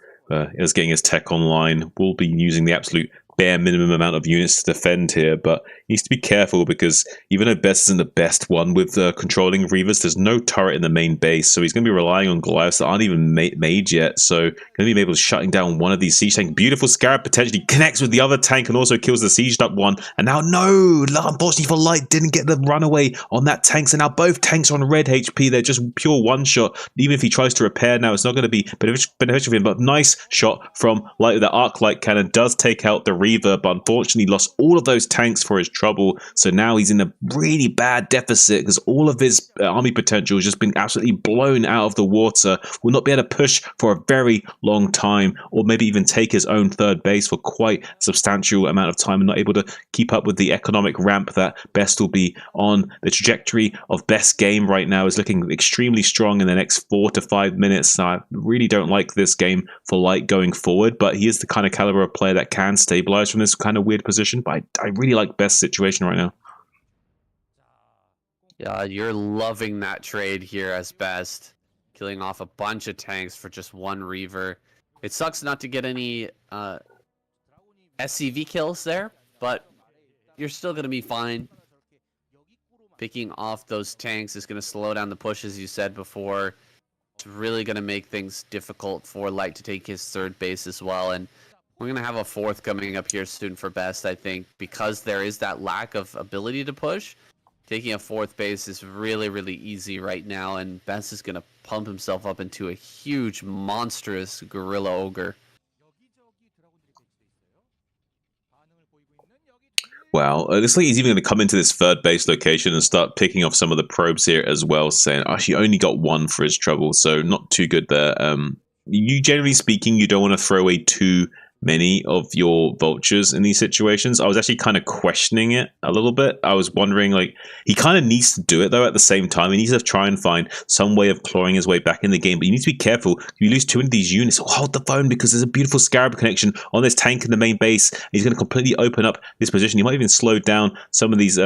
Is getting his tech online. Will be using the absolute bare minimum amount of units to defend here, but he needs to be careful because even though Best isn't the best one with controlling Reavers, there's no turret in the main base, so he's going to be relying on Goliaths that aren't even made yet, so going to be able to shutting down one of these siege tanks. Beautiful Scarab potentially connects with the other tank and also kills the sieged up one, and now no, unfortunately for Light, didn't get the runaway on that tank, so now both tanks are on red HP. They're just pure one shot. Even if he tries to repair now, it's not going to be beneficial for him, but nice shot from Light. The arc light cannon does take out the Reaver, but unfortunately lost all of those tanks for his trouble. So now he's in a really bad deficit because all of his army potential has just been absolutely blown out of the water. Will not be able to push for a very long time, or maybe even take his own third base for quite a substantial amount of time, and not able to keep up with the economic ramp that Best will be on. The trajectory of Best's game right now is looking extremely strong in the next 4 to 5 minutes. So I really don't like this game for Light going forward, but he is the kind of caliber of player that can stabilize from this kind of weird position. But I really like Best's situation right now. Yeah, you're loving that trade here as Best, killing off a bunch of tanks for just one Reaver. It sucks not to get any SCV kills there, but you're still going to be fine. Picking off those tanks is going to slow down the push, as you said before. It's really going to make things difficult for Light to take his third base as well. And we're going to have a fourth coming up here soon for Best, I think, because there is that lack of ability to push. Taking a fourth base is really, really easy right now, and Best is going to pump himself up into a huge, monstrous Gorilla Ogre. Wow, it looks like he's even going to come into this third base location and start picking off some of the probes here as well, saying, actually, only got one for his trouble, so not too good there. You, generally speaking, you don't want to throw away too many of your vultures in these situations. I was actually kind of questioning it a little bit. I was wondering, like, he kind of needs to do it, though, at the same time. He needs to try and find some way of clawing his way back in the game, but you need to be careful. If you lose 2 of these units, hold the phone, because there's a beautiful Scarab connection on this tank in the main base. He's going to completely open up this position. He might even slow down some of these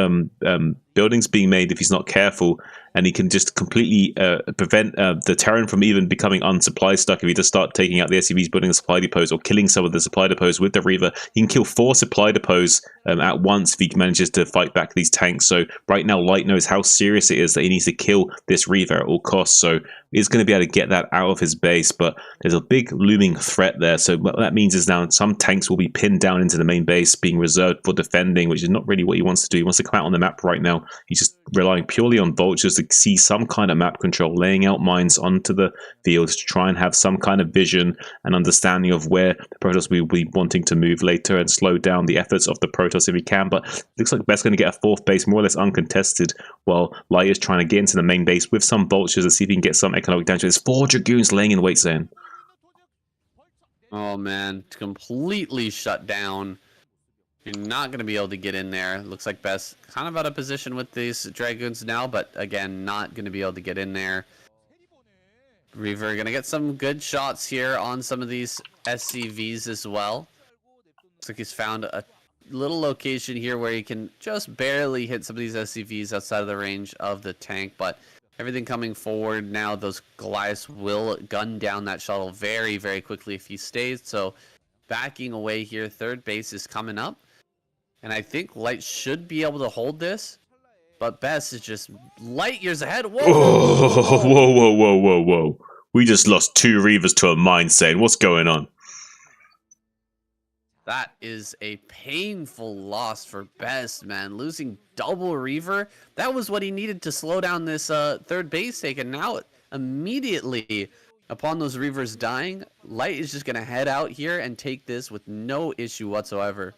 buildings being made if he's not careful, and he can just completely prevent the Terran from even becoming unsupply stuck if he just start taking out the SCVs, building a supply depots, or killing some of the supply depots with the Reaver. He can kill 4 supply depots at once if he manages to fight back these tanks. So right now, Light knows how serious it is that he needs to kill this Reaver at all costs. So he's going to be able to get that out of his base, but there's a big looming threat there. So what that means is now some tanks will be pinned down into the main base, being reserved for defending, which is not really what he wants to do. He wants to come out on the map right now. He's just relying purely on vultures to see some kind of map control, laying out mines onto the field to try and have some kind of vision and understanding of where the Protoss will be wanting to move later, and slow down the efforts of the Protoss if he can. But it looks like Best's going to get a fourth base more or less uncontested, while Light is trying to get into the main base with some vultures to see if he can get some economic damage. There's 4 Dragoons laying in wait, saying. Oh man, completely shut down. You're not going to be able to get in there. Looks like Best kind of out of position with these Dragoons now, but again, not going to be able to get in there. Reaver going to get some good shots here on some of these SCVs as well. Looks like he's found a little location here where he can just barely hit some of these SCVs outside of the range of the tank, but everything coming forward now, those Goliaths will gun down that shuttle very, very quickly if he stays. So backing away here, third base is coming up. And I think Light should be able to hold this, but Best is just light years ahead. Whoa, Whoa. We just lost 2 Reavers to a mine, saying, what's going on? That is a painful loss for Best, man. Losing double Reaver, that was what he needed to slow down this third base take, and now immediately upon those Reavers dying, Light is just going to head out here and take this with no issue whatsoever.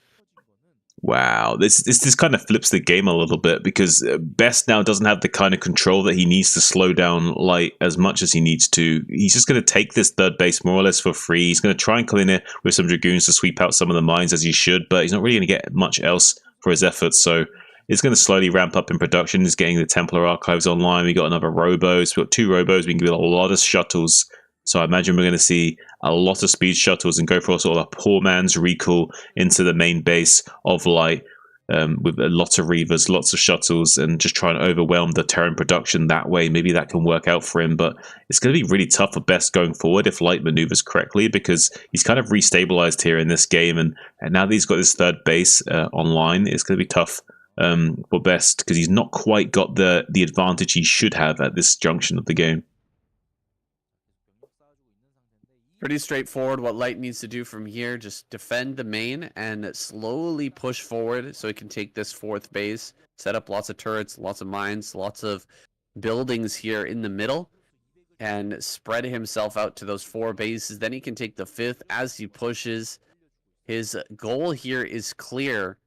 Wow, this kind of flips the game a little bit, because Best now doesn't have the kind of control that he needs to slow down Light as much as he needs to. He's just going to take this third base more or less for free. He's going to try and come in here with some Dragoons to sweep out some of the mines, as he should, but he's not really going to get much else for his efforts. So it's going to slowly ramp up in production. He's getting the Templar Archives online. We got another Robos. We've got 2 Robos. We can get a lot of shuttles. So I imagine we're going to see a lot of speed shuttles and go for a sort of a poor man's recall into the main base of Light, with lots of Reavers, lots of shuttles, and just trying to overwhelm the Terran production that way. Maybe that can work out for him, but it's going to be really tough for Best going forward if Light maneuvers correctly, because he's kind of restabilized here in this game, and now that he's got this third base online, it's going to be tough for Best, because he's not quite got the advantage he should have at this junction of the game. Pretty straightforward what Light needs to do from here. Just defend the main and slowly push forward so he can take this fourth base. Set up lots of turrets, lots of mines, lots of buildings here in the middle. And spread himself out to those 4 bases. Then he can take the 5th as he pushes. His goal here is clear,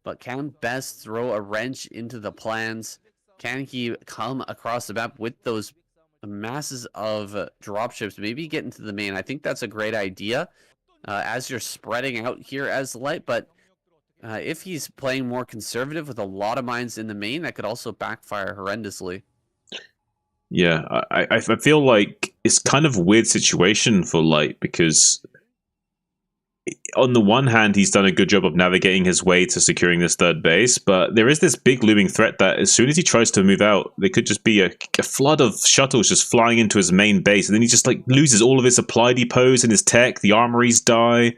but can Best throw a wrench into the plans? Can he come across the map with those masses of dropships? Maybe get into the main. I think that's a great idea as you're spreading out here as Light, but if he's playing more conservative with a lot of mines in the main, that could also backfire horrendously. Yeah, I feel like it's kind of a weird situation for Light because on the one hand, he's done a good job of navigating his way to securing this third base, but there is this big looming threat that as soon as he tries to move out, there could just be a flood of shuttles just flying into his main base, and then he just like loses all of his supply depots and his tech, the armories die.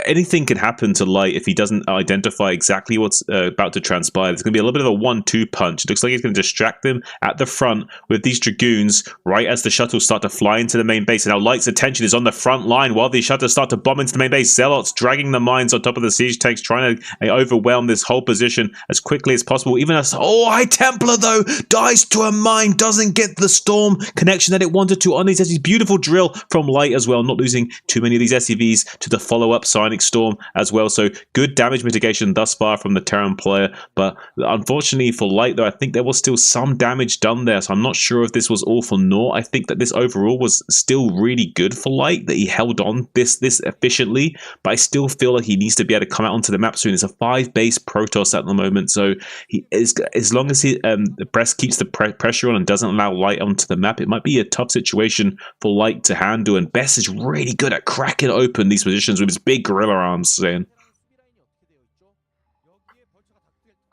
Anything can happen to Light if he doesn't identify exactly what's about to transpire. There's going to be a little bit of a 1-2 punch. It looks like he's going to distract them at the front with these Dragoons right as the shuttles start to fly into the main base. And now Light's attention is on the front line while these shuttles start to bomb into the main base. Zealots dragging the mines on top of the siege tanks, trying to overwhelm this whole position as quickly as possible. Even as High Templar, though, dies to a mine, doesn't get the storm connection that it wanted to on these SCVs. Beautiful drill from Light as well, not losing too many of these SCVs to the follow-up Psionic Storm as well. So good damage mitigation thus far from the Terran player, but unfortunately for Light, though, I think there was still some damage done there, so I'm not sure if this was all for naught. I think that this overall was still really good for Light, that he held on this efficiently, but I still feel like he needs to be able to come out onto the map soon. It's a 5-base Protoss at the moment, so he is, as long as the Breast keeps the pressure on and doesn't allow Light onto the map, it might be a tough situation for Light to handle, and Best is really good at cracking open these positions with his big gorilla arms, saying.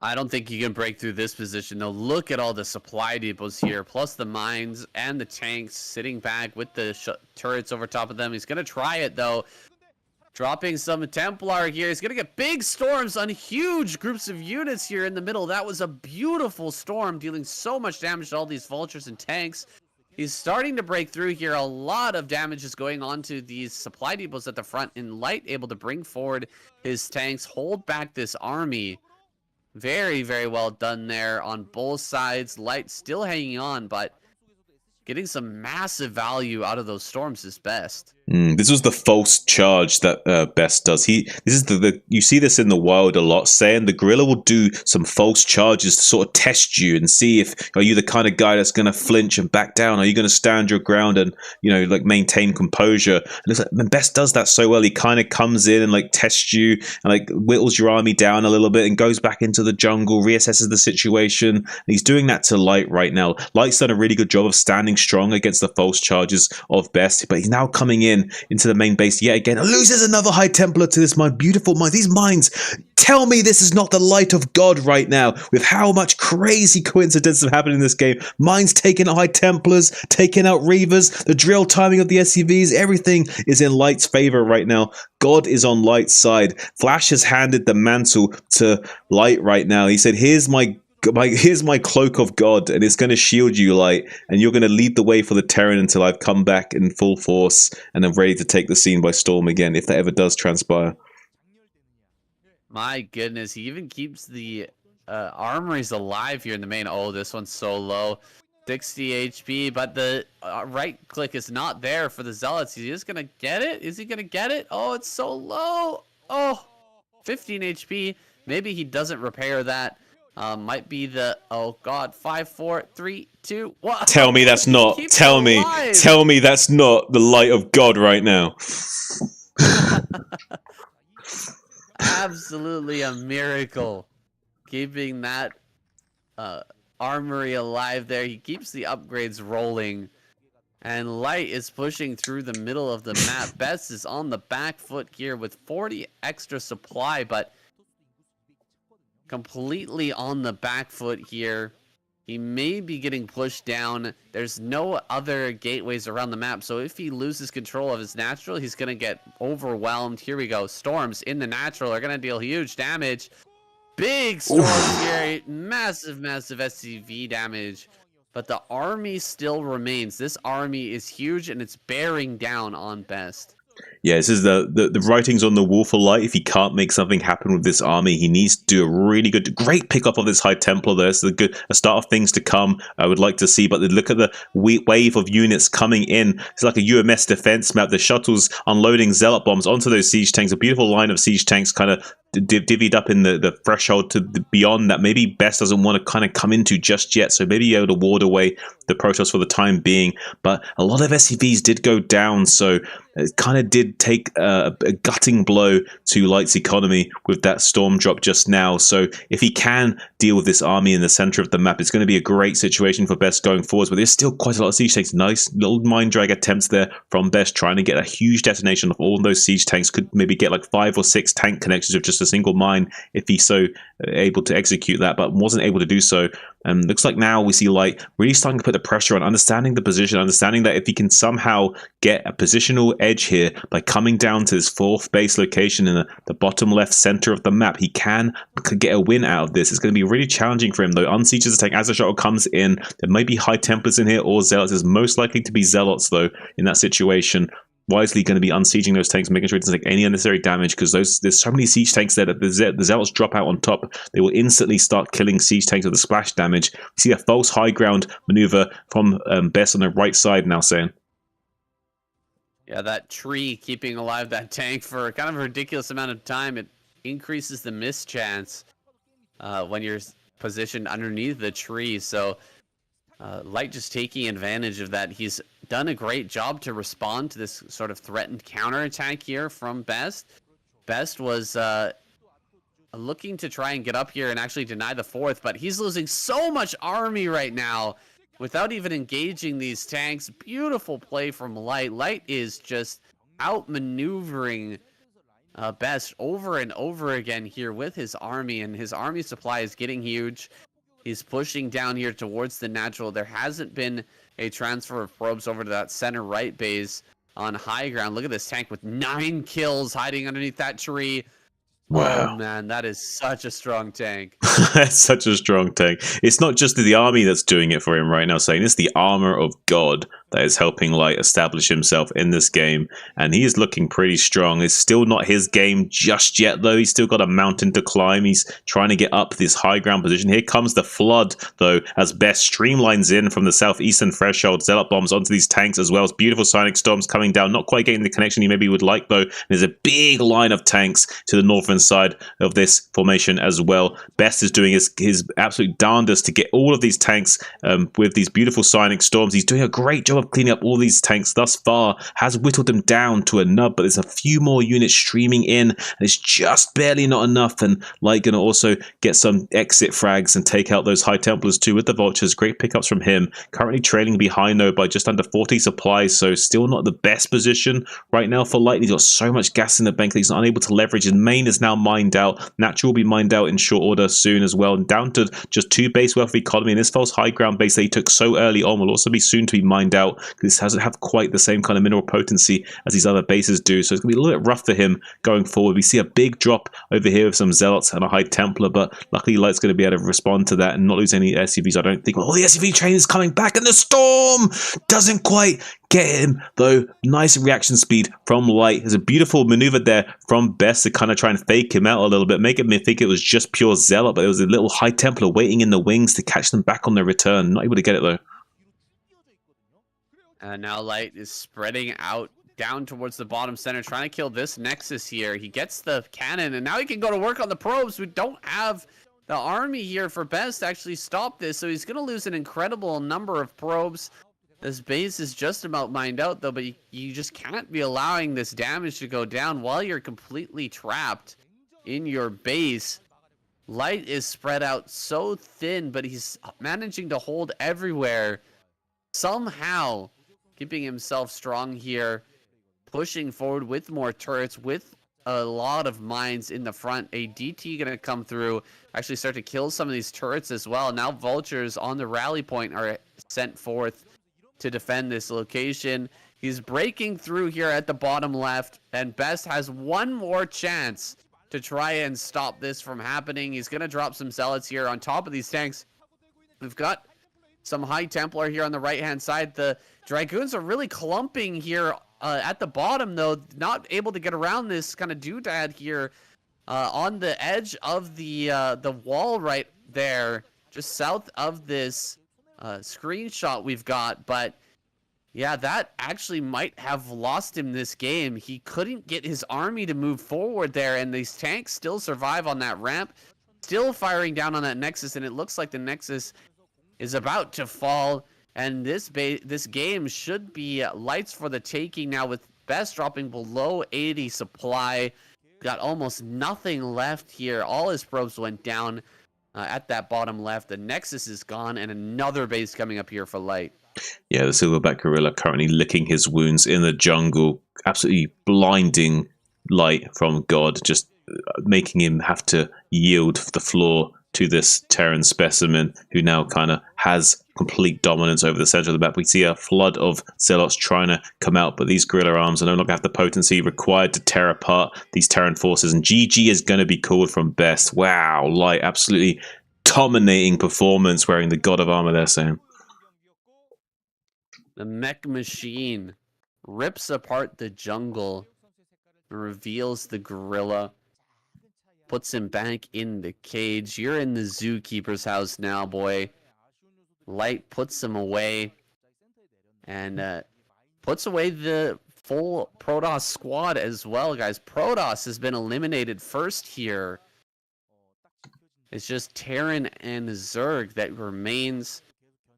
I don't think you can break through this position, though. Look at all the supply depots here, plus the mines and the tanks sitting back with the turrets over top of them. He's going to try it, though. Dropping some Templar here. He's going to get big storms on huge groups of units here in the middle. That was a beautiful storm, dealing so much damage to all these vultures and tanks. He's starting to break through here. A lot of damage is going on to these supply depots at the front, and Light able to bring forward his tanks, hold back this army. Very, very well done there on both sides. Light still hanging on, but getting some massive value out of those storms is Best. This was the false charge that Best does. This is you see this in the wild a lot, saying the gorilla will do some false charges to sort of test you and see if are you the kind of guy that's going to flinch and back down, are you going to stand your ground and like maintain composure. And when Best does that so well, he kind of comes in and like tests you and like whittles your army down a little bit and goes back into the jungle, reassesses the situation. And he's doing that to Light right now. Light's done a really good job of standing strong against the false charges of Best, but he's now coming into the main base yet again. Loses another High Templar to this mine. Beautiful mine. These mines tell me this is not the light of God right now, with how much crazy coincidences have happened in this game. Mines taking out High Templars, taking out Reavers, the drill timing of the SCVs, everything is in Light's favor right now. God is on Light's side. Flash has handed the mantle to Light right now. He said, here's my cloak of God, and it's going to shield you, Light, and you're going to lead the way for the Terran until I've come back in full force and I'm ready to take the scene by storm again, if that ever does transpire. My goodness, he even keeps the armories alive here in the main. Oh, this one's so low. 60 HP, but the right click is not there for the Zealots. He's just going to get it? Is he going to get it? Oh, it's so low. Oh, 15 HP. Maybe he doesn't repair that. Might be the, oh god, 5, 4, 3, 2, 1. Tell me that's not, tell me that's not the light of God right now. Absolutely a miracle. Keeping that armory alive there. He keeps the upgrades rolling. And Light is pushing through the middle of the map. Best is on the back foot here with 40 extra supply, but completely on the back foot here. He may be getting pushed down. There's no other gateways around the map, so if he loses control of his natural, he's going to get overwhelmed. Here we go. Storms in the natural are going to deal huge damage. Big storms here. Massive, massive SCV damage. But the army still remains. This army is huge, and it's bearing down on Best. Yeah, this is the writing's on the wall for Light. If he can't make something happen with this army, he needs to do a really great pickup of this High Templar. There's a start of things to come. I would like to see, but look at the wave of units coming in. It's like a UMS defense map. The shuttles unloading Zealot bombs onto those siege tanks. A beautiful line of siege tanks, kind of divvied up in the threshold to beyond that. Maybe Best doesn't want to kind of come into just yet, so maybe able to ward away the Protoss for the time being. But a lot of SCVs did go down, so it kind of did take a gutting blow to Light's economy with that storm drop just now. So if he can deal with this army in the center of the map, it's going to be a great situation for Best going forwards. But there's still quite a lot of siege tanks. Nice little mind drag attempts there from Best, trying to get a huge detonation of all those siege tanks. Could maybe get like 5 or 6 tank connections with just a single mine if he's so able to execute that, but wasn't able to do so. Looks like now we see Light really starting to put the pressure on, understanding the position, understanding that if he can somehow get a positional edge here by coming down to this 4th base location in the bottom left center of the map, he could get a win out of this. It's going to be really challenging for him, though. Unsieges the tank as the shuttle comes in. There may be High Templars in here or Zealots. It's most likely to be Zealots, though, in that situation. Wisely going to be unsieging those tanks, making sure it doesn't take any unnecessary damage, because there's so many siege tanks there that the Zealots drop out on top. They will instantly start killing siege tanks with the splash damage. We see a false high ground maneuver from Best on the right side now, saying. Yeah, that tree keeping alive that tank for kind of a ridiculous amount of time. It increases the miss chance when you're positioned underneath the tree. So Light just taking advantage of that. He's done a great job to respond to this sort of threatened counterattack here from Best. Best was looking to try and get up here and actually deny the 4th, but he's losing so much army right now without even engaging these tanks. Beautiful play from Light. Light is just outmaneuvering Best over and over again here with his army, and his army supply is getting huge. He's pushing down here towards the natural. There hasn't been a transfer of probes over to that center right base on high ground. Look at this tank with 9 kills hiding underneath that tree. Wow. Oh, man, that is such a strong tank. That's such a strong tank. It's not just the army that's doing it for him right now, saying it's the armor of God that is helping Light establish himself in this game, and he is looking pretty strong. It's still not his game just yet, though. He's still got a mountain to climb. He's trying to get up this high ground position. Here comes the flood, though, as Best streamlines in from the southeastern threshold. Zealot bombs onto these tanks, as well as beautiful sonic storms coming down. Not quite getting the connection he maybe would like, though. There's a big line of tanks to the northern side of this formation as well. Best is doing his absolute darndest to get all of these tanks with these beautiful sonic storms. He's doing a great job of cleaning up all these tanks thus far, has whittled them down to a nub, but there's a few more units streaming in, and it's just barely not enough. And Light gonna also get some exit frags and take out those High Templars too with the Vultures. Great pickups from him. Currently trailing behind though by just under 40 supplies, so still not the best position right now for Light. He's got so much gas in the bank that he's unable to leverage. His main is now mined out. Natural will be mined out in short order soon as well, and down to just 2 base worth of economy. And this false high ground base that he took so early on will also be soon to be mined out, because this doesn't have quite the same kind of mineral potency as these other bases do. So it's going to be a little bit rough for him going forward. We see a big drop over here with some Zealots and a High Templar, but luckily Light's going to be able to respond to that and not lose any SCVs, I don't think. Oh, the SCV train is coming back, and the storm doesn't quite get him, though. Nice reaction speed from Light. There's a beautiful maneuver there from Best to kind of try and fake him out a little bit, make me think it was just pure Zealot, but it was a little High Templar waiting in the wings to catch them back on their return. Not able to get it, though. And now Light is spreading out down towards the bottom center, trying to kill this Nexus here. He gets the cannon, and now he can go to work on the probes. We don't have the army here for Best to actually stop this, so he's going to lose an incredible number of probes. This base is just about mined out, though, but you just can't be allowing this damage to go down while you're completely trapped in your base. Light is spread out so thin, but he's managing to hold everywhere. Somehow keeping himself strong here, pushing forward with more turrets, with a lot of mines in the front. A DT gonna come through, actually start to kill some of these turrets as well. Now Vultures on the rally point are sent forth to defend this location. He's breaking through here at the bottom left, and Best has one more chance to try and stop this from happening. He's gonna drop some Zealots here on top of these tanks. We've got some High Templar here on the right-hand side. The Dragoons are really clumping here at the bottom, though, not able to get around this kind of doodad here on the edge of the wall right there, just south of this screenshot we've got. But yeah, that actually might have lost him this game. He couldn't get his army to move forward there, and these tanks still survive on that ramp, still firing down on that Nexus, and it looks like the Nexus is about to fall. And this game should be lights for the taking now, with Best dropping below 80 supply. Got almost nothing left here. All his probes went down at that bottom left. The Nexus is gone, and another base coming up here for Light. Yeah, the Silverback Gorilla currently licking his wounds in the jungle. Absolutely blinding light from God, just making him have to yield the floor to this Terran specimen, who now kind of has complete dominance over the center of the map. We see a flood of Zealots trying to come out, but these Gorilla arms are no longer have the potency required to tear apart these Terran forces, and GG is going to be called from Best. Wow, Light absolutely dominating performance wearing the God of Armor there, Sam. The mech machine rips apart the jungle, reveals the gorilla, puts him back in the cage. You're in the zookeeper's house now, boy. Light puts him away and puts away the full Protoss squad as well, guys. Protoss has been eliminated first here. It's just Terran and Zerg that remains.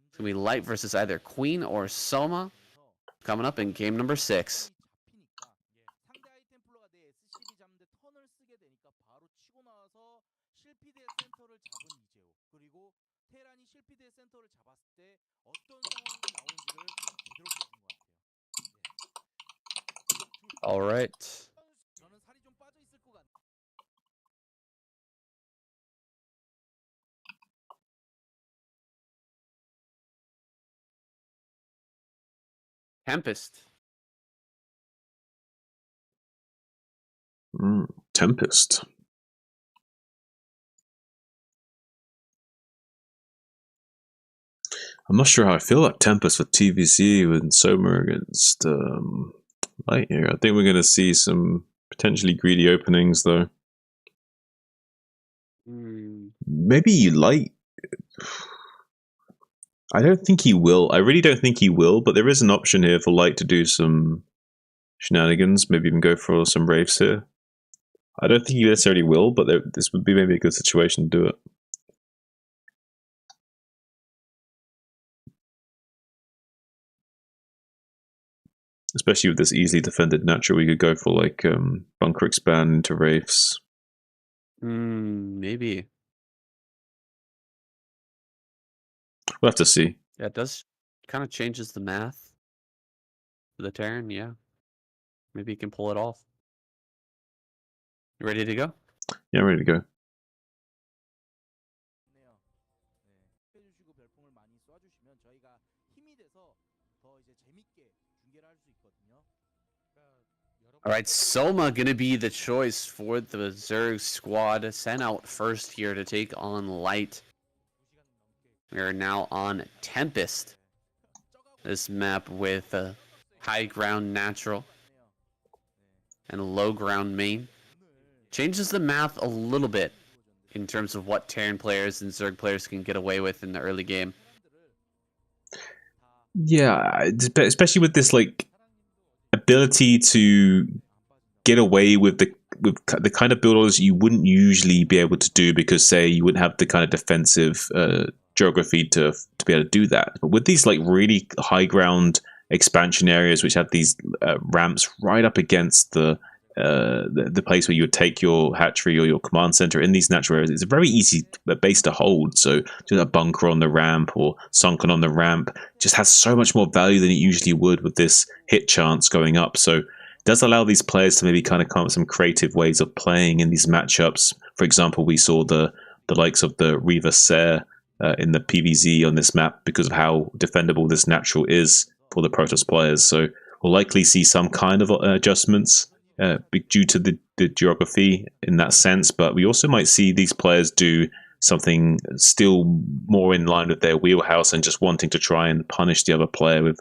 It's going to be Light versus either Queen or Soma coming up in game number 6. All right. Tempest. Tempest. I'm not sure how I feel about Tempest with TVC and Soma against Light here. I think we're going to see some potentially greedy openings, though. Maybe Light. I don't think he will. I really don't think he will, but there is an option here for Light to do some shenanigans, maybe even go for some Wraiths here. I don't think he necessarily will, but this would be maybe a good situation to do it. Especially with this easily defended natural, we could go for like bunker expand into Wraiths. Maybe. We'll have to see. Yeah, it does kind of changes the math for the Terran, yeah. Maybe he can pull it off. You ready to go? Yeah, I'm ready to go. All right, Soma gonna be the choice for the Zerg squad. Sent out first here to take on Light. We are now on Tempest. This map with a high ground natural and a low ground main. Changes the math a little bit in terms of what Terran players and Zerg players can get away with in the early game. Yeah, especially with this like ability to get away with the kind of build orders you wouldn't usually be able to do, because say you wouldn't have the kind of defensive geography to be able to do that. But with these like really high ground expansion areas which have these ramps right up against the place where you would take your hatchery or your command center in these natural areas, it's a very easy base to hold. So just a bunker on the ramp or sunken on the ramp just has so much more value than it usually would with this hit chance going up. So it does allow these players to maybe kind of come up with some creative ways of playing in these matchups. For example, we saw the likes of the Reaver Ser in the PvZ on this map because of how defendable this natural is for the Protoss players. So we'll likely see some kind of adjustments due to the geography in that sense, but we also might see these players do something still more in line with their wheelhouse and just wanting to try and punish the other player with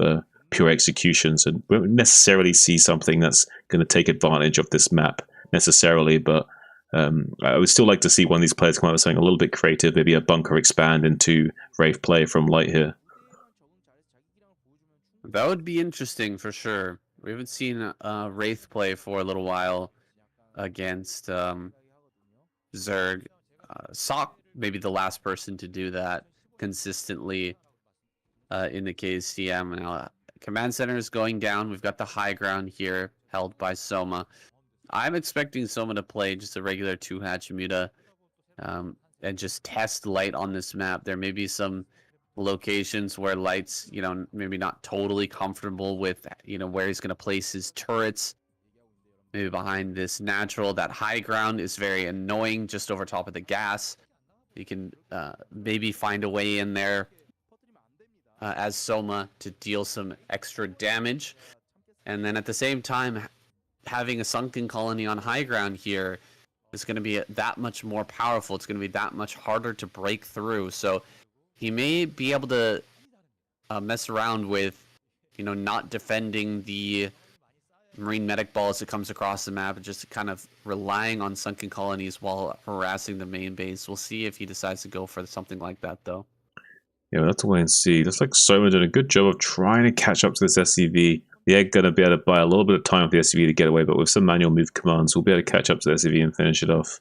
pure execution. So we won't necessarily see something that's going to take advantage of this map necessarily, but I would still like to see one of these players come out with something a little bit creative, maybe a bunker expand into Wraith play from Light here. That would be interesting for sure. We haven't seen Wraith play for a little while against Zerg. Sock maybe the last person to do that consistently in the KCM. Now, Command Center is going down. We've got the high ground here held by Soma. I'm expecting Soma to play just a regular 2-hatch Muta and just test Light on this map. There may be some locations where Light's, maybe not totally comfortable with, where he's going to place his turrets. Maybe behind this natural. That high ground is very annoying just over top of the gas. You can maybe find a way in there as Soma to deal some extra damage. And then at the same time, having a sunken colony on high ground here is going to be that much more powerful. It's going to be that much harder to break through. So he may be able to mess around with, not defending the Marine Medic Ball as it comes across the map and just kind of relying on sunken colonies while harassing the main base. We'll see if he decides to go for something like that, though. Yeah, we'll have to wait and see. Looks like Soma did a good job of trying to catch up to this SCV. The egg going to be able to buy a little bit of time for the SCV to get away, but with some manual move commands, we'll be able to catch up to the SCV and finish it off.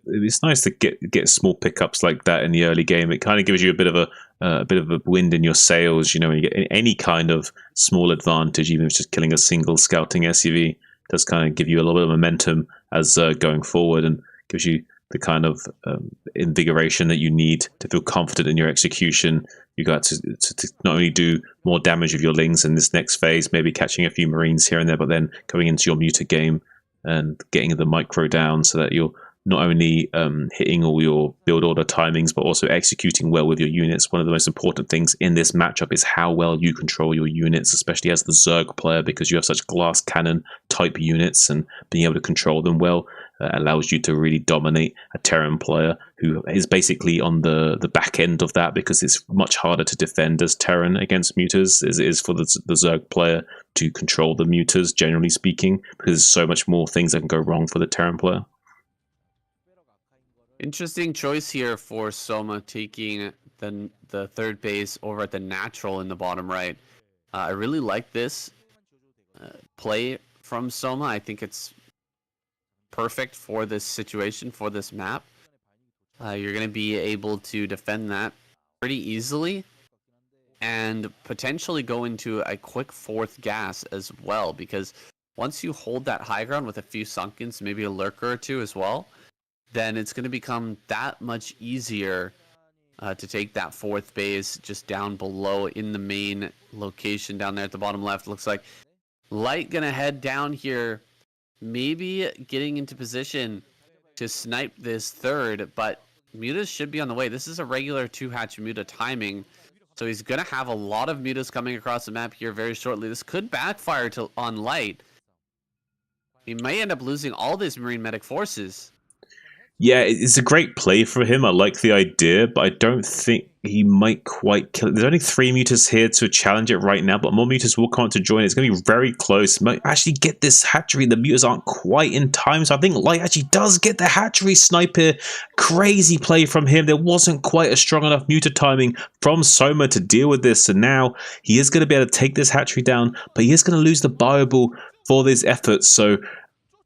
It's nice to get small pickups like that in the early game. It kind of gives you a bit of a wind in your sails. When you get any kind of small advantage, even if it's just killing a single scouting SCV, it does kind of give you a little bit of momentum as going forward, and gives you the kind of invigoration that you need to feel confident in your execution. You got to not only do more damage with your Lings in this next phase, maybe catching a few Marines here and there, but then going into your Muta game and getting the micro down so that you're not only hitting all your build order timings, but also executing well with your units. One of the most important things in this matchup is how well you control your units, especially as the Zerg player, because you have such glass cannon type units, and being able to control them well allows you to really dominate a Terran player who is basically on the back end of that, because it's much harder to defend as Terran against Mutas as it is for the Zerg player to control the Mutas, generally speaking, because there's so much more things that can go wrong for the Terran player. Interesting choice here for Soma, taking the third base over at the natural in the bottom right. I really like this play from Soma. I think it's perfect for this situation, for this map. You're going to be able to defend that pretty easily and potentially go into a quick fourth gas as well, because once you hold that high ground with a few sunkens, maybe a lurker or two as well, then it's going to become that much easier to take that fourth base just down below in the main location down there at the bottom left. Looks like Light going to head down here, maybe getting into position to snipe this third, but Mutas should be on the way. This is a regular 2-hatch Muta timing, so he's going to have a lot of Mutas coming across the map here very shortly. This could backfire on Light. He may end up losing all these Marine Medic forces. Yeah, it's a great play for him. I like the idea, but I don't think he might quite kill it. There's only 3 Mutas here to challenge it right now, but more Mutas will come to join. It's going to be very close. Might actually get this hatchery. The Mutas aren't quite in time, so I think Light actually does get the hatchery snipe here. Crazy play from him. There wasn't quite a strong enough Muta timing from Soma to deal with this, so now he is going to be able to take this hatchery down, but he is going to lose the Bioball for this effort, so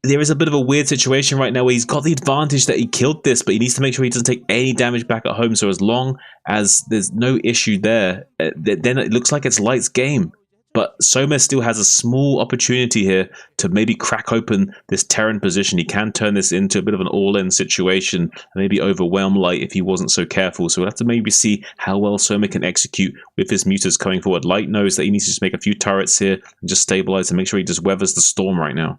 there is a bit of a weird situation right now where he's got the advantage that he killed this, but he needs to make sure he doesn't take any damage back at home. So as long as there's no issue there, then it looks like it's Light's game. But Soma still has a small opportunity here to maybe crack open this Terran position. He can turn this into a bit of an all-in situation and maybe overwhelm Light if he wasn't so careful. So we'll have to maybe see how well Soma can execute with his Mutas coming forward. Light knows that he needs to just make a few turrets here and just stabilize and make sure he just weathers the storm right now.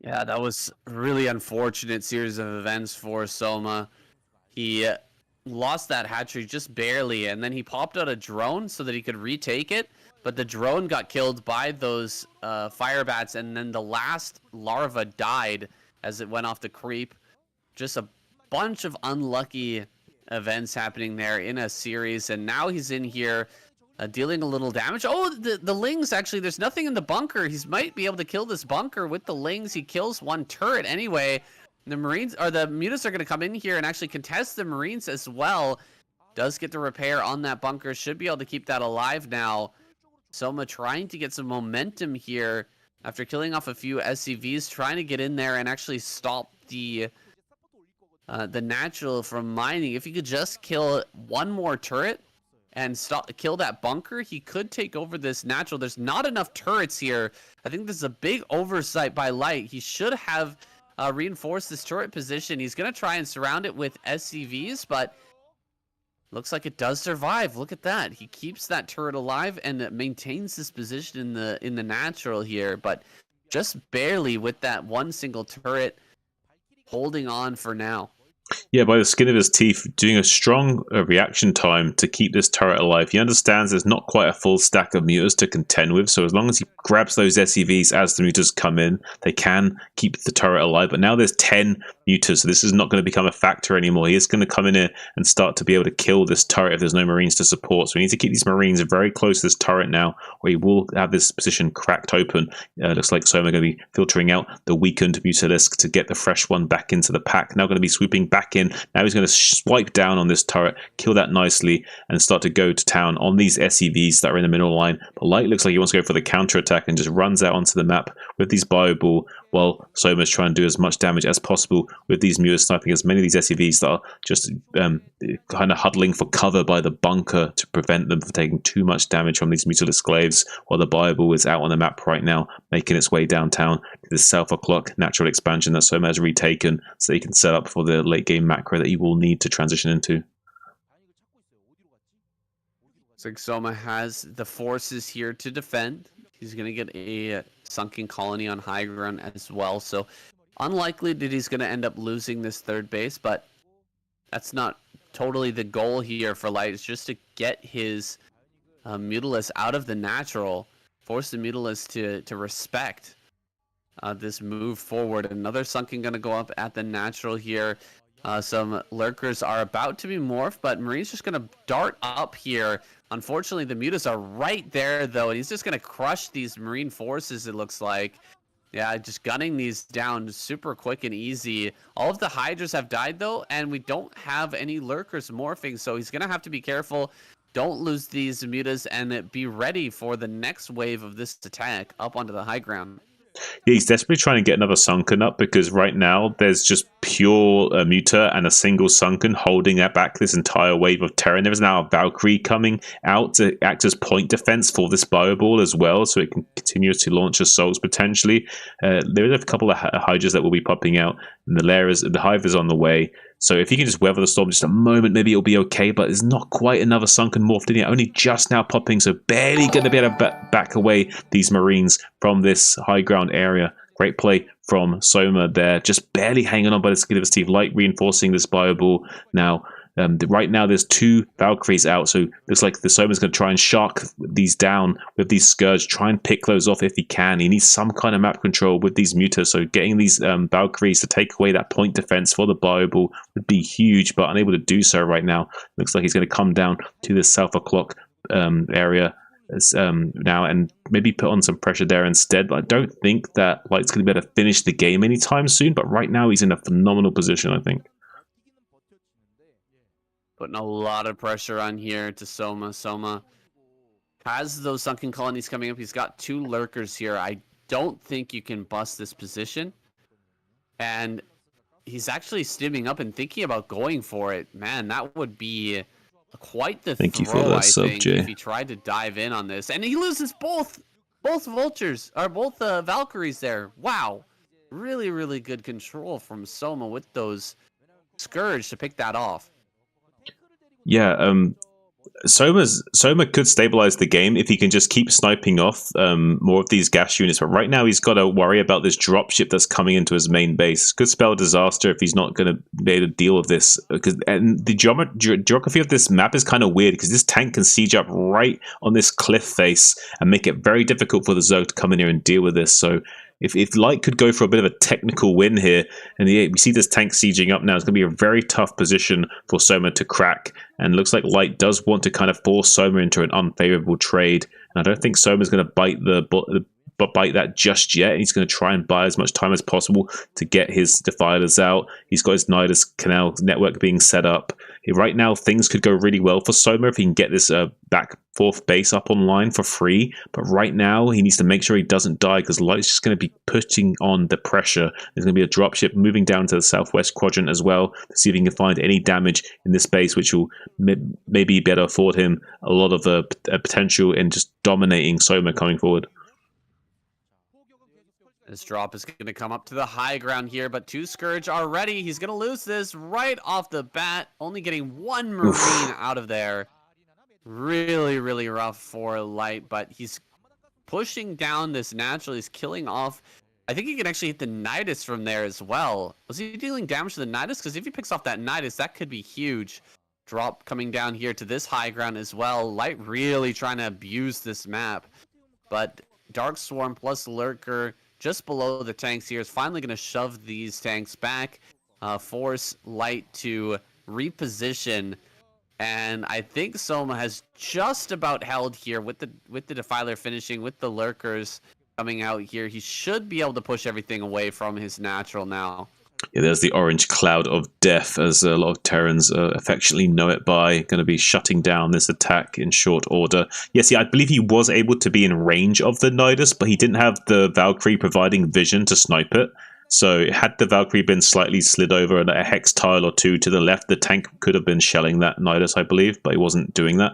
Yeah, that was a really unfortunate series of events for Soma. He lost that hatchery just barely, and then he popped out a drone so that he could retake it, but the drone got killed by those fire bats, and then the last larva died as it went off the creep. Just a bunch of unlucky events happening there in a series, and now he's in here dealing a little damage. Oh, the Lings, actually, there's nothing in the bunker. He might be able to kill this bunker with the Lings. He kills one turret anyway. The Marines, or the Mutas, are going to come in here and actually contest the Marines as well. Does get the repair on that bunker. Should be able to keep that alive now. Soma trying to get some momentum here after killing off a few SCVs, trying to get in there and actually stop the natural from mining. If he could just kill one more turret and kill that bunker, he could take over this natural. There's not enough turrets here. I think this is a big oversight by Light. He should have reinforced this turret position. He's going to try and surround it with SCVs, but looks like it does survive. Look at that. He keeps that turret alive and maintains this position in the natural here, but just barely with that one single turret holding on for now. Yeah, by the skin of his teeth, doing a strong reaction time to keep this turret alive. He understands there's not quite a full stack of mutas to contend with, so as long as he grabs those SCVs as the mutas come in, they can keep the turret alive. But now there's 10 mutas, so this is not going to become a factor anymore. He is going to come in here and start to be able to kill this turret if there's no Marines to support. So we need to keep these Marines very close to this turret now, or he will have this position cracked open. Looks like Soma going to be filtering out the weakened Mutalisk to get the fresh one back into the pack. Now going to be swooping back in. Now he's going to swipe down on this turret, kill that nicely, and start to go to town on these SCVs that are in the middle line. But Light looks like he wants to go for the counter attack and just runs out onto the map with these bio ball, while Soma's trying to do as much damage as possible with these mutas, sniping as many of these SCVs that are just kind of huddling for cover by the bunker to prevent them from taking too much damage from these Mutalisk Glaives, while the bio ball is out on the map right now, making its way downtown to the South O'Clock natural expansion that Soma has retaken, so he can set up for the late game macro that he will need to transition into. Looks like Soma has the forces here to defend. He's going to get a sunken colony on high ground as well. So unlikely that he's going to end up losing this third base, but that's not totally the goal here for Light. It's just to get his Mutalisk out of the natural, force the Mutalisk to respect this move forward. Another sunken going to go up at the natural here. Some lurkers are about to be morphed, but Marine's just going to dart up here. Unfortunately, the mutas are right there, though, and he's just going to crush these Marine forces, it looks like. Yeah, just gunning these down super quick and easy. All of the Hydras have died, though, and we don't have any lurkers morphing, so he's going to have to be careful. Don't lose these mutas and be ready for the next wave of this attack up onto the high ground. Yeah, he's desperately trying to get another sunken up, because right now there's just pure muta and a single sunken holding that back this entire wave of terror. And there is now a Valkyrie coming out to act as point defense for this bio ball as well, so it can continue to launch assaults potentially. There are a couple of Hydras that will be popping out, and the Hive is on the way. So if you can just weather the storm just a moment, maybe it'll be okay, but there's not quite another sunken morphed in yet. Only just now popping, so barely going to be able to back away these Marines from this high ground area. Great play from Soma there, just barely hanging on by the skin of his teeth. Light reinforcing this bio ball now. Right now there's 2 Valkyries out, so looks like the Soma's going to try and shark these down with these Scourge, try and pick those off if he can. He needs some kind of map control with these mutas, so getting these Valkyries to take away that point defense for the bio ball would be huge, but unable to do so right now. Looks like he's going to come down to the South O'Clock area now and maybe put on some pressure there instead. But I don't think that Light's going to be able to finish the game anytime soon, but right now he's in a phenomenal position, I think. Putting a lot of pressure on here to Soma. Soma has those sunken colonies coming up. He's got 2 lurkers here. I don't think you can bust this position. And he's actually stimming up and thinking about going for it. Man, that would be quite the Thank throw, you for that I sub, think, Jay. if he tried to dive in on this. And he loses both vultures, or both Valkyries there. Wow. Really, really good control from Soma with those Scourge to pick that off. Yeah, Soma could stabilize the game if he can just keep sniping off more of these gas units. But right now he's got to worry about this dropship that's coming into his main base. Could spell disaster if he's not going to be able to deal with this. And the geography of this map is kind of weird, because this tank can siege up right on this cliff face and make it very difficult for the Zerg to come in here and deal with this. So if Light could go for a bit of a technical win here, and we see this tank sieging up now, it's going to be a very tough position for Soma to crack. And it looks like Light does want to kind of force Soma into an unfavorable trade. And I don't think Soma's going to bite that just yet. He's going to try and buy as much time as possible to get his defilers out. He's got his Nidus Canal network being set up. Right now, things could go really well for Soma if he can get this back 4th base up online for free. But right now, he needs to make sure he doesn't die, because Light's just going to be putting on the pressure. There's going to be a dropship moving down to the southwest quadrant as well to see if he can find any damage in this base, which will maybe better afford him a lot of potential in just dominating Soma coming forward. This drop is going to come up to the high ground here, but 2 Scourge already. He's going to lose this right off the bat, only getting 1 Marine out of there. Really, really rough for Light, but he's pushing down this naturally. He's killing off. I think he can actually hit the Nidus from there as well. Was he dealing damage to the Nidus? Because if he picks off that Nidus, that could be huge. Drop coming down here to this high ground as well. Light really trying to abuse this map, but Dark Swarm plus Lurker just below the tanks here is finally going to shove these tanks back, force Light to reposition, and I think Soma has just about held here with the Defiler finishing, with the Lurkers coming out here. He should be able to push everything away from his natural now. Yeah, there's the orange cloud of death, as a lot of Terrans affectionately know it by. Going to be shutting down this attack in short order. Yes, yeah, I believe he was able to be in range of the Nidus, but he didn't have the Valkyrie providing vision to snipe it. So had the Valkyrie been slightly slid over a hex tile or 2 to the left, the tank could have been shelling that Nidus, I believe, but he wasn't doing that.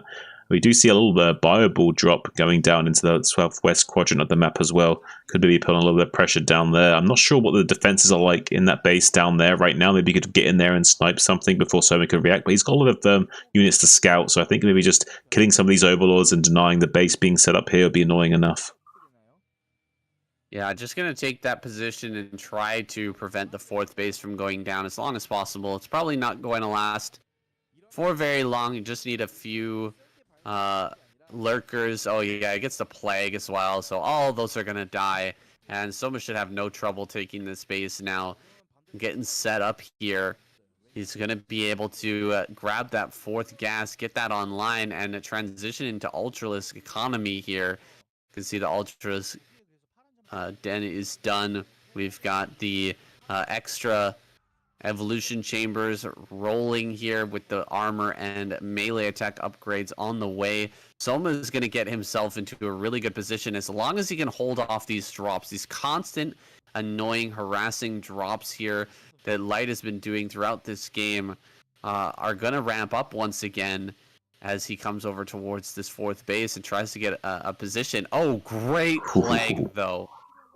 We do see a little Bioball drop going down into the southwest quadrant of the map as well. Could be putting a little bit of pressure down there. I'm not sure what the defenses are like in that base down there right now. Maybe he could get in there and snipe something before Soma could react. But he's got a lot of units to scout, so I think maybe just killing some of these overlords and denying the base being set up here would be annoying enough. Yeah, just going to take that position and try to prevent the 4th base from going down as long as possible. It's probably not going to last for very long. You just need a few Lurkers. Oh yeah, it gets the Plague as well, so all those are gonna die, and Soma should have no trouble taking this base now. Getting set up here, he's gonna be able to grab that 4th gas, get that online, and transition into Ultralisk economy here. You can see the Ultralisk den is done. We've got the extra evolution chambers rolling here with the armor and melee attack upgrades on the way. Soma is going to get himself into a really good position as long as he can hold off these drops, these constant, annoying, harassing drops here that Light has been doing throughout this game are going to ramp up once again as he comes over towards this 4th base and tries to get a position. Oh, great Plague, though.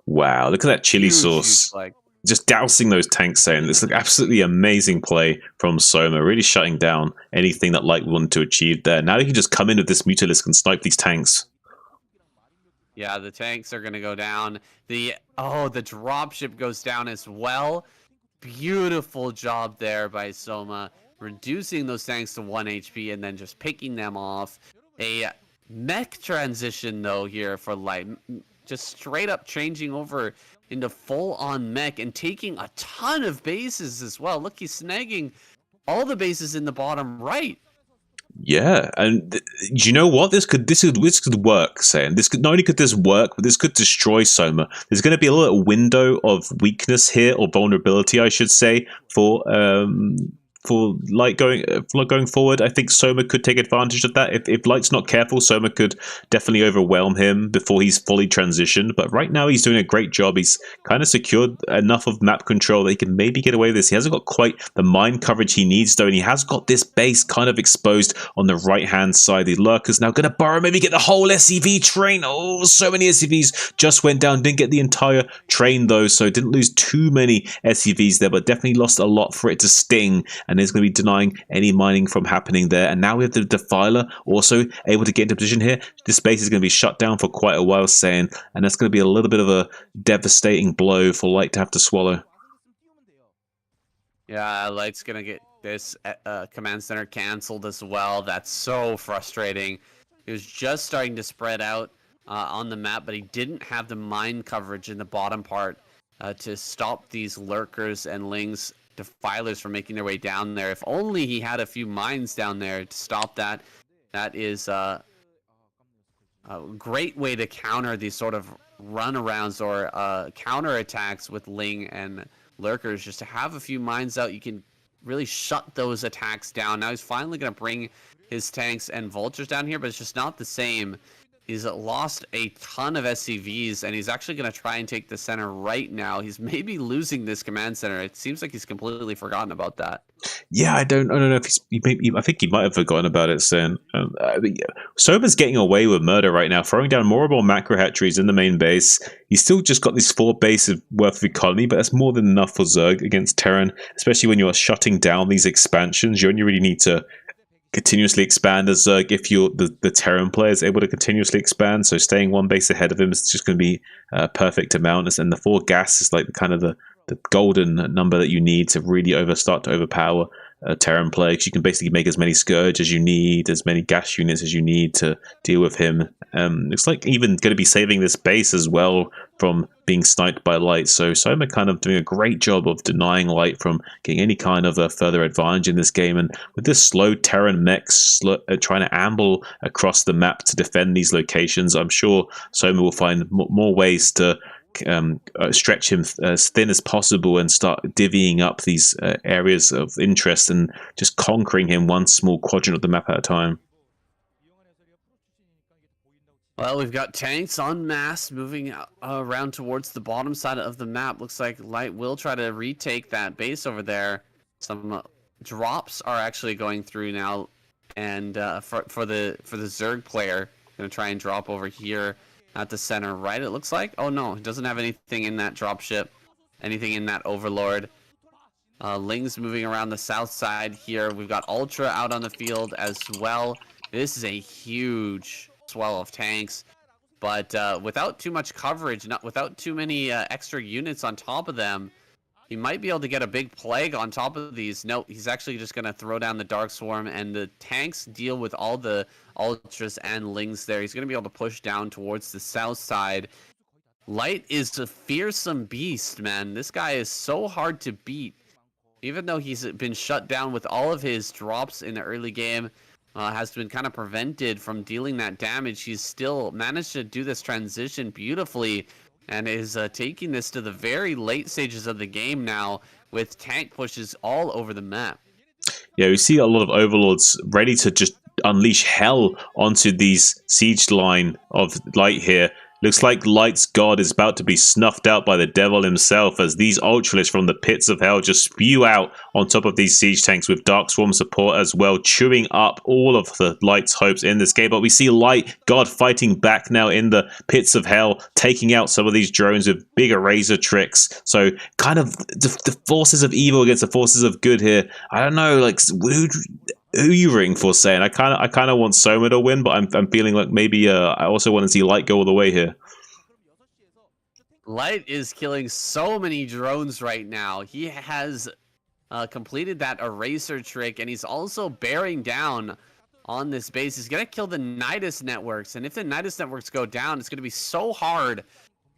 Wow, look at that chili sauce. Huge just dousing those tanks, saying this look absolutely amazing play from Soma, really shutting down anything that Light wanted to achieve there. Now he can just come in with this Mutalisk and snipe these tanks. Yeah, the tanks are going to go down. The dropship goes down as well. Beautiful job there by Soma, reducing those tanks to 1 HP and then just picking them off. A mech transition, though, here for Light. Just straight up changing over into full-on mech and taking a ton of bases as well. Look, he's snagging all the bases in the bottom right. Yeah, and do you know what? This could work, saying this could not only could this work, but this could destroy Soma. There's going to be a little window of weakness here, or vulnerability, I should say, for Light going forward. I think Soma could take advantage of that. If Light's not careful, Soma could definitely overwhelm him before he's fully transitioned. But right now he's doing a great job. He's kind of secured enough of map control that he can maybe get away with this. He hasn't got quite the mine coverage he needs, though, and he has got this base kind of exposed on the right-hand side. The Lurker's now going to burrow, maybe get the whole SCV train. Oh, so many SCVs just went down. Didn't get the entire train, though, so didn't lose too many SCVs there, but definitely lost a lot for it to sting. And is going to be denying any mining from happening there. And now we have the Defiler also able to get into position here. This base is going to be shut down for quite a while, saying, and that's going to be a little bit of a devastating blow for Light to have to swallow. Yeah, Light's going to get this command center canceled as well. That's so frustrating. He was just starting to spread out on the map, but he didn't have the mine coverage in the bottom part to stop these lurkers and lings defilers from making their way down there. If only he had a few mines down there to stop that. That is a great way to counter these sort of runarounds or counter attacks with ling and lurkers. Just to have a few mines out, you can really shut those attacks down. Now he's finally going to bring his tanks and vultures down here, but it's just not the same. He's lost a ton of SCVs, and he's actually going to try and take the center right now. He's maybe losing this command center. It seems like he's completely forgotten about that. Yeah, I don't know if I think he might have forgotten about it, Sen. Soma's getting away with murder right now, throwing down more and more macro hatcheries in the main base. He's still just got these 4 bases worth of economy, but that's more than enough for Zerg against Terran, especially when you're shutting down these expansions. You only really need to continuously expand as Zerg if the Terran player is able to continuously expand. So staying 1 base ahead of him is just going to be a perfect amount. And the 4 gas is like the golden number that you need to really start to overpower Terran player, because you can basically make as many Scourge as you need, as many gas units as you need to deal with him. Looks like even going to be saving this base as well from being sniped by Light. So Soma kind of doing a great job of denying Light from getting any kind of a further advantage in this game. And with this slow Terran mechs trying to amble across the map to defend these locations, I'm sure Soma will find more ways to stretch him as thin as possible and start divvying up these areas of interest and just conquering him one small quadrant of the map at a time. Well, we've got tanks en masse moving around towards the bottom side of the map. Looks like Light will try to retake that base over there. Some drops are actually going through now, and for the Zerg player, gonna try and drop over here at the center right, it looks like. Oh no, it doesn't have anything in that dropship, anything in that Overlord. Ling's moving around the south side here. We've got Ultra out on the field as well. This is a huge swell of tanks, but without too much coverage, without too many extra units on top of them, he might be able to get a big plague on top of these. No, he's actually just going to throw down the Dark Swarm, and the tanks deal with all the Ultras and Lings there. He's going to be able to push down towards the south side. Light is a fearsome beast, man. This guy is so hard to beat. Even though he's been shut down with all of his drops in the early game, has been kind of prevented from dealing that damage, he's still managed to do this transition beautifully, and is taking this to the very late stages of the game now with tank pushes all over the map. Yeah, we see a lot of Overlords ready to just unleash hell onto these siege line of Light here. Looks like Light's god is about to be snuffed out by the devil himself, as these Ultralists from the pits of hell just spew out on top of these siege tanks with Dark Swarm support as well, chewing up all of the Light's hopes in this game. But we see Light God fighting back now in the pits of hell, taking out some of these drones with bigger razor tricks. So kind of the forces of evil against the forces of good here. I don't know, like, who you rooting for, saying? I kind of want Soma to win, but I'm feeling like maybe I also want to see Light go all the way here. Light is killing so many drones right now. He has completed that eraser trick, and he's also bearing down on this base. He's gonna kill the Nidus networks, and if the Nidus networks go down, it's gonna be so hard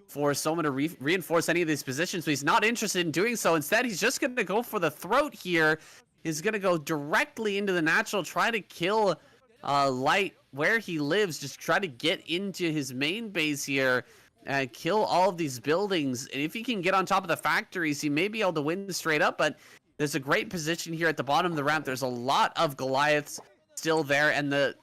for Soma to reinforce any of these positions. But he's not interested in doing so. Instead, he's just gonna go for the throat here. Is going to go directly into the natural, try to kill Light where he lives, just try to get into his main base here, kill all of these buildings. And if he can get on top of the factories, he may be able to win straight up, but there's a great position here at the bottom of the ramp. There's a lot of Goliaths still there, and the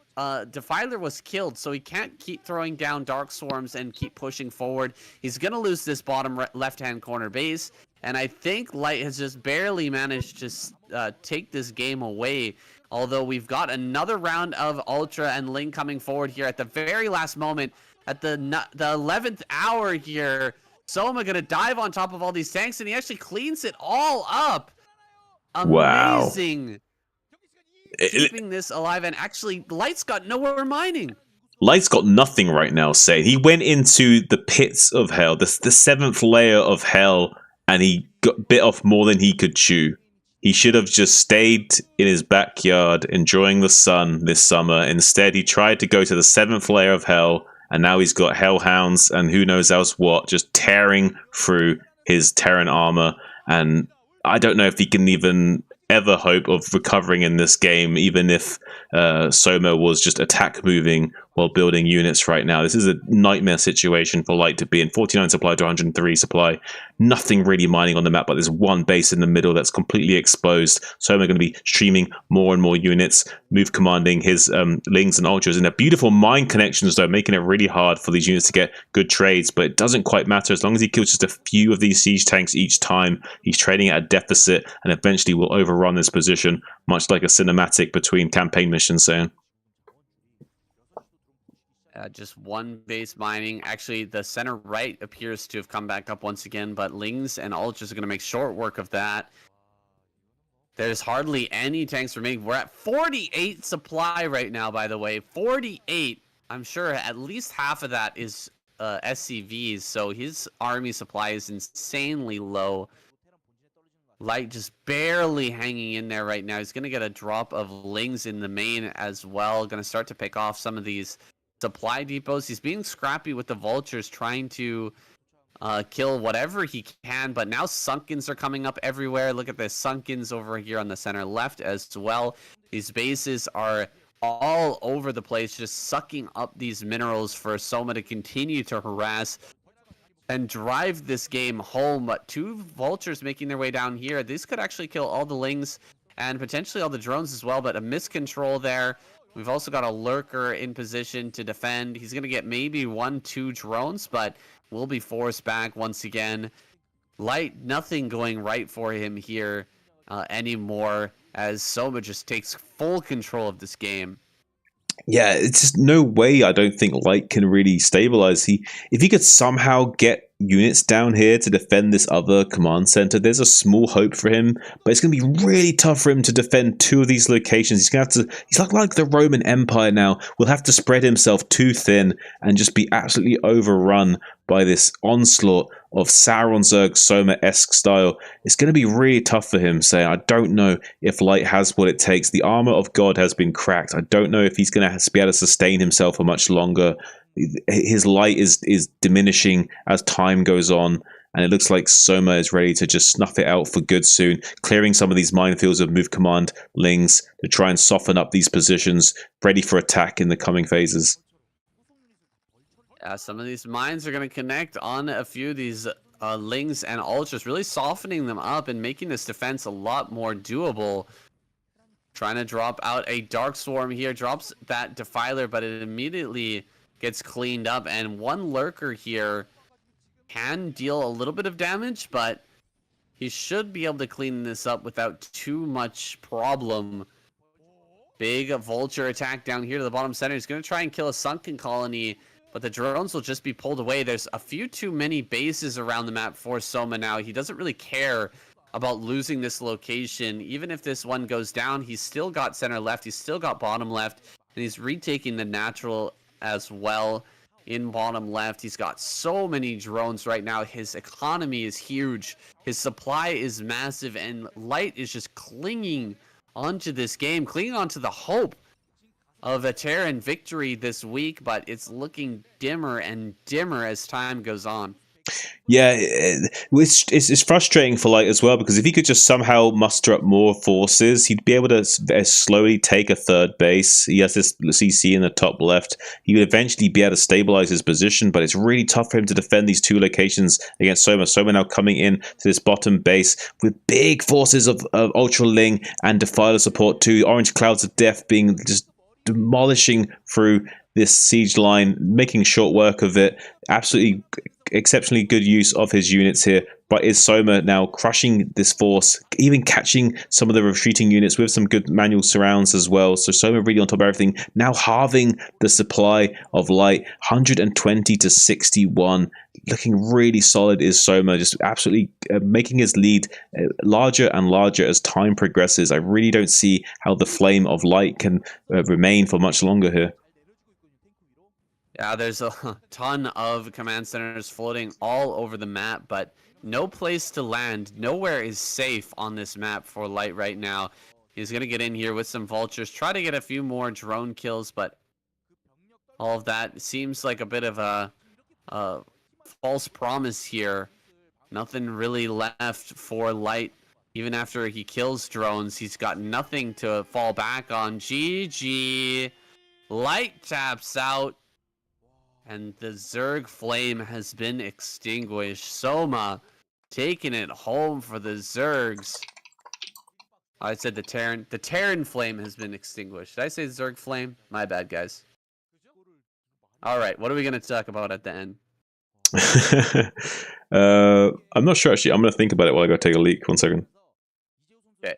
Defiler was killed, so he can't keep throwing down Dark Swarms and keep pushing forward. He's going to lose this bottom left-hand corner base. And I think Light has just barely managed to take this game away. Although we've got another round of Ultra and Ling coming forward here at the very last moment. At the 11th hour here, Soma going to dive on top of all these tanks, and he actually cleans it all up. Amazing. Wow. Keeping this alive, and actually Light's got nowhere mining. Light's got nothing right now, say. He went into the pits of hell, the 7th layer of hell, and he got bit off more than he could chew. He should have just stayed in his backyard enjoying the sun this summer. Instead, he tried to go to the 7th layer of hell and now he's got Hellhounds and who knows else what, just tearing through his Terran armor. And I don't know if he can even ever hope of recovering in this game, even if Soma was just attack moving while building units right now. This is a nightmare situation for Light to be in. 49 supply to 103 supply. Nothing really mining on the map, but there's one base in the middle that's completely exposed. Soma going to be streaming more and more units, move commanding his Lings and Ultras. And they're beautiful mine connections, though, making it really hard for these units to get good trades. But it doesn't quite matter. As long as he kills just a few of these siege tanks each time, he's trading at a deficit and eventually will overrun this position, much like a cinematic between campaign missions, saying. Just one base mining. Actually, the center right appears to have come back up once again, but Lings and Ultras are going to make short work of that. There's hardly any tanks remaining. We're at 48 supply right now, by the way. 48. I'm sure at least half of that is SCVs, so his army supply is insanely low. Light just barely hanging in there right now. He's going to get a drop of Lings in the main as well. Going to start to pick off some of these supply depots. He's being scrappy with the vultures, trying to kill whatever he can, but now Sunkens are coming up everywhere. Look at the Sunkens over here on the center left as well. These bases are all over the place, just sucking up these minerals for Soma to continue to harass and drive this game home. But two vultures making their way down here. This could actually kill all the Lings and potentially all the drones as well, but a miscontrol there. We've also got a lurker in position to defend. He's going to get maybe 1-2 drones, but will be forced back once again. Light, nothing going right for him here anymore, as Soma just takes full control of this game. Yeah, it's just no way I don't think Light can really stabilize. If he could somehow get units down here to defend this other command center, there's a small hope for him, but it's going to be really tough for him to defend two of these locations. He's going to have to, he's like the Roman Empire now, will have to spread himself too thin and just be absolutely overrun by this onslaught of Sauron-Zerg Soma-esque style. It's going to be really tough for him, saying, I don't know if Light has what it takes. The armor of God has been cracked. I don't know if he's going to be able to sustain himself for much longer. His light is diminishing as time goes on, and it looks like Soma is ready to just snuff it out for good soon, clearing some of these minefields of move command Lings to try and soften up these positions, ready for attack in the coming phases. Yeah, some of these mines are going to connect on a few of these Lings and Ultras, really softening them up and making this defense a lot more doable. Trying to drop out a Dark Swarm here, drops that Defiler, but it immediately gets cleaned up, and one lurker here can deal a little bit of damage, but he should be able to clean this up without too much problem. Big vulture attack down here to the bottom center. He's going to try and kill a sunken colony, but the drones will just be pulled away. There's a few too many bases around the map for Soma now. He doesn't really care about losing this location. Even if this one goes down, he's still got center left, he's still got bottom left, and he's retaking the natural as well in bottom left. He's got so many drones right now. His economy is huge. His supply is massive, and Light is just clinging onto this game, clinging onto the hope of a Terran victory this week, but it's looking dimmer and dimmer as time goes on. Yeah, it's frustrating for Light as well, because if he could just somehow muster up more forces, he'd be able to slowly take a third base. He has this CC in the top left. He would eventually be able to stabilize his position, but it's really tough for him to defend these two locations against Soma. Soma now coming in to this bottom base with big forces of Ultra Ling and Defiler support too. Orange Clouds of Death being just demolishing through this siege line, making short work of it. Absolutely exceptionally good use of his units here, but is Soma now crushing this force, even catching some of the retreating units with some good manual surrounds as well. So Soma really on top of everything, now halving the supply of Light, 120 to 61. Looking really solid is Soma, just absolutely making his lead larger and larger as time progresses. I really don't see how the flame of Light can remain for much longer here. Yeah, there's a ton of command centers floating all over the map, but no place to land. Nowhere is safe on this map for Light right now. He's going to get in here with some vultures, try to get a few more drone kills, but all of that. It seems like a bit of a false promise here. Nothing really left for Light. Even after he kills drones, he's got nothing to fall back on. GG. Light taps out. And the Zerg flame has been extinguished. Soma taking it home for the Zergs. I said the Terran flame has been extinguished. Did I say Zerg flame? My bad, guys. All right, what are we going to talk about at the end? I'm not sure, actually. I'm going to think about it while I go take a leak. 1 second. Okay.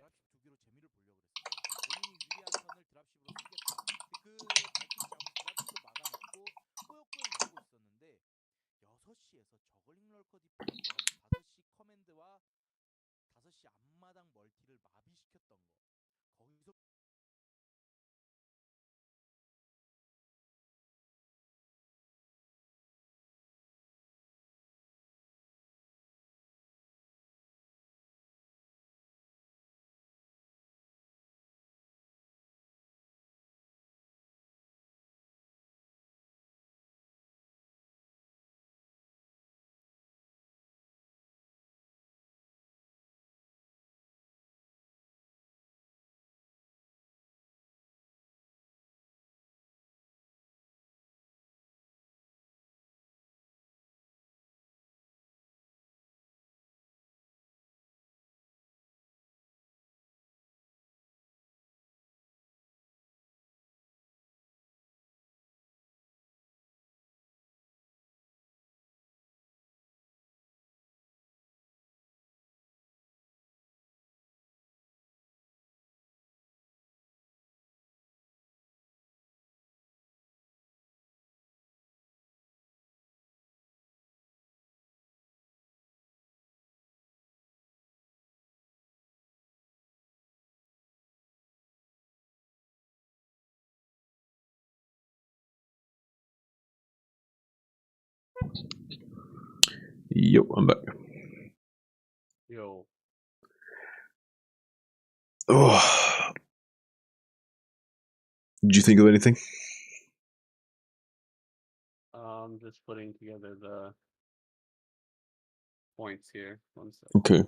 Yo, I'm back. Yo. Oh. Did you think of anything? I'm just putting together the points here. 1 second. Okay.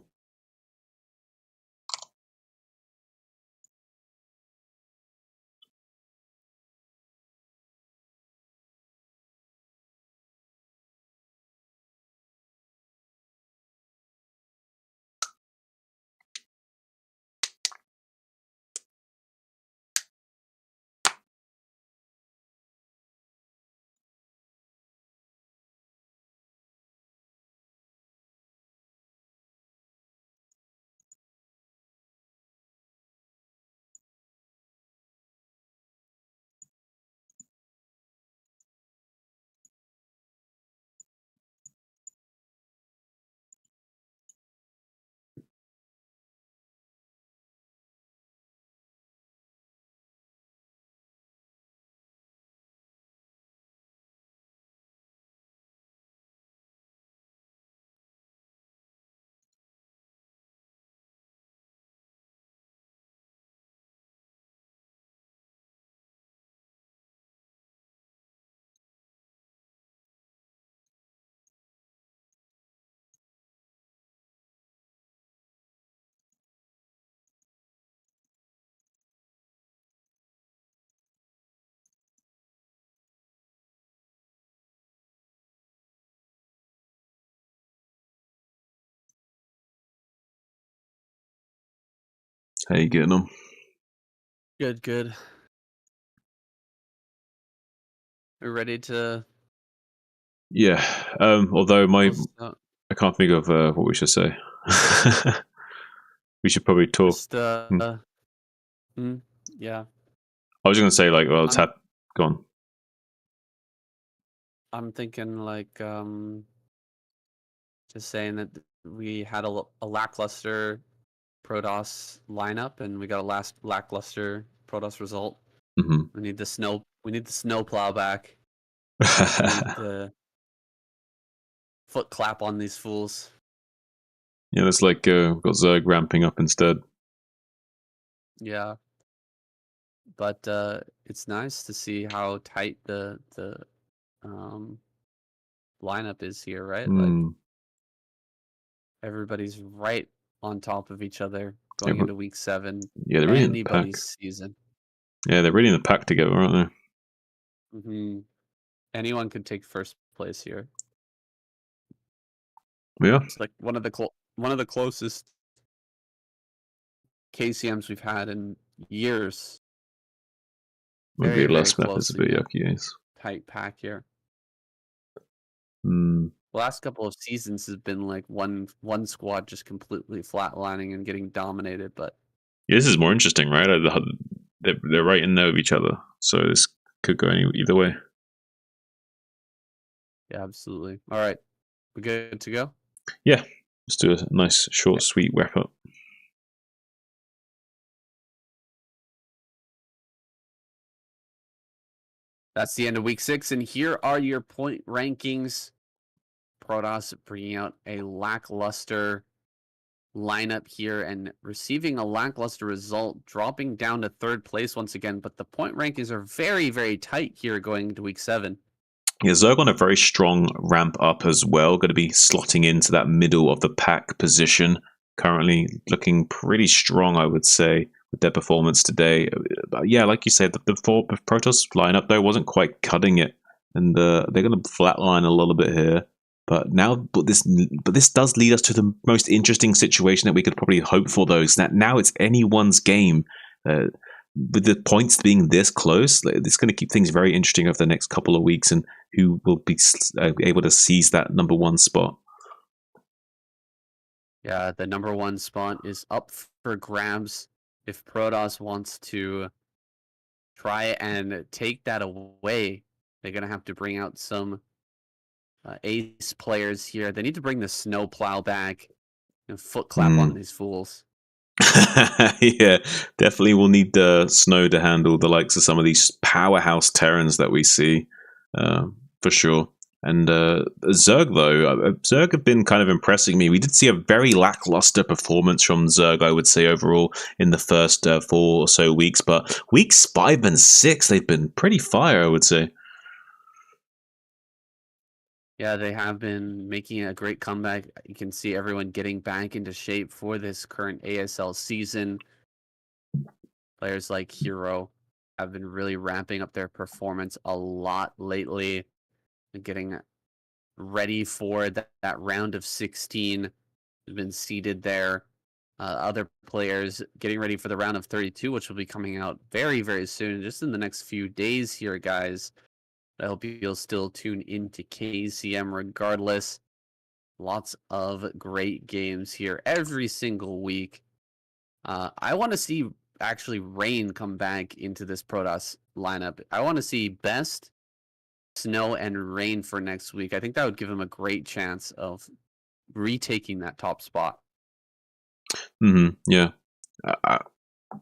How you getting on? Good, good. We're ready to. Yeah. Although Out. I can't think of what we should say. We should probably talk. Just, yeah. I was just gonna say like, well, it's gone. I'm thinking like, just saying that we had a lackluster Protoss lineup, and we got a lackluster Protoss result. Mm-hmm. We need the snow. We need the snow plow back. We need the foot clap on these fools. Yeah, that's like we've got Zerg ramping up instead. Yeah. but it's nice to see how tight the um, lineup is here, right? Like Hmm. everybody's right on top of each other going Every- into week 7. yeah, they're really in the pack. Anybody's season. Yeah, they're really in the pack together, aren't Hmm. Anyone could take first place here. they? Yeah. It's like one of the closest KCMs we've had in years. Maybe Very, very last map is a closely bit yucky, yes. tight pack here. Hmm. The last couple of seasons has been like one squad just completely flatlining and getting dominated, but Yeah, this is more interesting, right? They're right in there with each other, so this could go either way. yeah, absolutely. All right, we good to go? Yeah, let's do a nice, short, sweet wrap up. That's the end of week 6, and here are your point rankings. Protoss bringing out a lackluster lineup here and receiving a lackluster result, dropping down to 3rd place once again. But the point rankings are very, very tight here going into week 7. Yeah, Zerg on a very strong ramp up as well. Going to be slotting into that middle of the pack position. Currently looking pretty strong, I would say, with their performance today. But yeah, like you said, the Protoss lineup though wasn't quite cutting it, and they're going to flatline a little bit here. But this does lead us to the most interesting situation that we could probably hope for, though, is that now it's anyone's game. With the points being this close, it's going to keep things very interesting over the next couple of weeks, and who will be able to seize that number 1 spot. Yeah, the number 1 spot is up for grabs if Protoss wants to try and take that away. They're going to have to bring out some ace players here. They need to bring the snowplow back and foot clap on these fools. Yeah, definitely will need the snow to handle the likes of some of these powerhouse Terrans that we see, for sure. And Zerg, though, Zerg have been kind of impressing me. We did see a very lackluster performance from Zerg, I would say, overall in the first 4 or so weeks. But weeks 5 and 6, they've been pretty fire, I would say. Yeah, they have been making a great comeback. You can see everyone getting back into shape for this current ASL season. Players like Hero have been really ramping up their performance a lot lately and getting ready for that round of 16 has been seeded there. Other players getting ready for the round of 32, which will be coming out very, very soon, just in the next few days here, guys. I hope you'll still tune into KCM regardless. Lots of great games here every single week. I want to see actually Rain come back into this Protoss lineup. I want to see Best, Snow, and Rain for next week. I think that would give him a great chance of retaking that top spot. Yeah.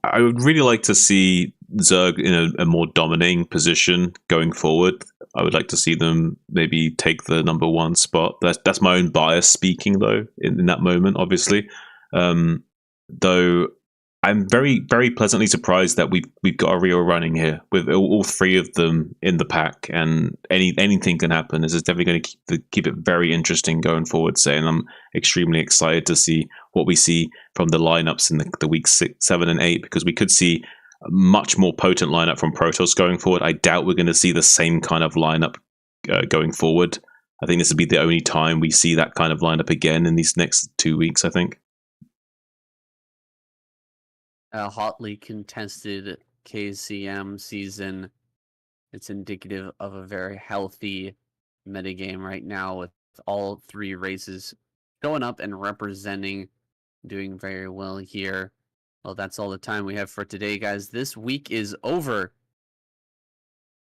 I would really like to see Zerg in a more dominating position going forward. I would like to see them maybe take the number 1 spot. That's my own bias speaking, though, in that moment, obviously. Though I'm very, very pleasantly surprised that we've got a real running here with all 3 of them in the pack, and anything can happen. This is definitely going to keep it very interesting going forward. And I'm extremely excited to see what we see from the lineups in the weeks 6, 7, and 8, because we could see a much more potent lineup from Protoss going forward. I doubt we're going to see the same kind of lineup going forward. I think this would be the only time we see that kind of lineup again in these next 2 weeks, I think. A hotly contested KCM season. It's indicative of a very healthy metagame right now, with all 3 races going up and representing, doing very well here. Well, that's all the time we have for today, guys. This week is over.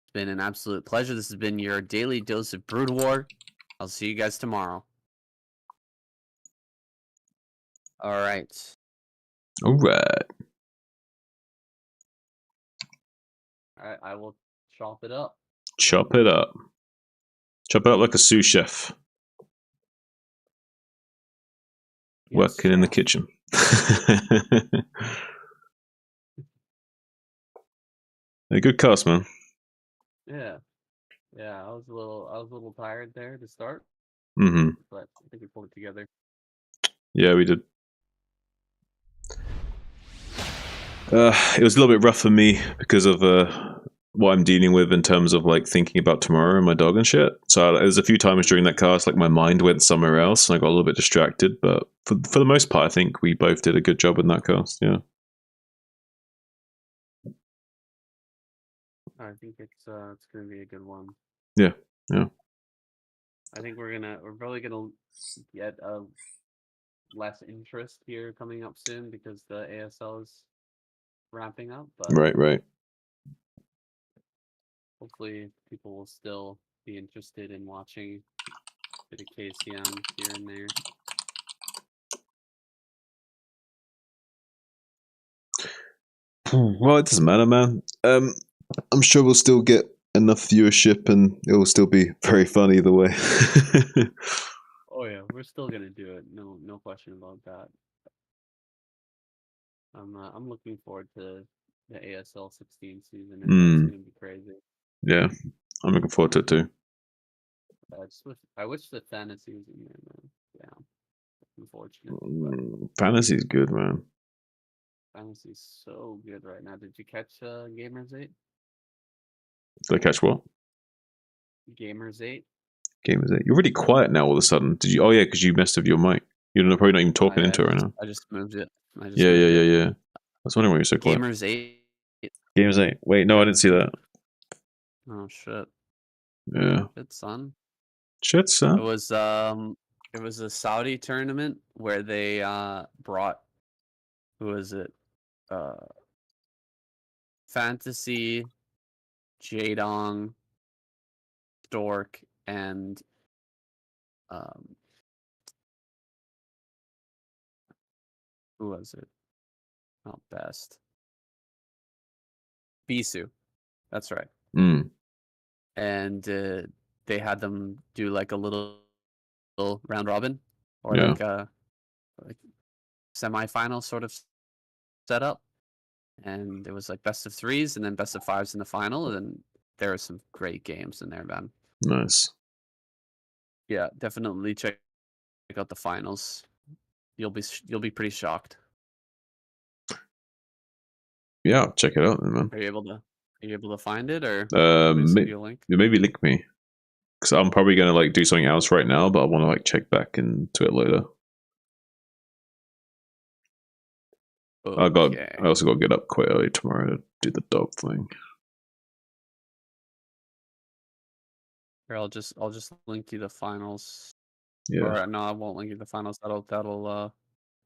It's been an absolute pleasure. This has been your daily dose of Brood War. I'll see you guys tomorrow. All right. All right. All right, I will chop it up. Chop it up. Chop it up like a sous chef. Yes, Working in the chef. kitchen. A good cast, man. Yeah, I was a little tired there to start, Mm-hmm. but I think we pulled it together. Yeah, we did. It was a little bit rough for me because of what I'm dealing with in terms of like thinking about tomorrow and my dog and shit. So there's a few times during that cast like my mind went somewhere else and I got a little bit distracted. But for the most part, I think we both did a good job in that cast. Yeah. I think it's gonna be a good one. Yeah. I think we're probably gonna get less interest here coming up soon because the ASL is ramping up. But Right. hopefully people will still be interested in watching a bit of KCM here and there. Well, it doesn't matter, man. I'm sure we'll still get enough viewership and it will still be very fun either way. Oh yeah, we're still gonna do it. No question about that. I'm looking forward to the ASL 16 season. It's gonna be crazy. Yeah, I'm looking forward to it too. I wish the fantasy was in there, man. Yeah, unfortunate. But Fantasy's good, man. fantasy's so good right now. Did you catch Gamers 8? Did I catch what? Gamers 8? Game is it? You're really quiet now all of a sudden. Did you? Oh yeah, because you messed up your mic. You're probably not even talking into it right now. I just moved it. Yeah. I was wondering why you're so quiet. Gamers 8. Gamers 8. Wait, no, I didn't see that. Oh shit. Yeah. Good son. Shit, son. It was a Saudi tournament where they brought, who was it? Fantasy, Jadong, Stork, and who was it? Not best. Bisu. That's right. And they had them do like a little round robin or Yeah. like a semi-final sort of setup. And it was like best of threes and then best of fives in the final. And there were some great games in there, man. Nice. Yeah, definitely check out the finals. You'll be pretty shocked. Yeah, I'll check it out then, man. Are you able to find it, or maybe link me, because I'm probably gonna like do something else right now, but I want to like check back into it later. Okay. I also got to get up quite early tomorrow to do the dog thing. Here, I'll just link you the finals. Yeah. Or no, I won't link you the finals. That'll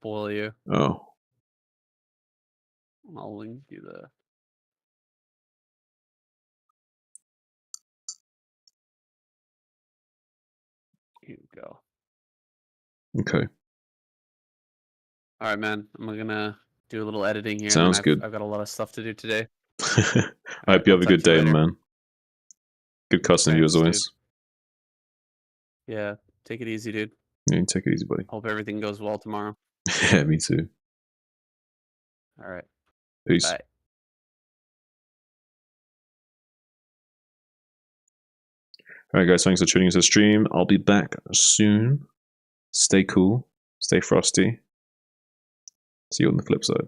boil you. Oh. I'll link you the. Here you go. Okay. All right, man. I'm gonna do a little editing here. Sounds good. I've got a lot of stuff to do today. I hope you have a good day, man. Good cussing you as always. Dude. Yeah, take it easy, dude. Yeah, take it easy, buddy. Hope everything goes well tomorrow. Yeah, me too. All right. Peace. Bye. All right, guys. Thanks for tuning into the stream. I'll be back soon. Stay cool. Stay frosty. See you on the flip side.